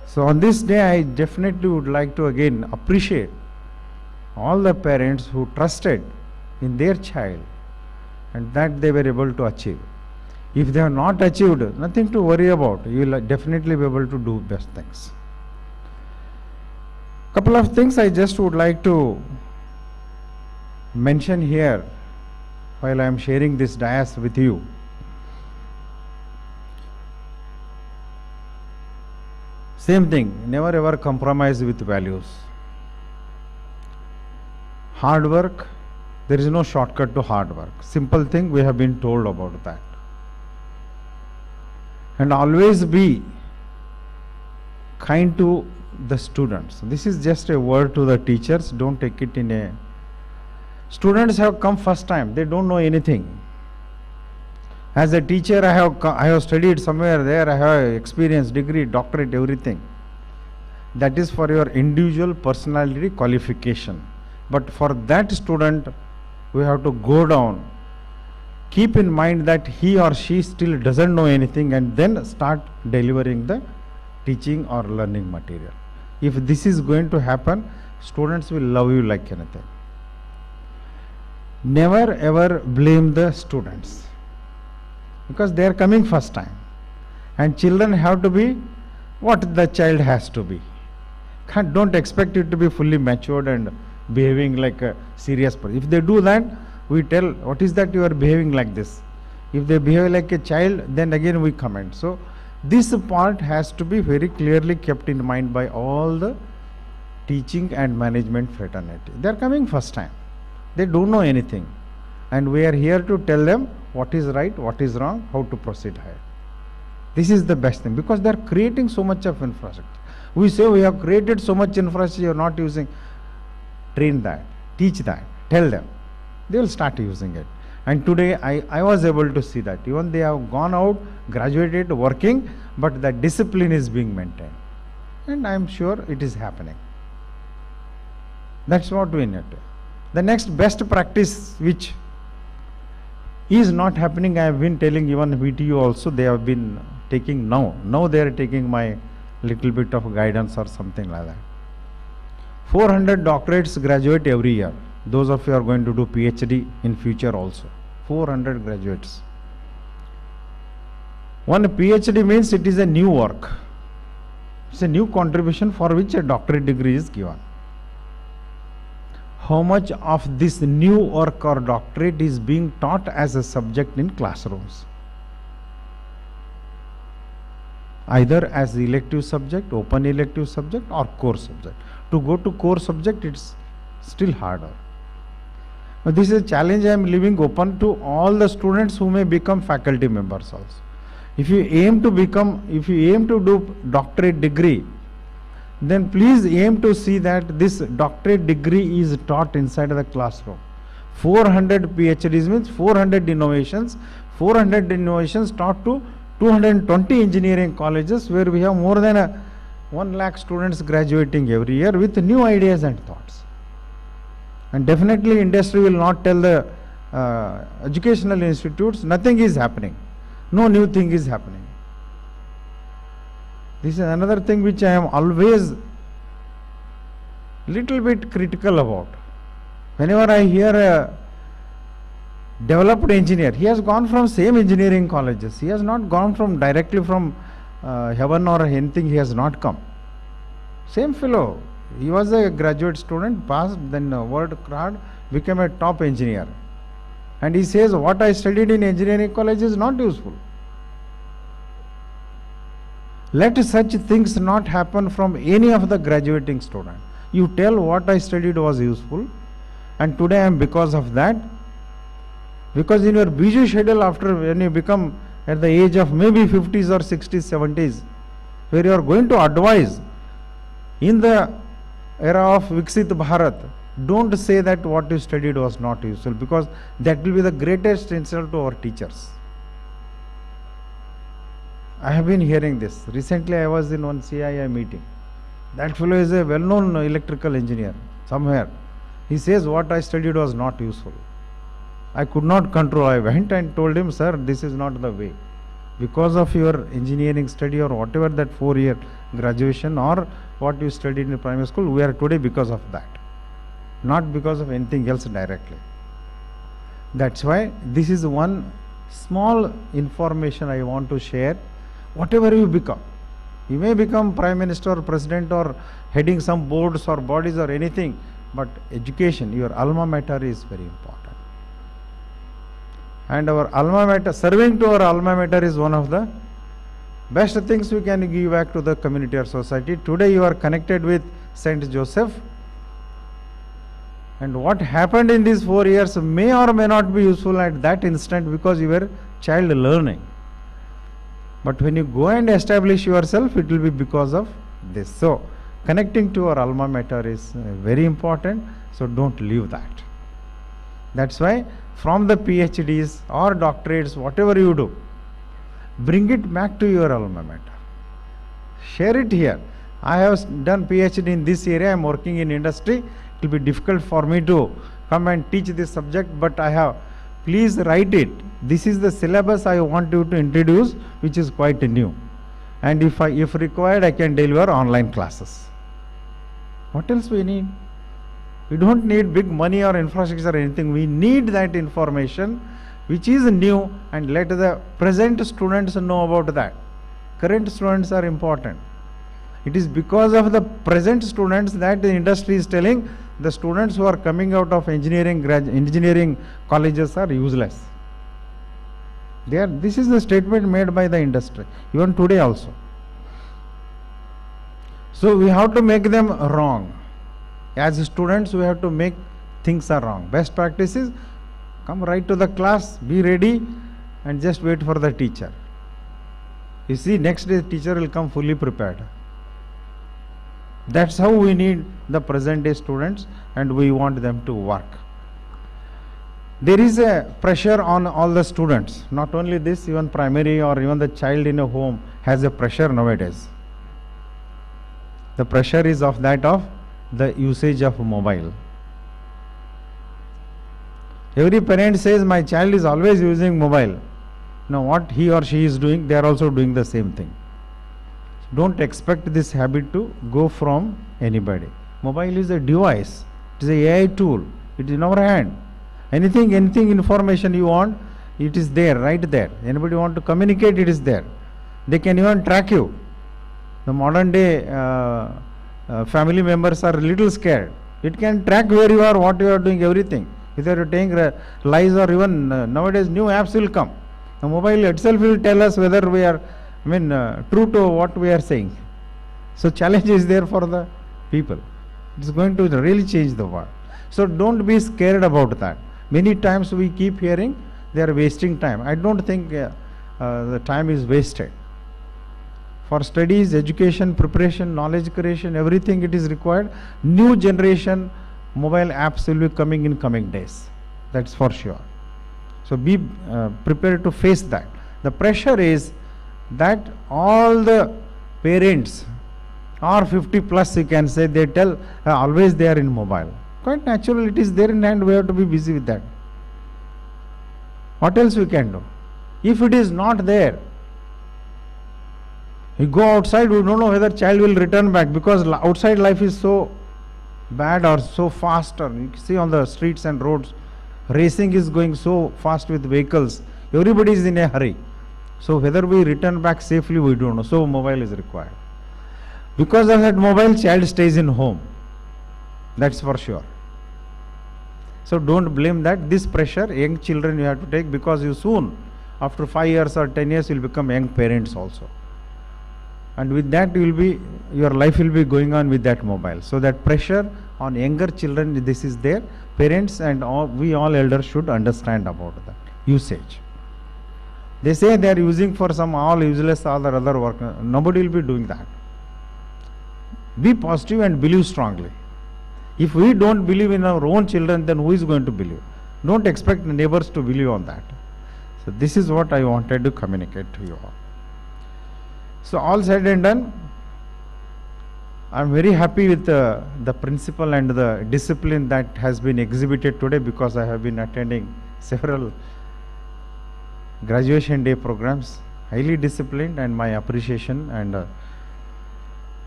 So on this day, I definitely would like to again appreciate all the parents who trusted in their child and that they were able to achieve. If they have not achieved, nothing to worry about. You will definitely be able to do best things. Couple of things I just would like to mention here while I am sharing this dais with you. Same thing, never ever compromise with values. Hard work, there is no shortcut to hard work. Simple thing, we have been told about that. And always be kind to the students. This is just a word to the teachers, don't take it in a... Students have come first time, they don't know anything. As a teacher, I have studied somewhere there, I have experience, degree, doctorate, everything. That is for your individual personality qualification. But for that student, we have to go down. Keep in mind that he or she still doesn't know anything and then start delivering the teaching or learning material. If this is going to happen, students will love you like anything. Never ever blame the students because they are coming first time. And children have to be what the child has to be. Don't expect it to be fully matured and behaving like a serious person. If they do that, we tell, what is that you are behaving like this? If they behave like a child, then again we comment. So this part has to be very clearly kept in mind by all the teaching and management fraternity. They are coming first time. They don't know anything. And we are here to tell them what is right, what is wrong, how to proceed ahead. This is the best thing because they are creating so much of infrastructure. We say we have created so much infrastructure, you are not using. Train that, teach that, tell them. They will start using it. And today I was able to see that. Even they have gone out, graduated, working, but the discipline is being maintained. And I am sure it is happening. That's what we need. The next best practice which is not happening, I have been telling even VTU also, they have been taking now. Now they are taking my little bit of guidance or something like that. 400 doctorates graduate every year. Those of you are going to do PhD in future also. 400 graduates. One PhD means it is a new work. It's a new contribution for which a doctorate degree is given. How much of this new work or doctorate is being taught as a subject in classrooms? Either as elective subject, open elective subject or core subject. To go to core subject, it's still harder. But this is a challenge I am leaving open to all the students who may become faculty members also. If you aim to do doctorate degree, then please aim to see that this doctorate degree is taught inside the classroom. 400 PhDs means 400 innovations. 400 innovations taught to 220 engineering colleges, where we have more than 1 lakh students graduating every year with new ideas and thoughts. And definitely industry will not tell the educational institutes nothing is happening. No new thing is happening. This is another thing which I am always little bit critical about. Whenever I hear a developed engineer, he has gone from same engineering colleges. He has not gone from directly from heaven or anything. He has not come. Same fellow. He was a graduate student, passed, then worked hard, became a top engineer. And he says, what I studied in engineering college is not useful. Let such things not happen from any of the graduating student. You tell what I studied was useful, and today I am because of that. Because in your busy schedule, after when you become at the age of maybe 50s or 60s, 70s, where you are going to advise in the era of Viksit Bharat, don't say that what you studied was not useful, because that will be the greatest insult to our teachers. I have been hearing this. Recently I was in one CII meeting. That fellow is a well-known electrical engineer somewhere. He says what I studied was not useful. I could not control. I went and told him, sir, this is not the way. Because of your engineering study or whatever that 4-year graduation or what you studied in primary school, we are today because of that. Not because of anything else directly. That's why this is one small information I want to share. Whatever you become, you may become Prime Minister or President or heading some boards or bodies or anything, but education, your alma mater is very important. And our alma mater, serving to our alma mater is one of the best things we can give back to the community or society. Today you are connected with St. Joseph, and what happened in these 4 years may or may not be useful at that instant because you were child learning. But when you go and establish yourself, it will be because of this. So, connecting to our alma mater is very important. So, don't leave that. That's why from the PhDs or doctorates, whatever you do, bring it back to your alma mater. Share it here. I have done PhD in this area. I am working in industry. It will be difficult for me to come and teach this subject, but I have. Please write it. This is the syllabus I want you to introduce, which is quite new. And if required, I can deliver online classes. What else we need? We don't need big money or infrastructure or anything. We need that information which is new, and let the present students know about that. Current students are important. It is because of the present students that the industry is telling the students who are coming out of engineering colleges are useless. This is the statement made by the industry, even today also. So we have to make them wrong. As students, we have to make things are wrong. Best practice is come right to the class, be ready, and just wait for the teacher. You see, next day the teacher will come fully prepared. That's how we need the present day students, and we want them to work. There is a pressure on all the students. Not only this, even primary or even the child in a home has a pressure nowadays. The pressure is of that of the usage of mobile. Every parent says my child is always using mobile. Now what he or she is doing, they are also doing the same thing. Don't expect this habit to go from anybody. Mobile is a device. It is an AI tool. It is in our hand. Anything information you want, it is there, right there. Anybody want to communicate, it is there. They can even track you. The modern day family members are a little scared. It can track where you are, what you are doing, everything. Either you are taking lies or even nowadays new apps will come. The mobile itself will tell us whether we are true to what we are saying. So challenge is there for the people. It is going to really change the world. So don't be scared about that. Many times we keep hearing they are wasting time. I don't think the time is wasted. For studies, education, preparation, knowledge creation, everything it is required. New generation mobile apps will be coming in coming days. That's for sure. So be prepared to face that. The pressure is that all the parents or 50 plus, you can say, they tell always they are in mobile. Quite natural, it is there in hand, we have to be busy with that. What else we can do? If it is not there, we go outside, we don't know whether child will return back, because outside life is so bad or so fast, or you see on the streets and roads, racing is going so fast with vehicles, everybody is in a hurry. So whether we return back safely, we don't know. So mobile is required. Because of that mobile, child stays in home. That's for sure. So don't blame that. This pressure, young children you have to take, because you soon, after 5 years or 10 years, you will become young parents also. And with that, your life will be going on with that mobile. So that pressure on younger children, this is there. Parents and we all elders should understand about that usage. They say they are using for some all useless other work. Nobody will be doing that. Be positive and believe strongly. If we don't believe in our own children, then who is going to believe? Don't expect neighbors to believe on that. So this is what I wanted to communicate to you all. So all said and done, I am very happy with the principle and the discipline that has been exhibited today, because I have been attending several graduation day programs, highly disciplined, and my appreciation and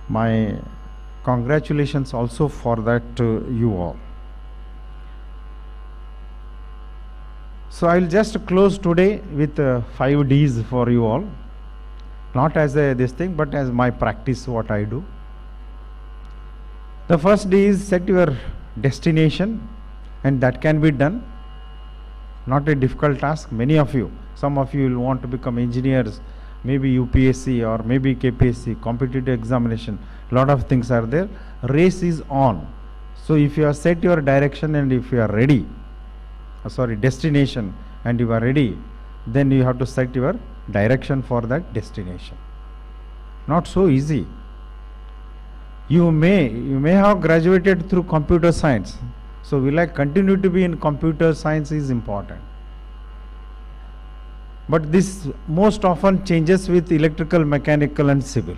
my congratulations also for that to you all. So I will just close today with 5 Ds for you all, not as this thing, but as my practice, what I do. The first D is set your destination, and that can be done. Not a difficult task. Many of you, some of you will want to become engineers, maybe UPSC or maybe KPSC, competitive examination. Lot of things are there. Race is on. So if you have set your direction and if you are ready, destination, and you are ready, then you have to set your direction for that destination. Not so easy. You may have graduated through computer science. So will I continue to be in computer science is important. But this most often changes with electrical, mechanical and civil.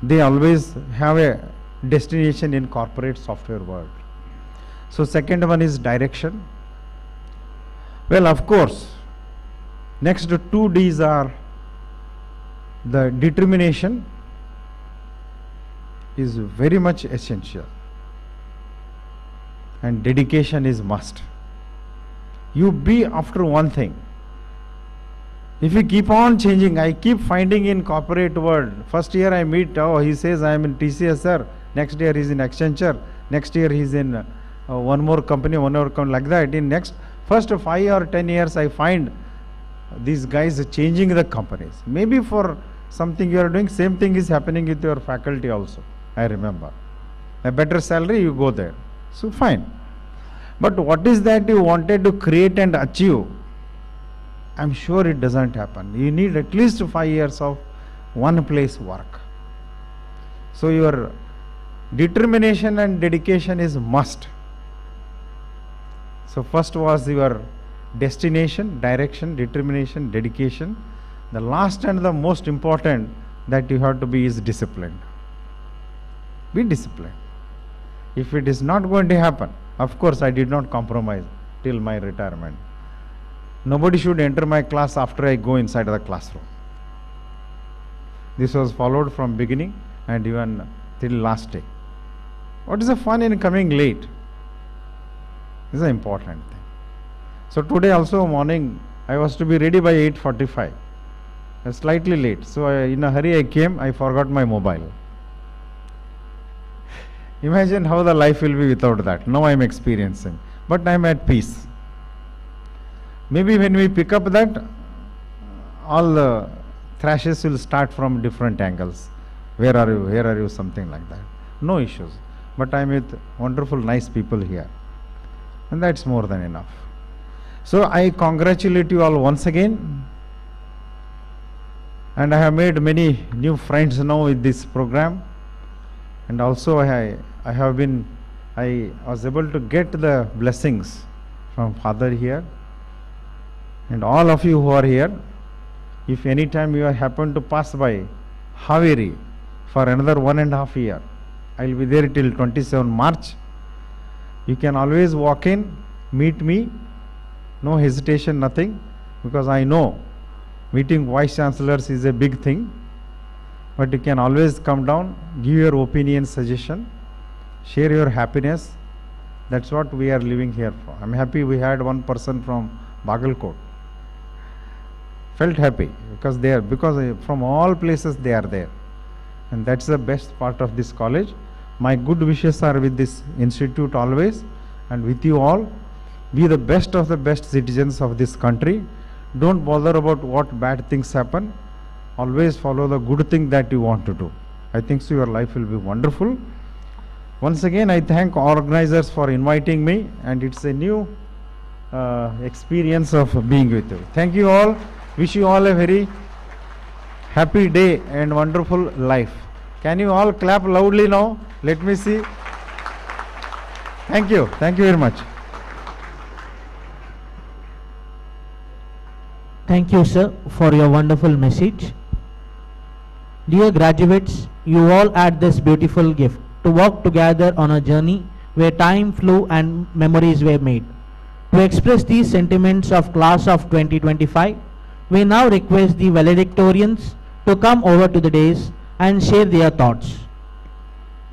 They always have a destination in corporate software world. So second one is direction. Well, of course, next 2 Ds are the determination is very much essential, and dedication is must. You be after one thing. If you keep on changing, I keep finding in corporate world, first year I meet, he says I am in TCS sir, next year he is in Accenture, next year he is in one more company, like that. In first 5 or 10 years I find these guys changing the companies. Maybe for something you are doing, same thing is happening with your faculty also. I remember. A better salary, you go there. So fine. But what is that you wanted to create and achieve? I'm sure it doesn't happen. You need at least 5 years of one place work. So your determination and dedication is must. So first was your destination, direction, determination, dedication. The last and the most important that you have to be is disciplined. Be disciplined. If it is not going to happen, of course I did not compromise till my retirement. Nobody should enter my class after I go inside the classroom. This was followed from beginning and even till last day. What is the fun in coming late? This is an important thing. So today also morning I was to be ready by 8:45. I was slightly late. So in a hurry I came, I forgot my mobile. Imagine how the life will be without that. Now I am experiencing. But I am at peace. Maybe when we pick up that, all the thrashes will start from different angles. Where are you? Where are you? Something like that. No issues. But I am with wonderful, nice people here. And that's more than enough. So I congratulate you all once again. And I have made many new friends now with this program. And also I was able to get the blessings from father here, and all of you who are here. If any time you happen to pass by Haveri for another 1.5 years, I will be there till 27 March. You can always walk in, meet me, no hesitation, nothing, because I know meeting vice chancellors is a big thing, but you can always come down, give your opinion, suggestion, share your happiness. That's what we are living here for. I'm happy we had one person from Bagalkot. Felt happy because from all places they are there, and that's the best part of this college. My good wishes are with this institute always, and with you all. Be the best of the best citizens of this country. Don't bother about what bad things happen. Always follow the good thing that you want to do. I think so your life will be wonderful. Once again, I thank organizers for inviting me, and it's a new experience of being with you. Thank you all. Wish you all a very happy day and wonderful life. Can you all clap loudly now? Let me see. Thank you. Thank you very much. Thank you, sir, for your wonderful message. Dear graduates, you all had this beautiful gift to walk together on a journey where time flew and memories were made. To express these sentiments of class of 2025, we now request the valedictorians to come over to the dais and share their thoughts.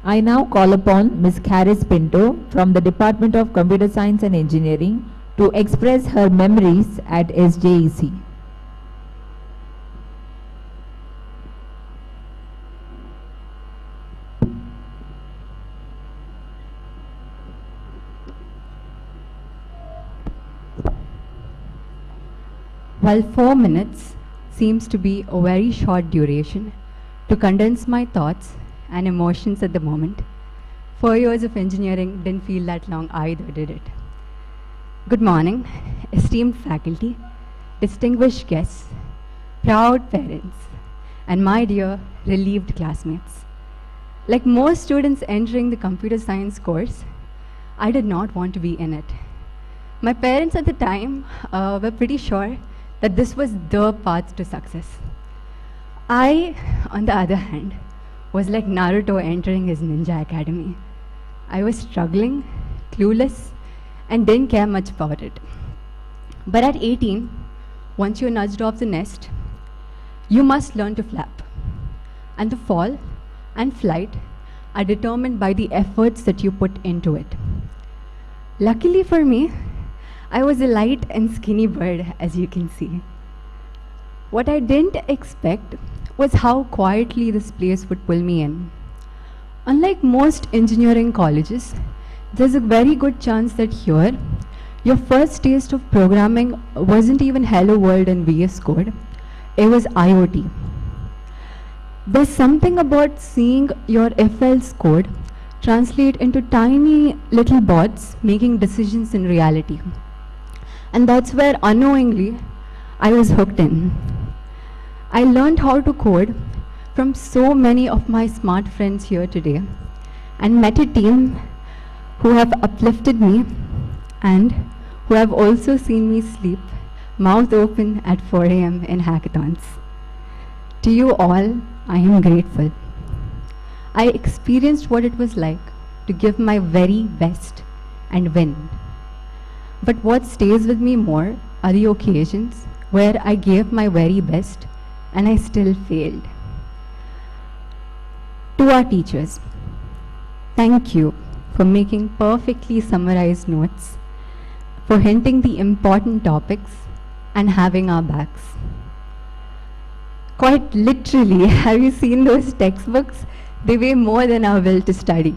I now call upon Ms. Caris Pinto from the Department of Computer Science and Engineering to express her memories at SJEC. While 4 minutes seems to be a very short duration to condense my thoughts and emotions at the moment, 4 years of engineering didn't feel that long either, did it? Good morning, esteemed faculty, distinguished guests, proud parents, and my dear relieved classmates. Like most students entering the computer science course, I did not want to be in it. My parents at the time were pretty sure that this was the path to success. I, on the other hand, was like Naruto entering his ninja academy. I was struggling, clueless, and didn't care much about it. But at 18, once you're nudged off the nest, you must learn to flap. And the fall and flight are determined by the efforts that you put into it. Luckily for me, I was a light and skinny bird, as you can see. What I didn't expect was how quietly this place would pull me in. Unlike most engineering colleges, there's a very good chance that here, your first taste of programming wasn't even Hello World and VS Code, it was IoT. There's something about seeing your FL's code translate into tiny little bots making decisions in reality. And that's where unknowingly I was hooked in. I learned how to code from so many of my smart friends here today and met a team who have uplifted me and who have also seen me sleep mouth open at 4 a.m. in hackathons. To you all, I am grateful. I experienced what it was like to give my very best and win. But what stays with me more are the occasions where I gave my very best and I still failed. To our teachers, thank you for making perfectly summarized notes, for hinting the important topics and having our backs. Quite literally, have you seen those textbooks? They weigh more than our will to study.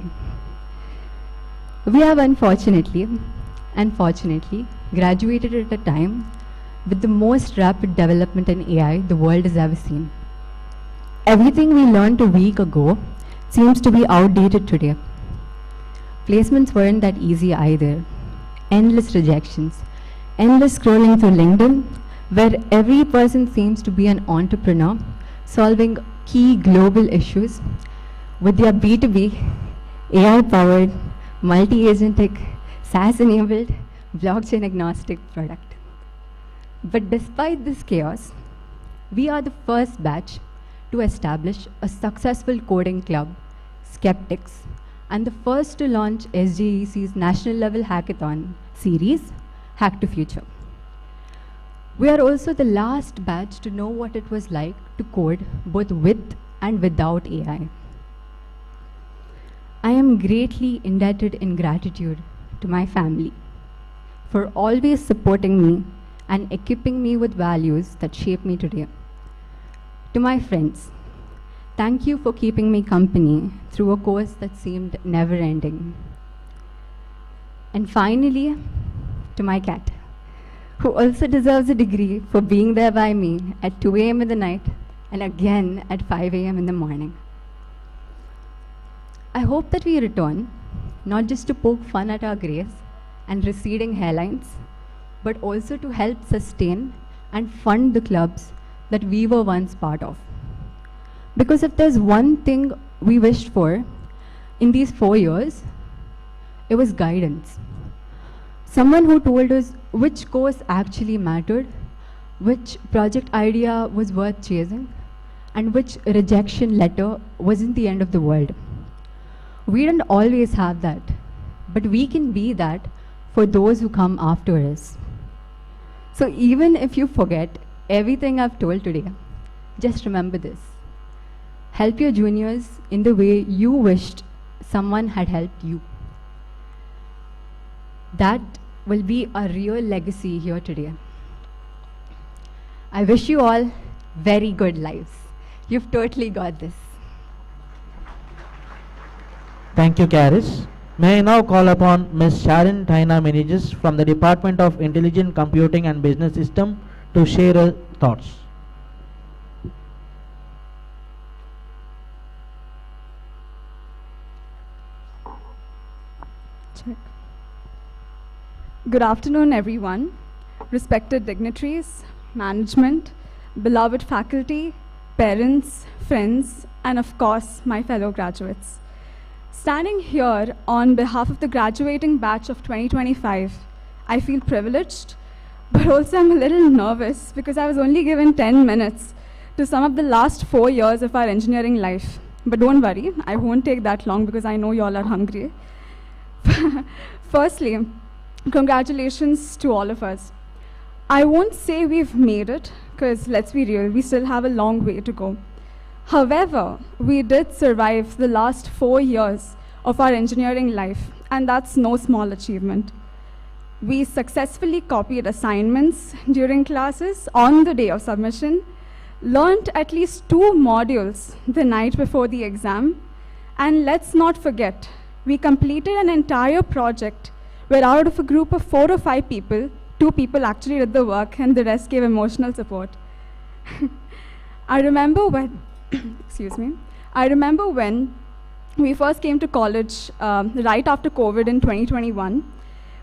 We have unfortunately and fortunately graduated at a time with the most rapid development in AI the world has ever seen. Everything we learned a week ago seems to be outdated today. Placements weren't that easy either. Endless rejections, endless scrolling through LinkedIn, where every person seems to be an entrepreneur solving key global issues with their B2B, AI-powered, multi-agentic, SaaS-enabled, blockchain agnostic product. But despite this chaos, we are the first batch to establish a successful coding club, Skeptics, and the first to launch SJEC's national level hackathon series, Hack to Future. We are also the last batch to know what it was like to code both with and without AI. I am greatly indebted in gratitude to my family for always supporting me and equipping me with values that shape me today. To my friends, thank you for keeping me company through a course that seemed never ending. And finally, to my cat, who also deserves a degree for being there by me at 2 a.m. in the night and again at 5 a.m. in the morning. I hope that we return, not just to poke fun at our grays and receding hairlines, but also to help sustain and fund the clubs that we were once part of. Because if there's one thing we wished for in these 4 years, it was guidance. Someone who told us which course actually mattered, which project idea was worth chasing, and which rejection letter wasn't the end of the world. We didn't always have that, but we can be that for those who come after us. So even if you forget everything I've told today, just remember this. Help your juniors in the way you wished someone had helped you. That will be a real legacy here today. I wish you all very good lives. You've totally got this. Thank you, Karis. May I now call upon Ms. Sharon Taina Meneges from the Department of Intelligent Computing and Business System to share her thoughts. Check. Good afternoon, everyone. Respected dignitaries, management, beloved faculty, parents, friends, and of course, my fellow graduates. Standing here on behalf of the graduating batch of 2025, I feel privileged, but also I'm a little nervous because I was only given 10 minutes to sum up the last 4 years of our engineering life. But don't worry, I won't take that long because I know you all are hungry. Firstly, congratulations to all of us. I won't say we've made it, because let's be real, we still have a long way to go. However, we did survive the last 4 years of our engineering life, and that's no small achievement. We successfully copied assignments during classes on the day of submission, learned at least 2 modules the night before the exam, and let's not forget, we completed an entire project where out of a group of 4 or 5 people, 2 people actually did the work and the rest gave emotional support. I remember when, excuse me, I remember when we first came to college right after COVID in 2021.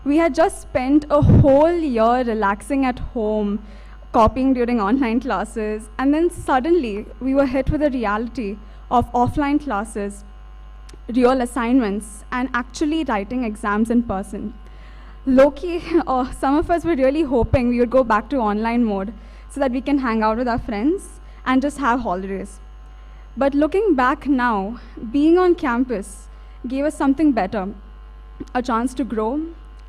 We had just spent a whole year relaxing at home, copying during online classes, and then suddenly we were hit with the reality of offline classes, real assignments, and actually writing exams in person. Low-key, some of us were really hoping we would go back to online mode so that we can hang out with our friends and just have holidays. But looking back now, being on campus gave us something better, a chance to grow,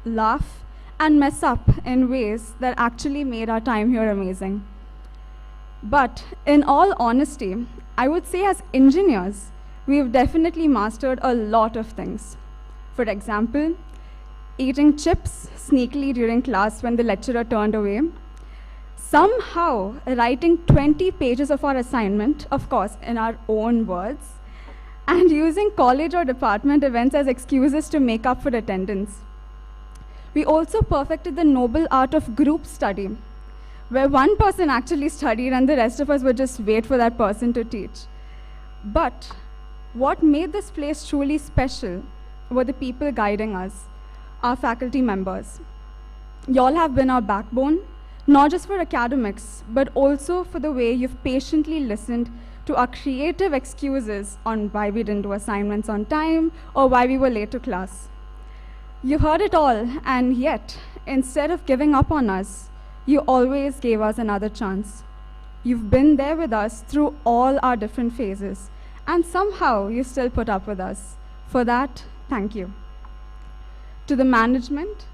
laugh, and mess up in ways that actually made our time here amazing. But in all honesty, I would say as engineers, we've definitely mastered a lot of things. For example, eating chips sneakily during class when the lecturer turned away, somehow writing 20 pages of our assignment, of course, in our own words, and using college or department events as excuses to make up for attendance. We also perfected the noble art of group study, where one person actually studied and the rest of us would just wait for that person to teach. But what made this place truly special were the people guiding us, our faculty members. Y'all have been our backbone, not just for academics, but also for the way you've patiently listened to our creative excuses on why we didn't do assignments on time or why we were late to class. You heard it all, and yet, instead of giving up on us, you always gave us another chance. You've been there with us through all our different phases, and somehow you still put up with us. For that, thank you. To the management,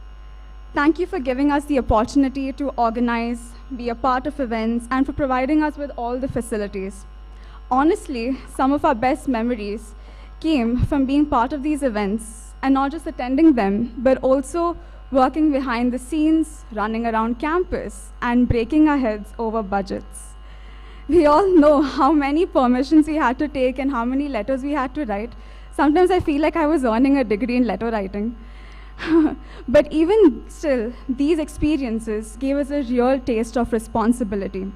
thank you for giving us the opportunity to organize, be a part of events, and for providing us with all the facilities. Honestly, some of our best memories came from being part of these events, and not just attending them, but also working behind the scenes, running around campus, and breaking our heads over budgets. We all know how many permissions we had to take and how many letters we had to write. Sometimes I feel like I was earning a degree in letter writing. But even still, these experiences gave us a real taste of responsibility.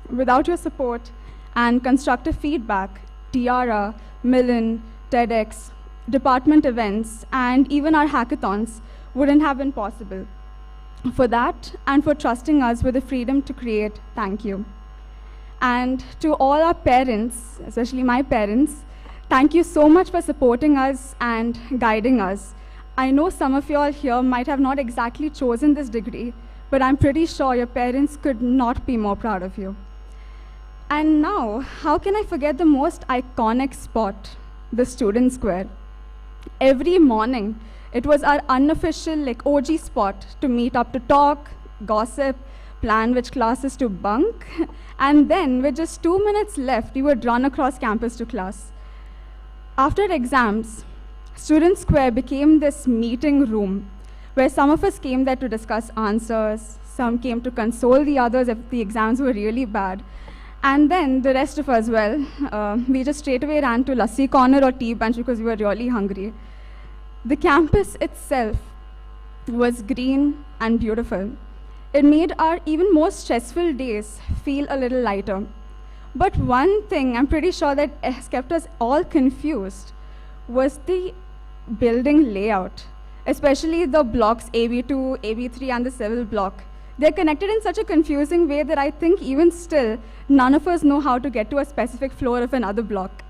Without your support and constructive feedback, Tiara, Millen, TEDx, department events, and even our hackathons wouldn't have been possible. For that, and for trusting us with the freedom to create, thank you. And to all our parents, especially my parents, thank you so much for supporting us and guiding us. I know some of you all here might have not exactly chosen this degree, but I'm pretty sure your parents could not be more proud of you. And now, how can I forget the most iconic spot, the Student Square? Every morning, it was our unofficial, OG spot to meet up to talk, gossip, plan which classes to bunk, and then with just 2 minutes left, we would run across campus to class. After exams, Student Square became this meeting room where some of us came there to discuss answers, some came to console the others if the exams were really bad, and then the rest of us, we just straight away ran to lassi corner or tea bench because we were really hungry. The campus itself was green and beautiful. It made our even more stressful days feel a little lighter. But one thing I'm pretty sure that has kept us all confused was the building layout, especially the blocks AB2, AB3, and the civil block. They're connected in such a confusing way that I think even still, none of us know how to get to a specific floor of another block.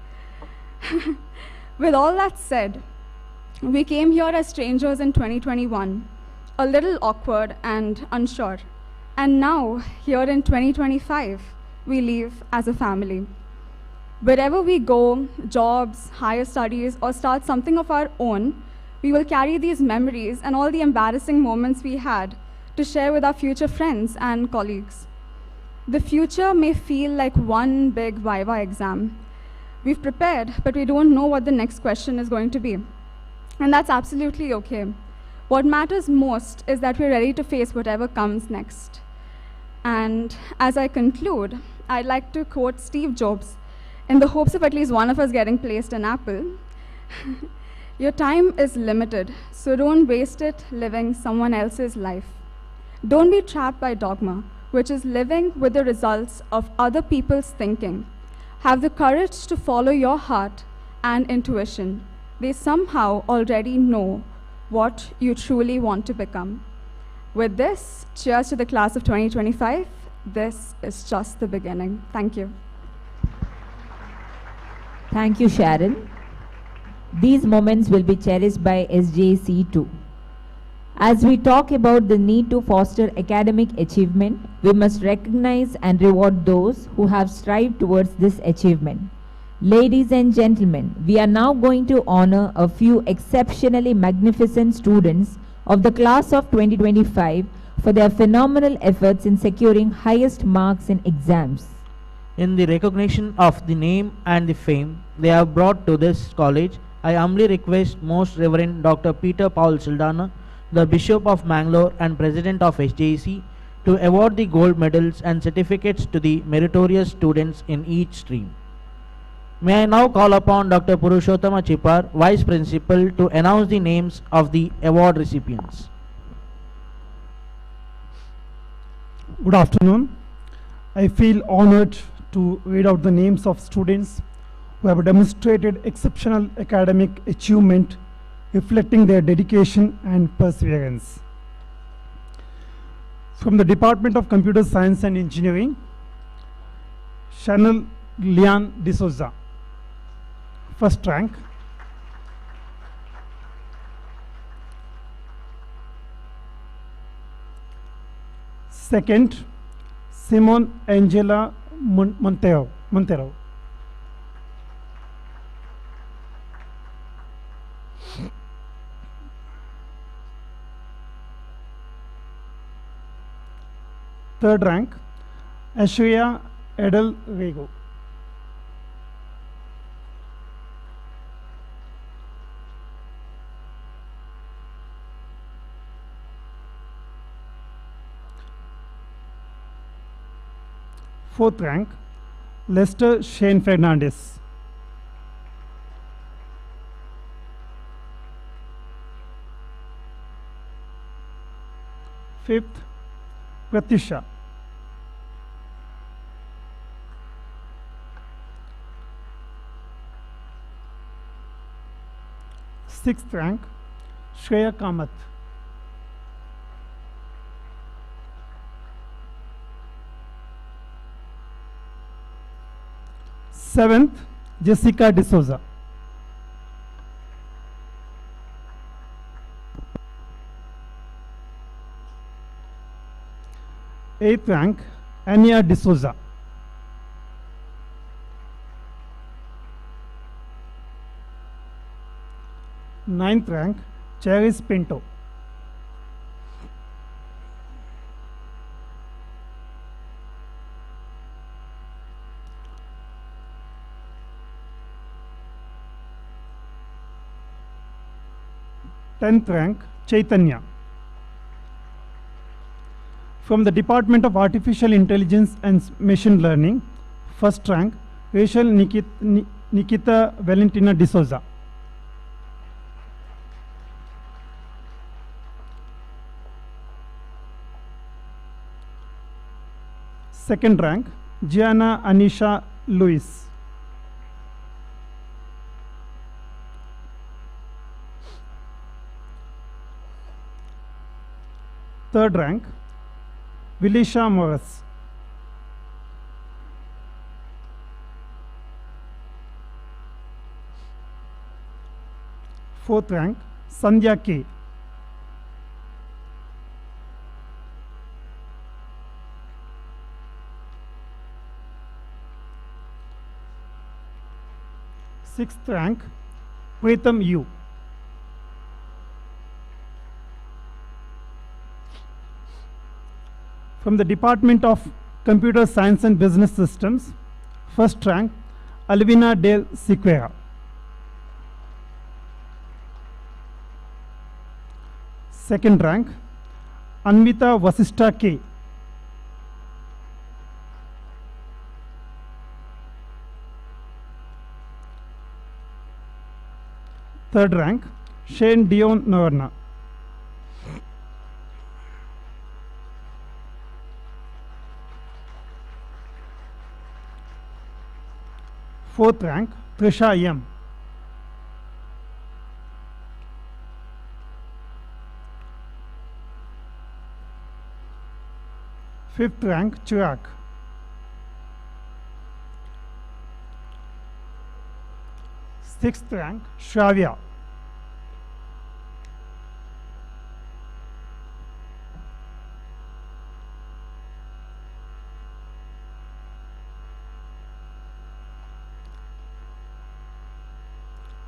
With all that said, we came here as strangers in 2021, a little awkward and unsure. And now, here in 2025, we leave as a family. Wherever we go, jobs, higher studies, or start something of our own, we will carry these memories and all the embarrassing moments we had to share with our future friends and colleagues. The future may feel like one big Viva exam. We've prepared, but we don't know what the next question is going to be. And that's absolutely okay. What matters most is that we're ready to face whatever comes next. And as I conclude, I'd like to quote Steve Jobs in the hopes of at least one of us getting placed in Apple. Your time is limited, so don't waste it living someone else's life. Don't be trapped by dogma, which is living with the results of other people's thinking. Have the courage to follow your heart and intuition. They somehow already know what you truly want to become. With this, cheers to the class of 2025. This is just the beginning. Thank you. Thank you, Sharon. These moments will be cherished by SJC too. As we talk about the need to foster academic achievement, we must recognize and reward those who have strived towards this achievement. Ladies and gentlemen, we are now going to honor a few exceptionally magnificent students of the class of 2025 for their phenomenal efforts in securing highest marks in exams. In the recognition of the name and the fame they have brought to this college, I humbly request Most Reverend Dr. Peter Paul Saldana, the Bishop of Mangalore and President of SJC, to award the gold medals and certificates to the meritorious students in each stream. May I now call upon Dr. Purushottama Chipar, Vice Principal, to announce the names of the award recipients. Good afternoon. I feel honored to read out the names of students who have demonstrated exceptional academic achievement, reflecting their dedication and perseverance. From the Department of Computer Science and Engineering, Chanel Lian D'Souza, first rank. Second, Simone Angela Montero. Third rank, Ashria Edel Rego. Fourth rank, Lester Shane Fernandez. Fifth, Pratyusha. Sixth rank, Shreya Kamath. Seventh, Jessica D'Souza. Eighth rank, Anya D'Souza. Ninth rank, Charis Pinto. Tenth rank, Chaitanya. From the Department of Artificial Intelligence and Machine Learning, first rank, Rachel Nikita Valentina D'Souza. Second rank, Gianna Anisha Lewis. Third rank, Vilisha Morris. Fourth rank, Sandhya K. Sixth rank, Pritham U. From the Department of Computer Science and Business Systems, first rank, Alvina Del Sequeira. Second rank, Anvita Vasista K. Third rank, Shane Dion Norna. Fourth rank, Trisha M. Fifth rank, Chirag. Sixth rank, Shravya.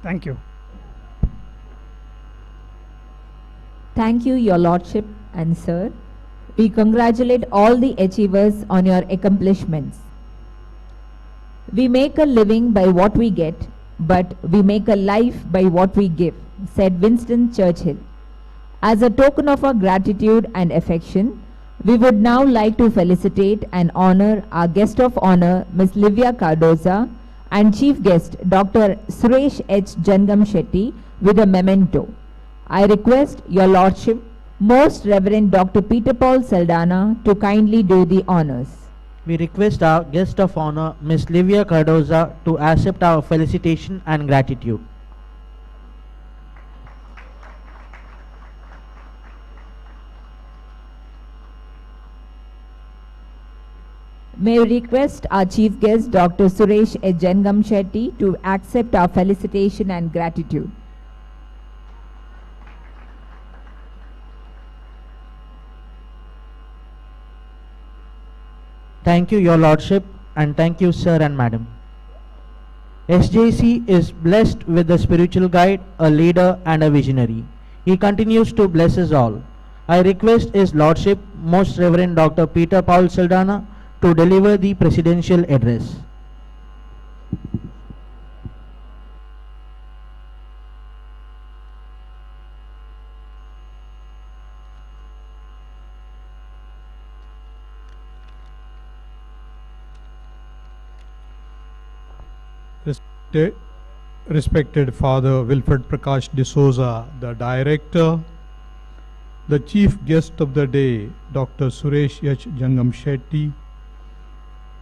Thank you. Thank you, Your Lordship and Sir. We congratulate all the achievers on your accomplishments. We make a living by what we get, but we make a life by what we give, said Winston Churchill. As a token of our gratitude and affection, we would now like to felicitate and honor our guest of honor, Ms. Livia Cardoza, and chief guest, Dr. Suresh H. Jangam Shetty, with a memento. I request Your Lordship, Most Reverend Dr. Peter Paul Saldana, to kindly do the honors. We request our guest of honor, Ms. Livia Cardoza, to accept our felicitation and gratitude. May we request our chief guest, Dr. Suresh H. Jangam Shetty, to accept our felicitation and gratitude. Thank you, Your Lordship, and thank you, Sir and Madam. SJC is blessed with a spiritual guide, a leader, and a visionary. He continues to bless us all. I request His Lordship, Most Reverend Dr. Peter Paul Saldana, to deliver the presidential address. Respected Father Wilfred Prakash D'Souza, the Director, the Chief Guest of the Day, Dr. Suresh H. Jangam Shetty,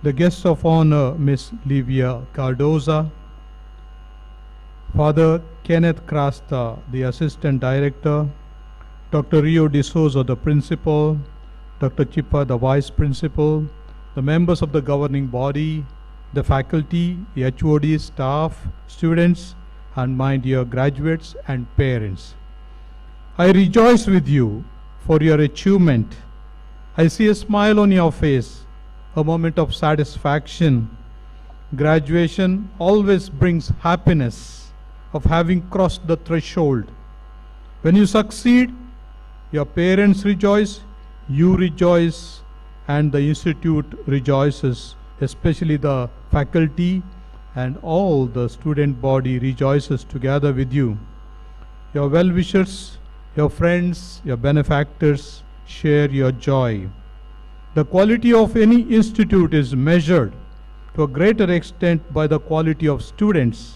the Guest of Honor, Miss Livia Cardoza, Father Kenneth Crasta, the Assistant Director, Dr. Rio D'Souza, the Principal, Dr. Chippa, the Vice Principal, the members of the governing body, the faculty, the HOD, staff, students, and my dear graduates and parents. I rejoice with you for your achievement. I see a smile on your face, a moment of satisfaction. Graduation always brings happiness of having crossed the threshold. When you succeed, your parents rejoice, you rejoice, and the institute rejoices, especially the faculty and all the student body rejoices together with you. Your well-wishers, your friends, your benefactors share your joy. The quality of any institute is measured to a greater extent by the quality of students.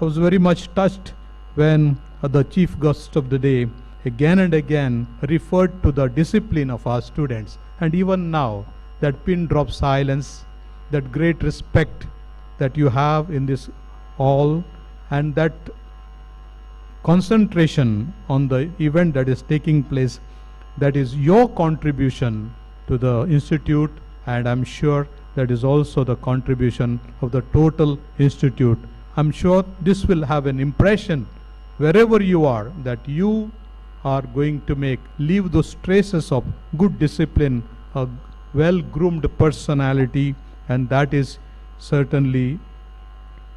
I was very much touched when the chief guest of the day again and again referred to the discipline of our students, and even now that pin drop silence, that great respect that you have in this hall, and that concentration on the event that is taking place, that is your contribution to the institute, and I'm sure that is also the contribution of the total institute. I'm sure this will have an impression wherever you are, that you are going to leave those traces of good discipline, a well-groomed personality, and that is certainly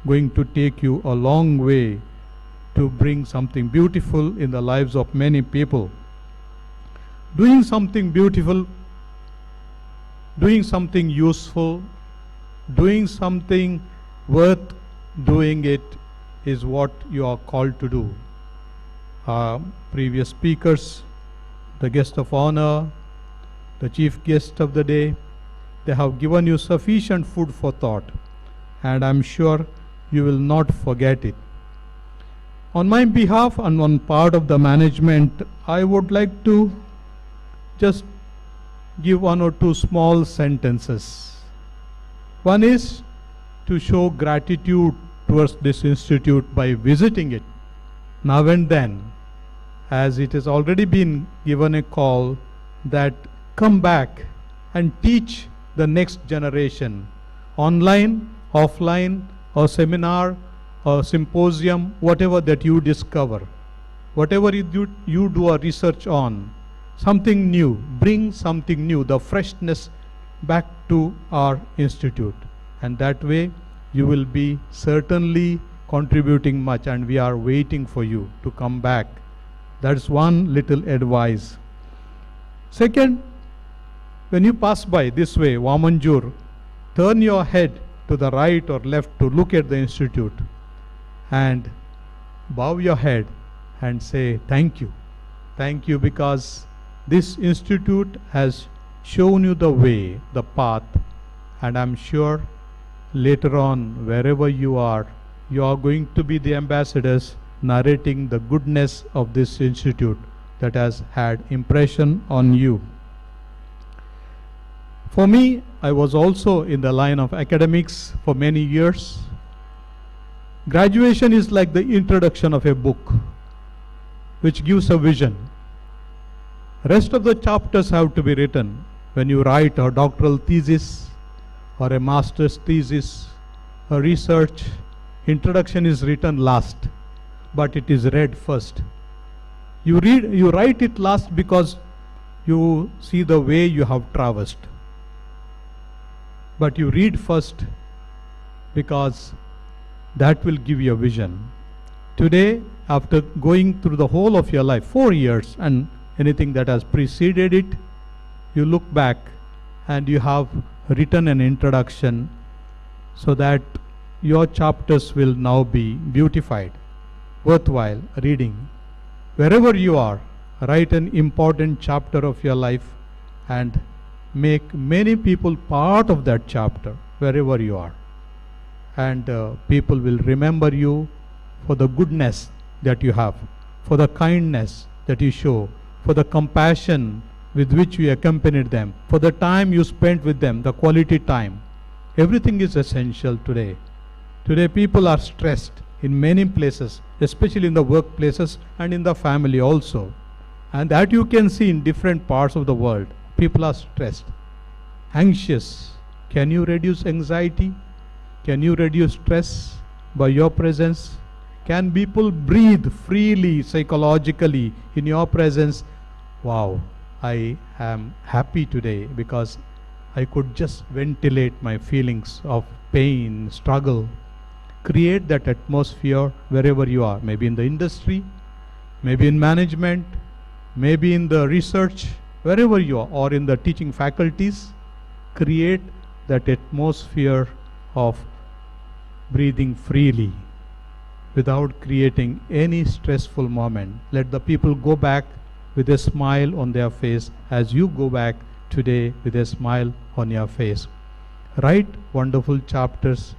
going to take you a long way to bring something beautiful in the lives of many people. Doing something beautiful, doing something useful, doing something worth doing it is what you are called to do. Previous speakers, the guest of honor, the chief guest of the day, they have given you sufficient food for thought, and I'm sure you will not forget it. On my behalf and on part of the management, I would like to just give one or two small sentences. One is to show gratitude towards this institute by visiting it now and then, as it has already been given a call that come back and teach the next generation, online, offline, or seminar, or symposium, whatever that you discover, whatever you do a research on, something new, bring something new, the freshness back to our institute. And that way you will be certainly contributing much, and we are waiting for you to come back. That's one little advice. Second, when you pass by this way, Vamanjur, turn your head to the right or left to look at the institute and bow your head and say thank you. Thank you, because this institute has shown you the way, the path, and I'm sure later on, wherever you are going to be the ambassadors narrating the goodness of this institute that has had impression on you. For me, I was also in the line of academics for many years. Graduation is like the introduction of a book which gives a vision. Rest of the chapters have to be written. When you write a doctoral thesis or a master's thesis, a research, introduction is written last, but it is read first. You write it last because you see the way you have traversed. but you read first because that will give you a vision. Today, after going through the whole of your life, 4 years and anything that has preceded it, you look back and you have written an introduction so that your chapters will now be beautified, worthwhile reading. Wherever you are, write an important chapter of your life and make many people part of that chapter wherever you are. And people will remember you for the goodness that you have, for the kindness that you show, for the compassion with which you accompanied them, for the time you spent with them, the quality time. Everything is essential today. Today people are stressed in many places, especially in the workplaces and in the family also. And that you can see in different parts of the world. People are stressed, anxious. Can you reduce anxiety? Can you reduce stress by your presence? Can people breathe freely psychologically in your presence? Wow, I am happy today because I could just ventilate my feelings of pain, struggle. Create that atmosphere wherever you are, maybe in the industry, maybe in management, maybe in the research, wherever you are, or in the teaching faculties. Create that atmosphere of breathing freely without creating any stressful moment. Let the people go back with a smile on their face as you go back today with a smile on your face. Write wonderful chapters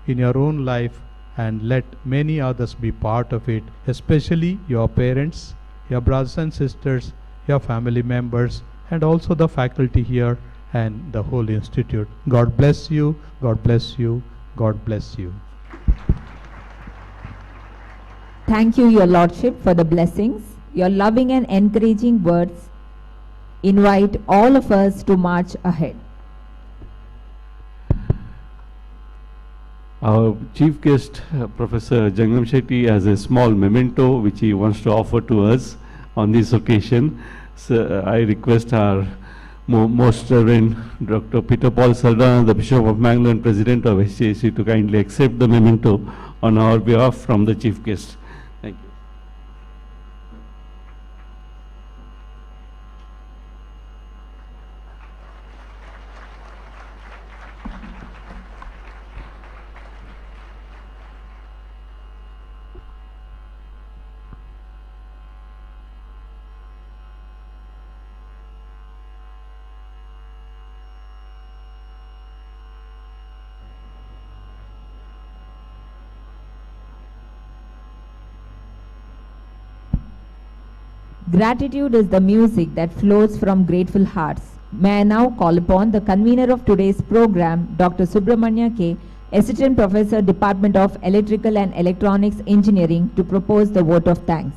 in your own life and let many others be part of it, especially your parents, your brothers and sisters, your family members, and also the faculty here and the whole institute. God bless you, God bless you, God bless you. Thank you, Your Lordship, for the blessings. Your loving and encouraging words invite all of us to march ahead. Our chief guest, Professor Jangam Shetty, has a small memento which he wants to offer to us on this occasion. So I request our Most Reverend Dr. Peter Paul Saldana, the Bishop of Mangalore and President of SJC, to kindly accept the memento on our behalf from the chief guest. Thank you. Gratitude is the music that flows from grateful hearts. May I now call upon the convener of today's program, Dr. Subramanya K., Assistant Professor, Department of Electrical and Electronics Engineering, to propose the vote of thanks.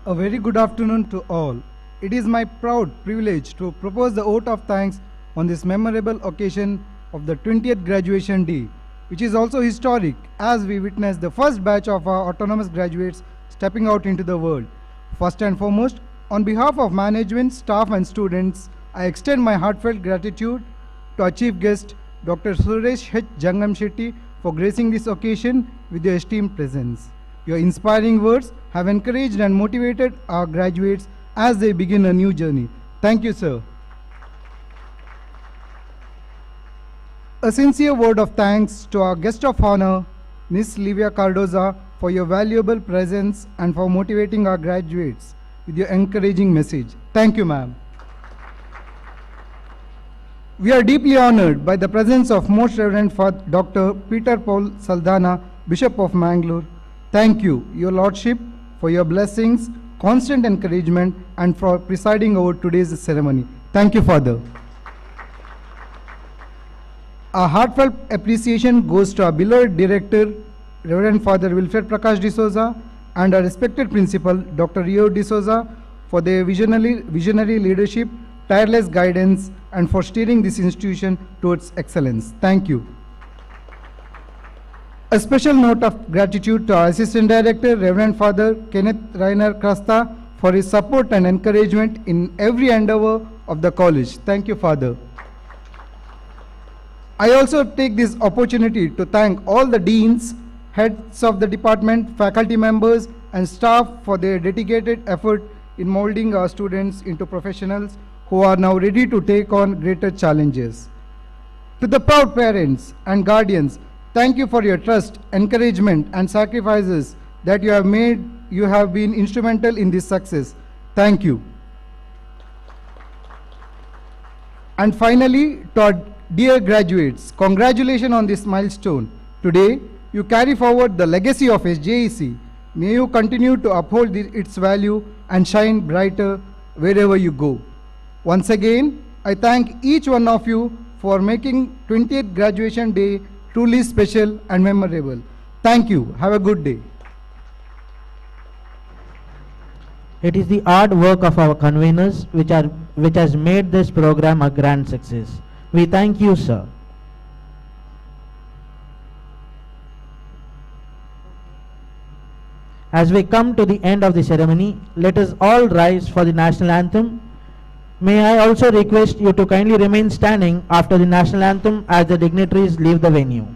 A very good afternoon to all. It is my proud privilege to propose the vote of thanks on this memorable occasion of the 20th graduation day, which is also historic as we witness the first batch of our autonomous graduates stepping out into the world. First and foremost, on behalf of management, staff and students, I extend my heartfelt gratitude to our chief guest, Dr. Suresh H. Jangam Shetty, for gracing this occasion with your esteemed presence. Your inspiring words have encouraged and motivated our graduates as they begin a new journey. Thank you, sir. A sincere word of thanks to our guest of honor, Ms. Livia Cardoza, for your valuable presence and for motivating our graduates with your encouraging message. Thank you, ma'am. We are deeply honored by the presence of Most Reverend Father Dr. Peter Paul Saldana, Bishop of Mangalore. Thank you, Your Lordship, for your blessings, constant encouragement, and for presiding over today's ceremony. Thank you, Father. Our heartfelt appreciation goes to our beloved Director, Reverend Father Wilfred Prakash D'Souza, and our respected Principal, Dr. Rio D'Souza, for their visionary leadership, tireless guidance, and for steering this institution towards excellence. Thank you. A special note of gratitude to our Assistant Director, Reverend Father Kenneth Rainer Krasta, for his support and encouragement in every endeavor of the college. Thank you, Father. I also take this opportunity to thank all the deans, heads of the department, faculty members, and staff for their dedicated effort in molding our students into professionals who are now ready to take on greater challenges. To the proud parents and guardians, thank you for your trust, encouragement, and sacrifices that you have made. You have been instrumental in this success. Thank you. And finally, to our dear graduates, congratulations on this milestone. Today, you carry forward the legacy of SJEC. May you continue to uphold its value and shine brighter wherever you go. Once again, I thank each one of you for making 20th graduation day truly special and memorable. Thank you. Have a good day. It is the hard work of our conveners which has made this program a grand success. We thank you, sir. As we come to the end of the ceremony, let us all rise for the national anthem. May I also request you to kindly remain standing after the national anthem as the dignitaries leave the venue.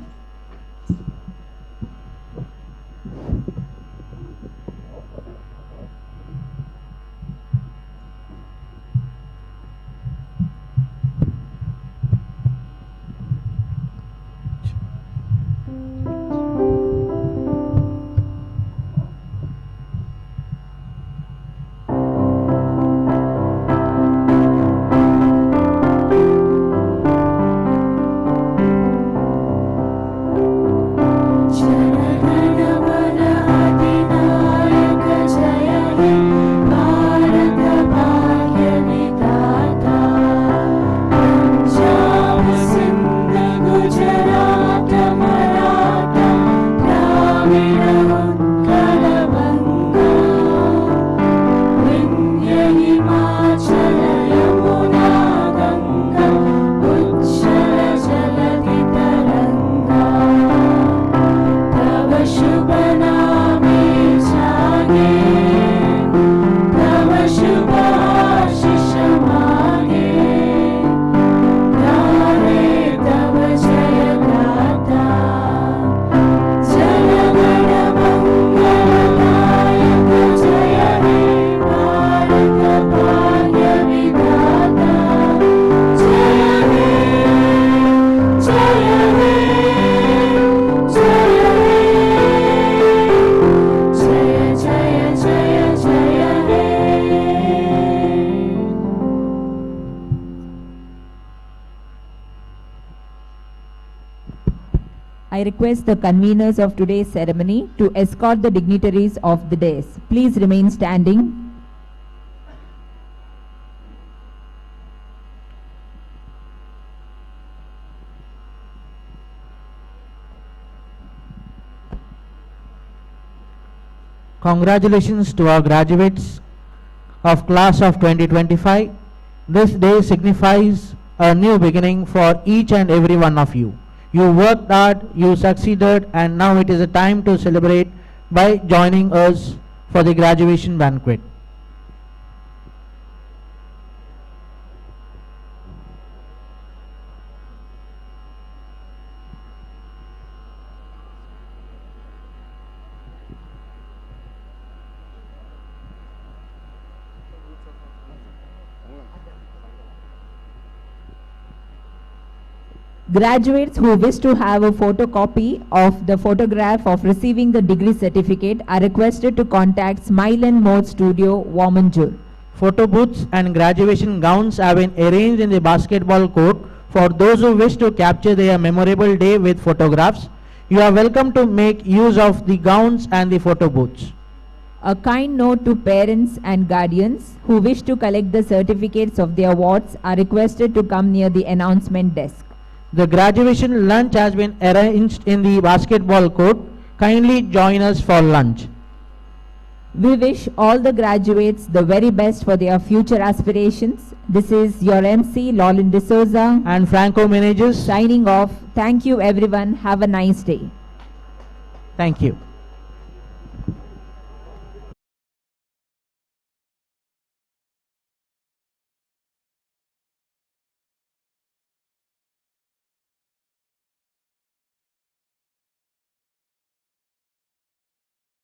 I request the conveners of today's ceremony to escort the dignitaries of the dais. Please remain standing. Congratulations to our graduates of class of 2025. This day signifies a new beginning for each and every one of you. You worked hard, you succeeded, and now it is a time to celebrate by joining us for the graduation banquet. Graduates who wish to have a photocopy of the photograph of receiving the degree certificate are requested to contact Smile and More Studio, Warmanjur. Photo booths and graduation gowns have been arranged in the basketball court for those who wish to capture their memorable day with photographs. You are welcome to make use of the gowns and the photo booths. A kind note to parents and guardians who wish to collect the certificates of their awards are requested to come near the announcement desk. The graduation lunch has been arranged in the basketball court. Kindly join us for lunch. We wish all the graduates the very best for their future aspirations. This is your MC, Lolin D'Souza and Franco Meneges signing off. Thank you everyone. Have a nice day. Thank you.